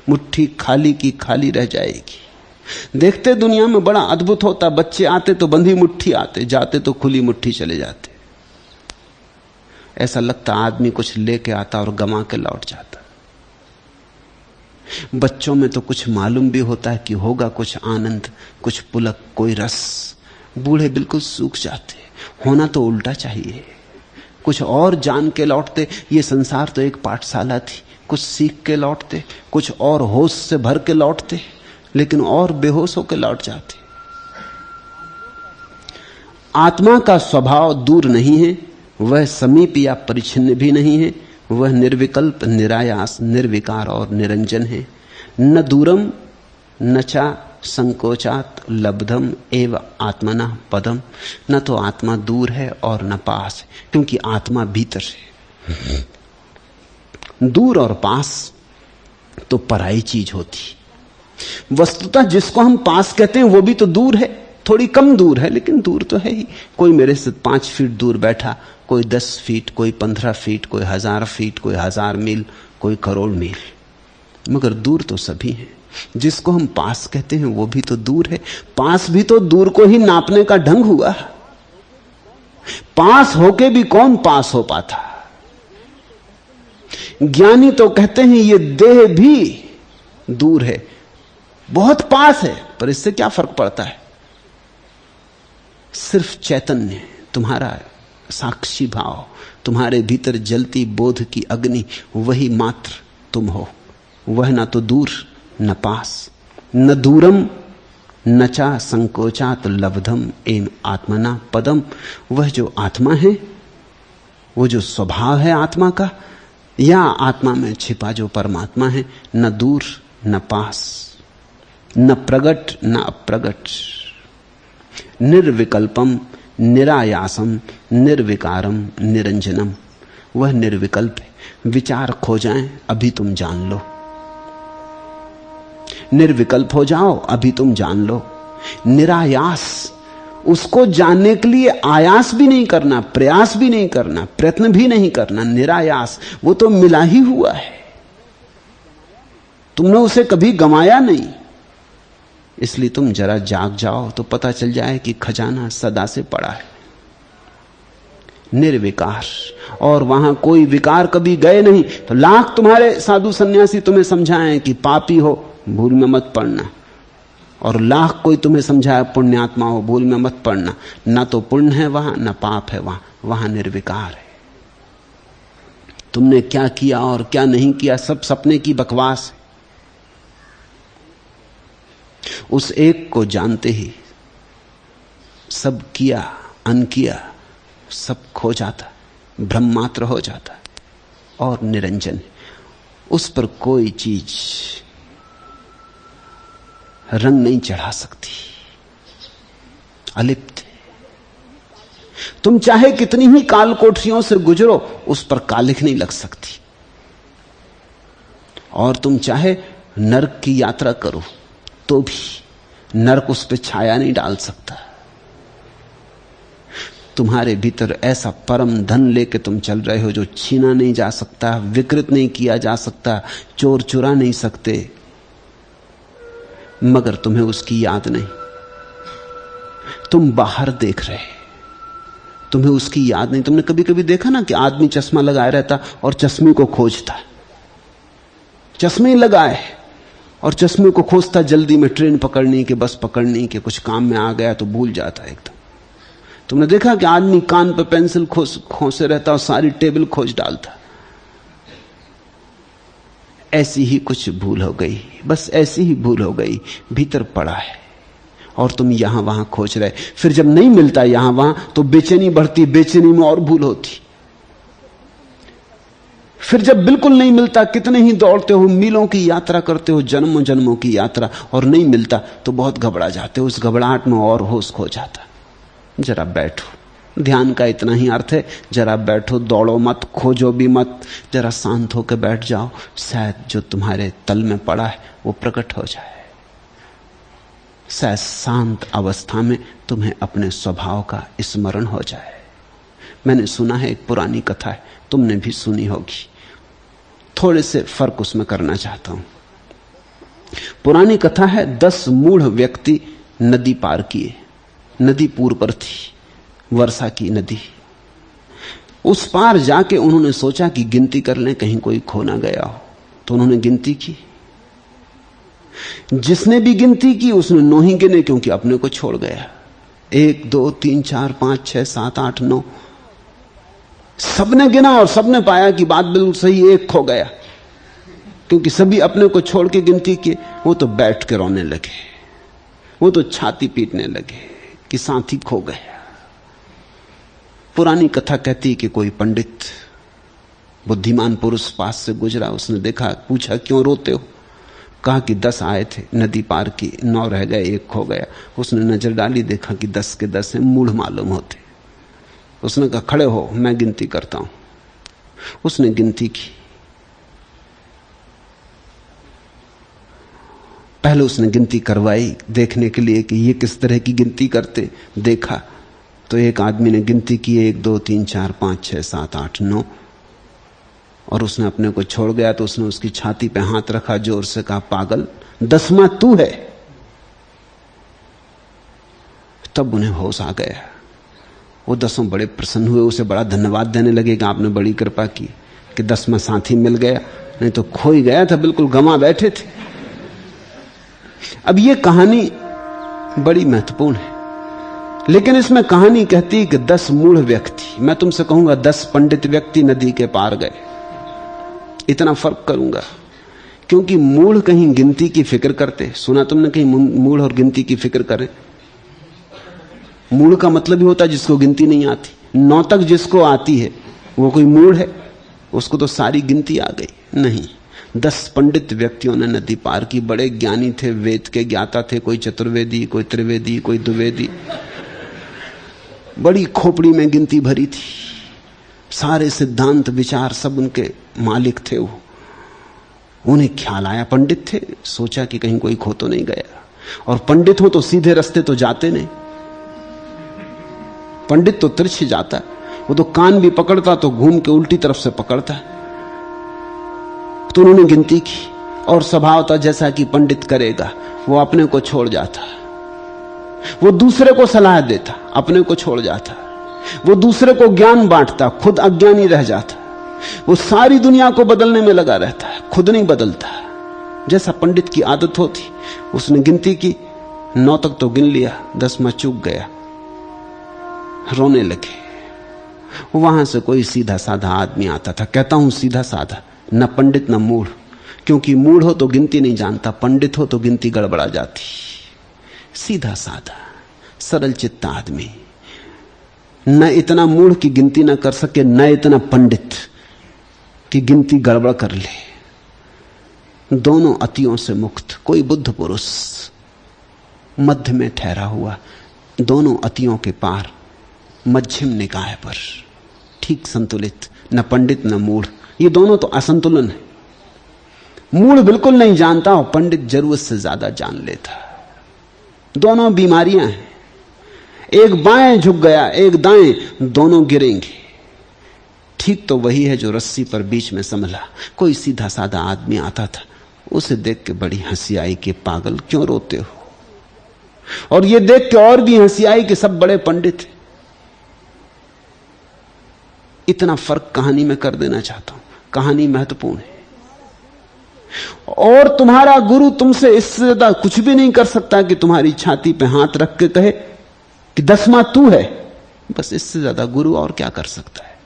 मुट्ठी खाली की खाली रह जाएगी। देखते दुनिया में बड़ा अद्भुत होता, बच्चे आते तो बंधी मुट्ठी आते, जाते तो खुली मुट्ठी चले जाते। ऐसा लगता आदमी कुछ लेके आता और गंवा के लौट जाता। बच्चों में तो कुछ मालूम भी होता है कि होगा कुछ आनंद, कुछ पुलक, कोई रस। बूढ़े बिल्कुल सूख जाते। होना तो उल्टा चाहिए, कुछ और जान के लौटते। ये संसार तो एक पाठशाला थी, कुछ सीख के लौटते, कुछ और होश से भर के लौटते, लेकिन और बेहोश होकर लौट जाते। आत्मा का स्वभाव दूर नहीं है, वह समीप या परिच्छिन्न भी नहीं है। वह निर्विकल्प, निरायास, निर्विकार और निरंजन है। न दूरम न चा संकोचात लब्धम एव आत्मना पदम। न तो आत्मा दूर है और न पास है, क्योंकि आत्मा भीतर है। दूर और पास तो पराई चीज होती। वस्तुतः जिसको हम पास कहते हैं वो भी तो दूर है, थोड़ी कम दूर है, लेकिन दूर तो है ही। कोई मेरे से 5 फीट दूर बैठा, कोई 10 फीट, कोई 15 फीट, कोई 1000 फीट, कोई 1000 मील, कोई करोड़ मील, मगर दूर तो सभी हैं। जिसको हम पास कहते हैं वो भी तो दूर है। पास भी तो दूर को ही नापने का ढंग हुआ। पास होके भी कौन पास हो पाता? ज्ञानी तो कहते हैं ये देह भी दूर है, बहुत पास है, पर इससे क्या फर्क पड़ता है? सिर्फ चैतन्य, तुम्हारा साक्षी भाव, तुम्हारे भीतर जलती बोध की अग्नि, वही मात्र तुम हो। वह ना तो दूर न पास। न दूरम न चा संकोचात लब्धम एम आत्मना पदम। वह जो आत्मा है, वो जो स्वभाव है आत्मा का, या आत्मा में छिपा जो परमात्मा है, न दूर न पास, न प्रगट न अप्रगट, निर्विकल्पम निरायासम निर्विकारम निरंजनम। वह निर्विकल्प है। विचार खो जाएं, अभी तुम जान लो। निर्विकल्प हो जाओ, अभी तुम जान लो। निरायास, उसको जानने के लिए आयास भी नहीं करना, प्रयास भी नहीं करना, प्रयत्न भी नहीं करना। निरायास, वो तो मिला ही हुआ है, तुमने उसे कभी गंवाया नहीं। इसलिए तुम जरा जाग जाओ तो पता चल जाए कि खजाना सदा से पड़ा है, निर्विकार। और वहां कोई विकार कभी गए नहीं। तो लाख तुम्हारे साधु सन्यासी तुम्हें समझाएं कि पापी हो, भूल में मत पड़ना, और लाख कोई तुम्हें समझाए पुण्यात्मा हो, भूल में मत पड़ना। ना तो पुण्य है वहां, ना पाप है वहां, वहां निर्विकार है। तुमने क्या किया और क्या नहीं किया सब सपने की बकवास है। उस एक को जानते ही सब किया अनकिया सब खो जाता, भ्रम मात्र हो जाता और निरंजन। उस पर कोई चीज रंग नहीं चढ़ा सकती, अलिप्त। तुम चाहे कितनी ही काल कोठरियों से गुजरो, उस पर कालिख नहीं लग सकती। और तुम चाहे नरक की यात्रा करो तो भी नरक उस पर छाया नहीं डाल सकता। तुम्हारे भीतर ऐसा परम धन लेके तुम चल रहे हो जो छीना नहीं जा सकता, विकृत नहीं किया जा सकता, चोर चुरा नहीं सकते, मगर तुम्हें उसकी याद नहीं। तुम बाहर देख रहे, तुम्हें उसकी याद नहीं। तुमने कभी कभी देखा ना कि आदमी चश्मा लगाए रहता और चश्मे को खोजता, चश्मे लगाए और चश्मे को खोजता, जल्दी में ट्रेन पकड़नी के, बस पकड़नी के, कुछ काम में आ गया तो भूल जाता एकदम। तुमने देखा कि आदमी कान पर पेंसिल खोसे रहता और सारी टेबल खोज डालता। ऐसी ही कुछ भूल हो गई, बस ऐसी ही भूल हो गई, भीतर पड़ा है और तुम यहां वहां खोज रहे। फिर जब नहीं मिलता यहां वहां तो बेचैनी बढ़ती, बेचैनी में और भूल होती। फिर जब बिल्कुल नहीं मिलता, कितने ही दौड़ते हो, मीलों की यात्रा करते हो, जन्मों जन्मों की यात्रा, और नहीं मिलता तो बहुत घबरा जाते हो। उस घबराहट में और होश खो जाता। जरा बैठो, ध्यान का इतना ही अर्थ है, जरा बैठो, दौड़ो मत, खोजो भी मत, जरा शांत होकर बैठ जाओ। शायद जो तुम्हारे तल में पड़ा है वो प्रकट हो जाए। शायद शांत अवस्था में तुम्हें अपने स्वभाव का स्मरण हो जाए। मैंने सुना है, एक पुरानी कथा है, तुमने भी सुनी होगी, थोड़े से फर्क उसमें करना चाहता हूं। पुरानी कथा है, 10 मूढ़ व्यक्ति नदी पार किए। नदी पूर्व पर थी, वर्षा की नदी। उस पार जाके उन्होंने सोचा कि गिनती कर लें, कहीं कोई खो ना गया हो। तो उन्होंने गिनती की। जिसने भी गिनती की उसने 9 ही गिने, क्योंकि अपने को छोड़ गया। 1 2 3 4 5 6 7 8 9 सबने गिना और सबने पाया कि बात बिल्कुल सही, एक खो गया। क्योंकि सभी अपने को छोड़ के गिनती की। वो तो बैठ के रोने लगे, वो तो छाती पीटने लगे कि साथी खो गया। पुरानी कथा कहती कि कोई पंडित बुद्धिमान पुरुष पास से गुजरा, उसने देखा, पूछा क्यों रोते हो? कहा कि 10 आए थे, नदी पार की, 9 रह गए, एक खो गया। उसने नजर डाली, देखा कि 10 के 10 हैं, मूढ़ मालूम होते। उसने कहा खड़े हो, मैं गिनती करता हूं। उसने गिनती की। पहले उसने गिनती करवाई देखने के लिए कि ये किस तरह की गिनती करते। देखा तो एक आदमी ने गिनती की, 1 2 3 4 5 6 7 8 9, और उसने अपने को छोड़ गया। तो उसने उसकी छाती पे हाथ रखा, जोर से कहा, पागल, 10वां तू है। तब उन्हें होश आ गया। वो 10 बड़े प्रसन्न हुए, उसे बड़ा धन्यवाद देने लगे कि आपने बड़ी कृपा की कि 10वां साथी मिल गया, नहीं तो खो ही गया था, बिल्कुल गंवा बैठे थे। अब ये कहानी बड़ी महत्वपूर्ण है, लेकिन इसमें कहानी कहती है कि 10 मूढ़ व्यक्ति, मैं तुमसे कहूंगा 10 पंडित व्यक्ति नदी के पार गए। इतना फर्क करूंगा क्योंकि मूढ़ कहीं गिनती की फिक्र करते, सुना तुमने कहीं मूढ़ और गिनती की फिक्र करें? मूढ़ का मतलब ही होता है जिसको गिनती नहीं आती। 9 तक जिसको आती है वो कोई मूढ़ है, उसको तो सारी गिनती आ गई। नहीं, 10 पंडित व्यक्तियों ने नदी पार की। बड़े ज्ञानी थे, वेद के ज्ञाता थे, कोई चतुर्वेदी, कोई त्रिवेदी, कोई द्विवेदी। बड़ी खोपड़ी में गिनती भरी थी, सारे सिद्धांत विचार सब उनके मालिक थे वो। उन्हें ख्याल आया, पंडित थे, सोचा कि कहीं कोई खो तो नहीं गया। और पंडित हो तो सीधे रास्ते तो जाते नहीं, पंडित तो तिरछे जाता, वो तो कान भी पकड़ता तो घूम के उल्टी तरफ से पकड़ता। तो उन्होंने गिनती की और स्वभाव था जैसा कि पंडित करेगा, वो अपने को छोड़ जाता, वो दूसरे को सलाह देता, अपने को छोड़ जाता, वो दूसरे को ज्ञान बांटता, खुद अज्ञानी रह जाता, वो सारी दुनिया को बदलने में लगा रहता है, खुद नहीं बदलता, जैसा पंडित की आदत होती। उसने गिनती की, 9 तक तो गिन लिया, 10वां चूक गया, रोने लगे। वहां से कोई सीधा साधा आदमी आता था। कहता हूं सीधा साधा, न पंडित न मूढ़, क्योंकि मूढ़ हो तो गिनती नहीं जानता, पंडित हो तो गिनती गड़बड़ा जाती। सीधा साधा सरल चित्त आदमी, न इतना मूढ़ की गिनती न कर सके, न इतना पंडित की गिनती गड़बड़ कर ले। दोनों अतियों से मुक्त, कोई बुद्ध पुरुष मध्य में ठहरा हुआ, दोनों अतियों के पार, मध्यम निकाय पर, ठीक संतुलित, न पंडित न मूढ़। ये दोनों तो असंतुलन है। मूढ़ बिल्कुल नहीं जानता और पंडित जरूरत से ज्यादा जान लेता। दोनों बीमारियां हैं, एक बाएं झुक गया, एक दाएं, दोनों गिरेंगे। ठीक तो वही है जो रस्सी पर बीच में संभला। कोई सीधा साधा आदमी आता था, उसे देख के बड़ी हंसी आई कि पागल क्यों रोते हो, और ये देख के और भी हंसी आई कि सब बड़े पंडित हैं। इतना फर्क कहानी में कर देना चाहता हूं, कहानी महत्वपूर्ण है। और तुम्हारा गुरु तुमसे इससे ज्यादा कुछ भी नहीं कर सकता कि तुम्हारी छाती पे हाथ रख के कहे कि 10वां तू है। बस इससे ज्यादा गुरु और क्या कर सकता है।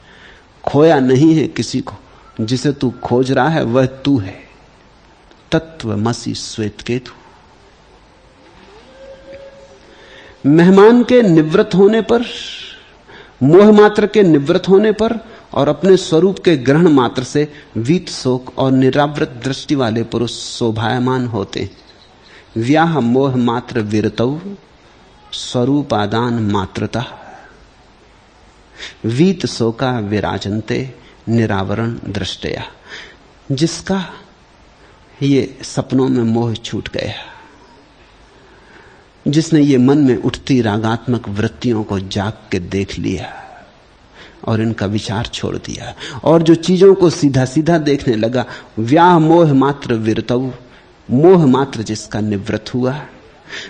खोया नहीं है किसी को, जिसे तू खोज रहा है वह तू है। तत्वमसि श्वेत केतु। मेहमान के निवृत्त होने पर, मोह मात्र के निवृत्त होने पर और अपने स्वरूप के ग्रहण मात्र से वीत शोक और निरावृत दृष्टि वाले पुरुष शोभायमान होते। व्याह मोह मात्र विरतौ स्वरूपादान मात्रता वीत शोका विराजन्ते निरावरण दृष्टया। जिसका ये सपनों में मोह छूट गया, जिसने ये मन में उठती रागात्मक वृत्तियों को जाग के देख लिया और इनका विचार छोड़ दिया, और जो चीजों को सीधा सीधा देखने लगा, व्याह मोह मात्र विरतौ, मोह मात्र जिसका निवृत्त हुआ,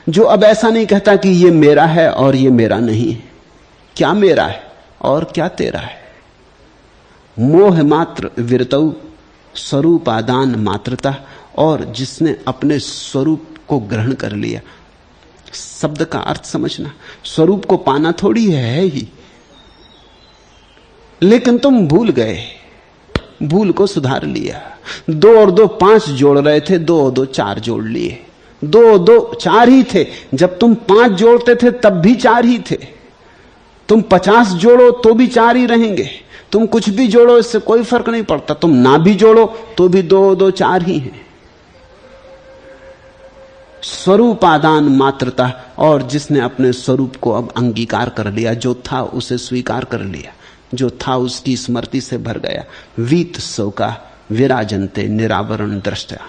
जो अब ऐसा नहीं कहता कि ये मेरा है और ये मेरा नहीं है, क्या मेरा है और क्या तेरा है। मोह मात्र विरतौ स्वरूपादान मात्रता, और जिसने अपने स्वरूप को ग्रहण कर लिया। शब्द का अर्थ समझना, स्वरूप को पाना थोड़ी है ही, लेकिन तुम भूल गए, भूल को सुधार लिया। 2 और 2 5 जोड़ रहे थे, 2 और 2 4 जोड़ लिए। 2 और 2 4 ही थे, जब तुम 5 जोड़ते थे तब भी 4 ही थे। तुम 50 जोड़ो तो भी 4 ही रहेंगे। तुम कुछ भी जोड़ो, इससे कोई फर्क नहीं पड़ता। तुम ना भी जोड़ो तो भी 2 और 2 4 ही हैं। स्वरूपादान मात्रता, और जिसने अपने स्वरूप को अब अंगीकार कर लिया, जो था उसे स्वीकार कर लिया, जो था उसकी स्मृति से भर गया। वीत शोका विराजन्ते निरावरण दृष्टया,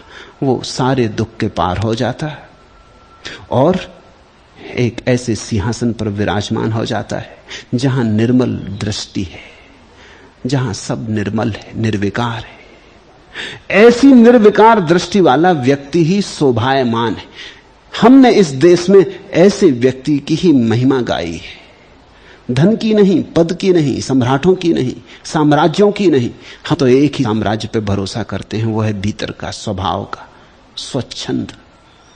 वो सारे दुख के पार हो जाता है और एक ऐसे सिंहासन पर विराजमान हो जाता है जहां निर्मल दृष्टि है, जहां सब निर्मल है, निर्विकार है। ऐसी निर्विकार दृष्टि वाला व्यक्ति ही शोभायमान है। हमने इस देश में ऐसे व्यक्ति की ही महिमा गाई है, धन की नहीं, पद की नहीं, सम्राटों की नहीं, साम्राज्यों की नहीं। हम तो एक ही साम्राज्य पे भरोसा करते हैं, वो है भीतर का, स्वभाव का, स्वच्छंद,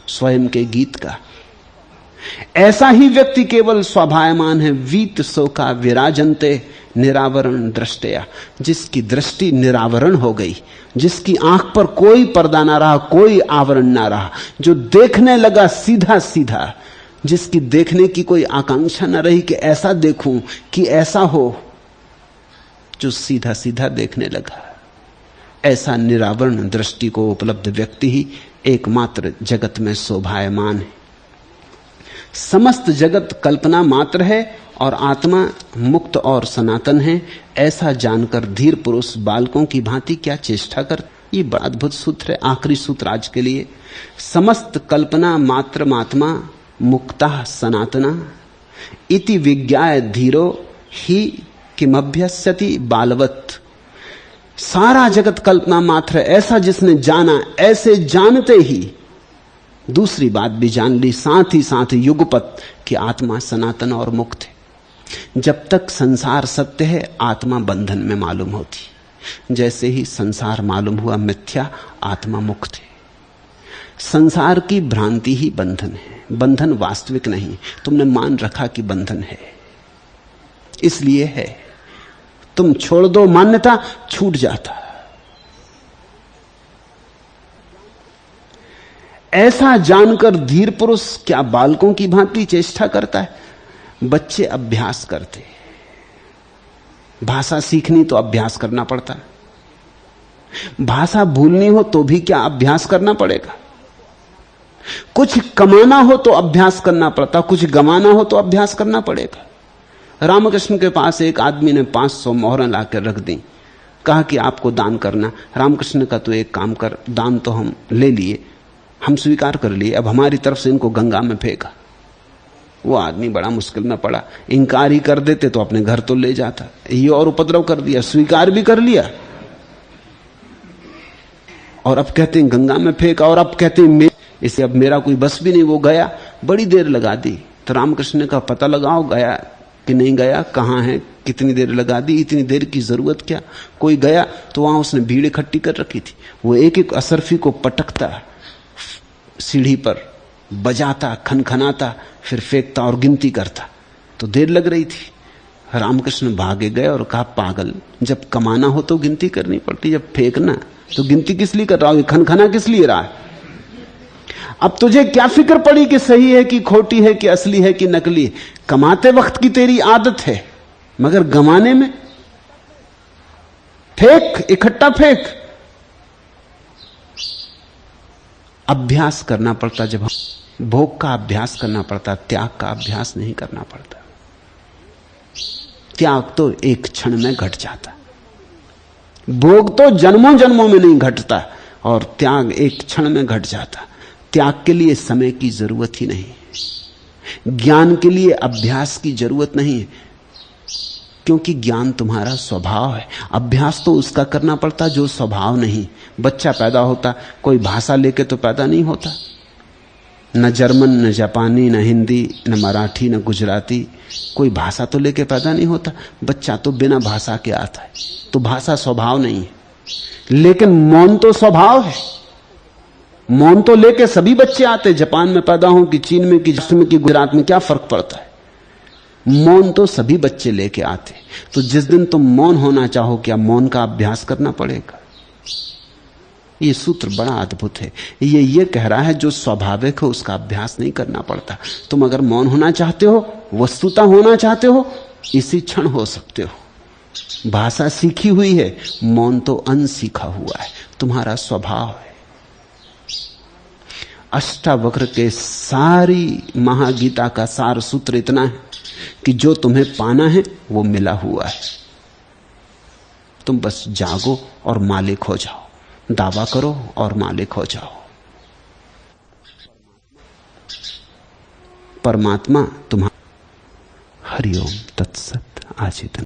स्वयं के गीत का। ऐसा ही व्यक्ति केवल स्वाभायमान है। वीत शोका विराजन्ते निरावरण दृष्टया, जिसकी दृष्टि निरावरण हो गई, जिसकी आंख पर कोई पर्दा ना रहा, कोई आवरण ना रहा, जो देखने लगा सीधा सीधा, जिसकी देखने की कोई आकांक्षा ना रही कि ऐसा देखूं कि ऐसा हो, जो सीधा सीधा देखने लगा। ऐसा निरावरण दृष्टि को उपलब्ध व्यक्ति ही एकमात्र जगत में शोभायमान है। समस्त जगत कल्पना मात्र है और आत्मा मुक्त और सनातन है। ऐसा जानकर धीर पुरुष बालकों की भांति क्या चेष्टा कर। ये बड़ा अद्भुत सूत्र है, आखिरी सूत्र आज के लिए। समस्त कल्पना मात्र मात्मा मुक्ता सनातना इति विज्ञाय धीरो ही किमभ्यस्यति बालवत्। सारा जगत कल्पना मात्र है, ऐसा जिसने जाना, ऐसे जानते ही दूसरी बात भी जान ली, साथ ही साथ युगपत कि आत्मा सनातन और मुक्त है। जब तक संसार सत्य है, आत्मा बंधन में मालूम होती। जैसे ही संसार मालूम हुआ मिथ्या, आत्मा मुक्त है। संसार की भ्रांति ही बंधन है, बंधन वास्तविक नहीं। तुमने मान रखा कि बंधन है, इसलिए है। तुम छोड़ दो मान्यता, छूट जाता। ऐसा जानकर धीर पुरुष क्या बालकों की भांति चेष्टा करता है? बच्चे अभ्यास करते। भाषा सीखनी तो अभ्यास करना पड़ता है। भाषा भूलनी हो तो भी क्या अभ्यास करना पड़ेगा। कुछ कमाना हो तो अभ्यास करना पड़ता, कुछ गंवाना हो तो अभ्यास करना पड़ेगा। रामकृष्ण के पास एक आदमी ने 500 मोहरें लाकर रख दी, कहा कि आपको दान करना। रामकृष्ण का तो एक काम कर, दान तो हम ले लिए, हम स्वीकार कर लिए, अब हमारी तरफ से इनको गंगा में फेंका। वो आदमी बड़ा मुश्किल में पड़ा। इंकार ही कर देते तो अपने घर तो ले जाता, ये और उपद्रव कर दिया, स्वीकार भी कर लिया और अब कहते हैं गंगा में फेंका, और अब कहते हैं इसे अब मेरा कोई बस भी नहीं। वो गया, बड़ी देर लगा दी। तो रामकृष्ण का पता लगाओ गया कि नहीं गया, कहां है, कितनी देर लगा दी, इतनी देर की जरूरत क्या। कोई गया तो वहां उसने भीड़ इकट्ठी कर रखी थी। वो एक एक असरफी को पटकता, सीढ़ी पर बजाता, खनखनाता, फिर फेंकता और गिनती करता। तो देर लग रही थी। रामकृष्ण भागे गए और कहा, पागल, जब कमाना हो तो गिनती करनी पड़ती, जब फेंकना तो गिनती किस लिए कर रहा हो, खनखना किस लिए रहा है। अब तुझे क्या फिक्र पड़ी कि सही है कि खोटी है, कि असली है कि नकली है। कमाते वक्त की तेरी आदत है, मगर गंवाने में फेंक, इकट्ठा फेंक। अभ्यास करना पड़ता, जब हम भोग का अभ्यास करना पड़ता, त्याग का अभ्यास नहीं करना पड़ता। त्याग तो एक क्षण में घट जाता, भोग तो जन्मों जन्मों में नहीं घटता, और त्याग एक क्षण में घट जाता। त्याग के लिए समय की जरूरत ही नहीं, ज्ञान के लिए अभ्यास की जरूरत नहीं है, क्योंकि ज्ञान तुम्हारा स्वभाव है। अभ्यास तो उसका करना पड़ता जो स्वभाव नहीं। बच्चा पैदा होता, कोई भाषा लेके तो पैदा नहीं होता, न जर्मन, न जापानी, न हिंदी, न मराठी, न गुजराती, कोई भाषा तो लेके पैदा नहीं होता। बच्चा तो बिना भाषा के आता है, तो भाषा स्वभाव नहीं है। लेकिन मौन तो स्वभाव है। मौन तो लेके सभी बच्चे आते, जापान में पैदा हो कि चीन में कि जिसमें कि गुजरात में, क्या फर्क पड़ता है। मौन तो सभी बच्चे लेके आते। तो जिस दिन तुम मौन होना चाहो, क्या मौन का अभ्यास करना पड़ेगा। ये सूत्र बड़ा अद्भुत है। ये कह रहा है जो स्वाभाविक है उसका अभ्यास नहीं करना पड़ता। तुम अगर मौन होना चाहते हो, वस्तुता होना चाहते हो, इसी क्षण हो सकते हो। भाषा सीखी हुई है, मौन तो अनसीखा हुआ है, तुम्हारा स्वभाव है। अष्टावक्र के सारी महागीता का सार सूत्र इतना है कि जो तुम्हें पाना है वो मिला हुआ है। तुम बस जागो और मालिक हो जाओ, दावा करो और मालिक हो जाओ। परमात्मा तुम्हारा। हरिओम तत्सत। आज इतना।